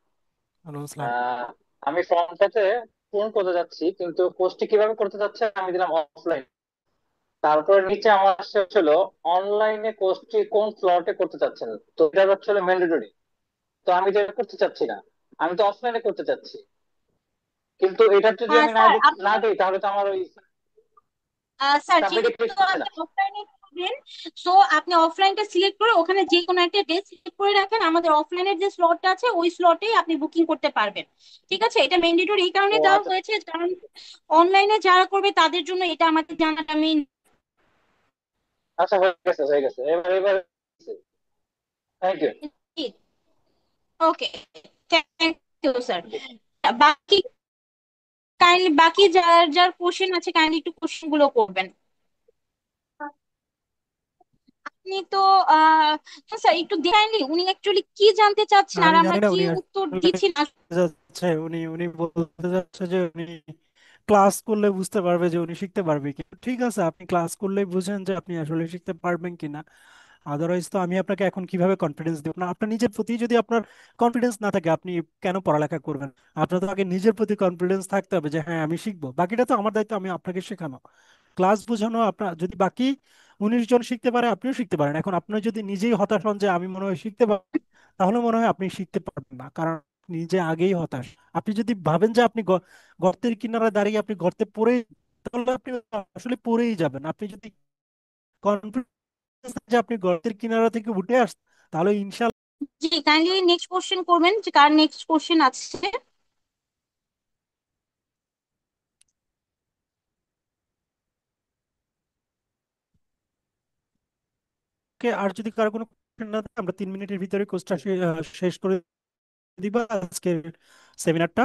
ওয়ালাইকুম আসসালাম।
আহ, আমি ফর্মটাতে পূরণ করতে যাচ্ছি, কিন্তু কোর্সটি কিভাবে করতে যাচ্ছে আমি দিলাম অফলাইন। তারপর নিচে আমার আসছে হচ্ছিল অনলাইনে কোর্সটি কোন স্লটে করতে চাচ্ছেন। তো এটা হচ্ছে ম্যান্ডেটরি, তো আমি যেটা করতে চাচ্ছি না, আমি তো অফলাইনে করতে চাচ্ছি। কিন্তু এটা যদি
হ্যাঁ
আমি
স্যার,
না দিই তাহলে তো আমার ওই
স্যার
সাবজেক্টে
যেহেতু
ক্লিক হচ্ছে না।
আপনি অফলাইনে করবেন, সো আপনি অফলাইনটা সিলেক্ট করে ওখানে যে কোনো একটা ডে সিলেক্ট করে রাখেন, আমাদের অফলাইনের যে স্লটটা আছে ওই স্লটেই আপনি বুকিং করতে পারবেন। ঠিক আছে, এটা ম্যান্ডেটরি এই কারণে
ও
দেওয়া
আচ্ছা।
হয়েছে কারণ অনলাইনে যারা করবে তাদের জন্য এটা আমাদের জানাটা মেইন।
আচ্ছা, হয়ে গেছে হয়ে গেছে, এবার এবার thank you.
Okay, thank you sir. বাকি কাইন্ডলি বাকি যার যার কোশ্চেন আছে কাইন্ডলি একটু কোশ্চেন গুলো করবেন। আপনি তো স্যার একটু কাইন্ডলি উনি অ্যাকচুয়ালি কি জানতে চাচ্ছেন আর
আমি
আমরা
জানি না
কি
উনি
উত্তর
আসলে
দিচ্ছি না।
যাচ্ছে, উনি উনি বলতে যাচ্ছে যে উনি ক্লাস করলে বুঝতে পারবে যে উনি শিখতে পারবে কি। ঠিক আছে, আপনি ক্লাস করলেই বুঝেন যে আপনি আসলে শিখতে পারবেন কিনা। আদারওয়াইজ তো আমি আপনাকে এখন কিভাবে কনফিডেন্স দেব না? আপনার নিজের প্রতি যদি আপনার কনফিডেন্স না থাকে, আপনি কেন পড়ালেখা করবেন? আপনার তো আগে নিজের প্রতি কনফিডেন্স থাকতে হবে যে হ্যাঁ আমি শিখবো, বাকিটা তো আমার দায়িত্ব, আমি আপনাকে শেখানো, ক্লাস বোঝানো। আপনার যদি বাকি 19 জন শিখতে পারে, আপনিও শিখতে পারেন। এখন আপনি যদি নিজেই হতাশ হন যে আমি মনে হয় শিখতে পারবো, তাহলে মনে হয় আপনি শিখতে পারবেন না, কারণ আপনি নিজে আগেই হতাশ। আপনি যদি ভাবেন যে আপনি গর্তের কিনারে দাঁড়িয়ে আপনি গর্তে পড়ে, তাহলে আপনি আসলে পড়েই যাবেন। আপনি যদি কনফিডেন্স যে আপনি গর্তের কিনারা থেকে উঠে আসছেন, তাহলে ইনশাল্লাহ
জি কাইন্ডলি নেক্সট কোশ্চেন করবেন, যে কার নেক্সট কোশ্চেন আছে।
আর যদি কারো কোনো question না থাকে, আমরা 3 মিনিটের ভিতরে কোর্সটা শেষ করে দিবা আজকের সেমিনারটা।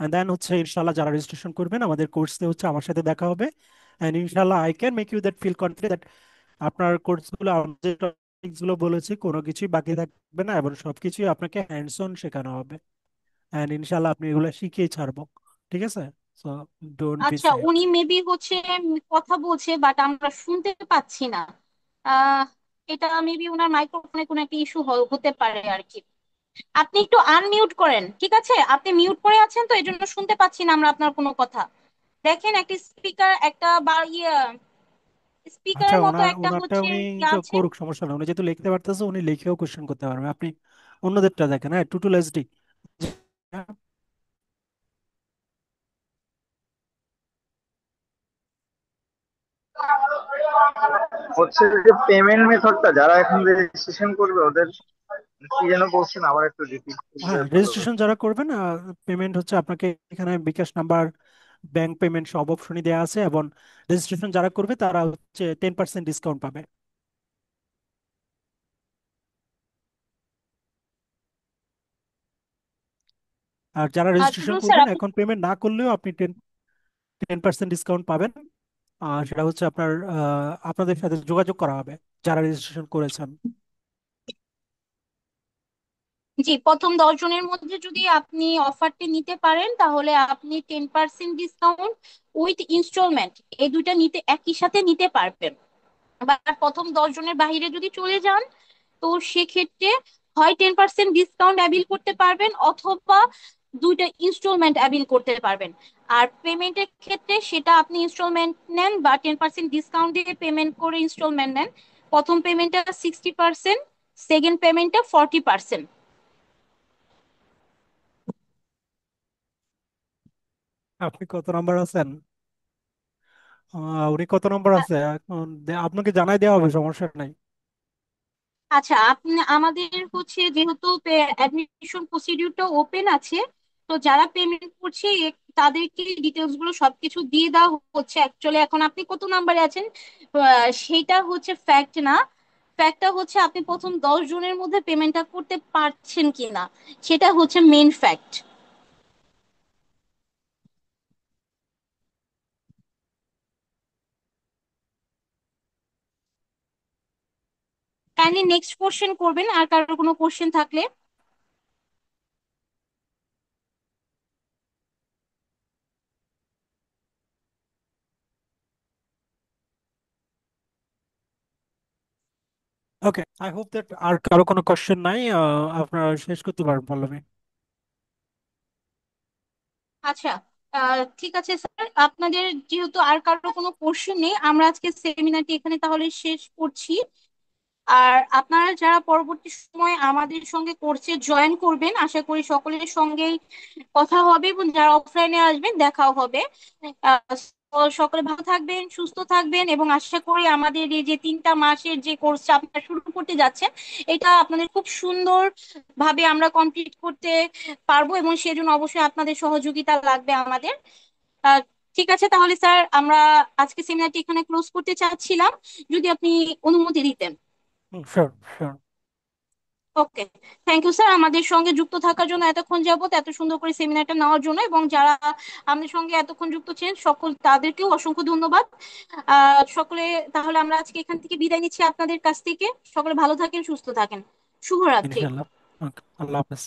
এন্ড দেন হচ্ছে ইনশাল্লাহ যারা রেজিস্ট্রেশন করবেন আমাদের কোর্সে হচ্ছে আমার সাথে দেখা হবে। এন্ড ইনশাল্লাহ I can make you that feel confident that আপনার কোর্সগুলো, আমরা যে টপিকস গুলো বলেছি কোনো কিছুই বাকি থাকবে না এবং সবকিছুই আপনাকে হ্যান্ডস অন শেখানো হবে। এন্ড ইনশাল্লাহ আপনি এগুলো শিখিয়ে ছাড়বো। ঠিক আছে? সো ডোন্ট বি
আচ্ছা,
স্যাড।
উনি মেবি হচ্ছে কথা বলছে বাট আমরা শুনতে পাচ্ছি না। আহ এটা মেবি ওনার মাইক্রোফোনে কোনো একটা ইস্যু হতে পারে আর কি। আপনি একটু আনমিউট করেন, ঠিক আছে? আপনি মিউট করে আছেন তো এই জন্য শুনতে পাচ্ছি না আমরা আপনার কোনো কথা। দেখেন একটা স্পিকার একটা বা
আচ্ছা,
স্পিকারের মতো
ওনার
একটা
ওনারটা
হচ্ছে
উনি
আছে।
করুক, সমস্যা নেই। উনি যেহেতু লিখতে পারতেছে, উনি লিখেও কোশ্চেন করতে পারবে। আপনি অন্যদেরটা দেখেন। হ্যাঁ, টুটুল এসডি।
হচ্ছে যে পেমেন্ট মেথডটা যারা এখন রেজিস্ট্রেশন করবে ওদের কি যেন বলছেন, আবার একটু রিপিট করলে
হ্যাঁ,
ভালো হবে।
রেজিস্ট্রেশন যারা করবেন, পেমেন্ট হচ্ছে আপনাকে এখানে বিকাশ নাম্বার, ব্যাংক পেমেন্ট সব অপশনই দেওয়া আছে, এবং রেজিস্ট্রেশন যারা করবে তারা হচ্ছে 10% ডিসকাউন্ট পাবে। আর যারা রেজিস্ট্রেশন
টুটুল স্যার
করবেন
আপনি,
এখন, পেমেন্ট না করলেও আপনি 10% ডিসকাউন্ট পাবেন। আর সেটা হচ্ছে আপনাদের সাথে যোগাযোগ করা হবে যারা রেজিস্ট্রেশন করেছেন।
জি, প্রথম 10 জনের মধ্যে যদি আপনি অফারটি নিতে পারেন তাহলে আপনি 10% ডিসকাউন্ট উইথ ইনস্টলমেন্ট এই দুইটা নিতে একই সাথে নিতে পারবেন। বা প্রথম 10 জনের বাইরে যদি চলে যান তো সেক্ষেত্রে হয় 10% ডিসকাউন্ট অ্যাবিল করতে পারবেন অথবা দুইটা ইনস্টলমেন্ট অ্যাবিল করতে পারবেন। আর পেমেন্টের ক্ষেত্রে সেটা আপনি ইনস্টলমেন্ট নেন বা 10% ডিসকাউন্ট দিয়ে পেমেন্ট করে ইনস্টলমেন্ট নেন, প্রথম পেমেন্টটা 60%, সেকেন্ড পেমেন্টটা 40%।
আপনি কত নাম্বার আছেন? উনি কত নম্বর আছে এখন? আপনাকে জানাই দেওয়া হবে, সমস্যা নাই।
আচ্ছা, আপনি আমাদের হচ্ছে যেহেতু অ্যাডমিশন প্রসিডিউরটা ওপেন আছে, তো যারা পেমেন্ট করছে তাদেরকে ডিটেলস গুলো সবকিছু দিয়ে দেওয়া হচ্ছে। অ্যাকচুয়ালি এখন আপনি কত নাম্বারে আছেন সেটা হচ্ছে ফ্যাক্ট না, ফ্যাক্টটা হচ্ছে আপনি প্রথম 10 জনের মধ্যে পেমেন্টটা করতে পারছেন কিনা, সেটা হচ্ছে main fact. Kindly next question করবেন আর কারোর কোনো কোশ্চেন থাকলে।
ওকে, আই হোপ দ্যাট আর কারো কোনো কোশ্চেন নাই। আপনারা শেষ করতে পারেন, পল্লবী।
আচ্ছা, ঠিক আছে স্যার, আপনাদের যেহেতু আর কারো কোনো কোশ্চেন নেই আমরা আজকে সেমিনারটি এখানে তাহলে শেষ করছি। আর আপনারা যারা পরবর্তী সময় আমাদের সঙ্গে কোর্সে জয়েন করবেন আশা করি সকলের সঙ্গেই কথা হবে এবং যারা অফলাইনে আসবেন দেখাও হবে। তো সকলে ভালো থাকবেন, সুস্থ থাকবেন এবং আশা করি আমাদের এই যে 3টা মাসের যে কোর্সটা আপনারা শুরু করতে যাচ্ছেন এটা আপনাদের খুব সুন্দর ভাবে আমরা কমপ্লিট করতে পারবো এবং সেজন্য অবশ্যই আপনাদের সহযোগিতা লাগবে আমাদের। আহ, ঠিক আছে তাহলে স্যার, আমরা আজকে সেমিনারটি এখানে ক্লোজ করতে চাচ্ছিলাম যদি আপনি অনুমতি দিতেন।
Sure, sure.
Okay, thank you sir আমাদের সঙ্গে যুক্ত থাকার জন্য, এতক্ষণ যাবত এত সুন্দর করে সেমিনারটা নেওয়ার জন্য, এবং যারা আমাদের সঙ্গে এতক্ষণ যুক্ত ছিলেন সকল তাদেরকেও অসংখ্য ধন্যবাদ। সকলে, তাহলে আমরা আজকে এখান থেকে বিদায় নিচ্ছি আপনাদের কাছ থেকে। সকলে ভালো থাকেন, সুস্থ থাকেন। শুভরাত্রি।
ইনশাল্লাহ। ওকে, আল্লাহ হাফেজ।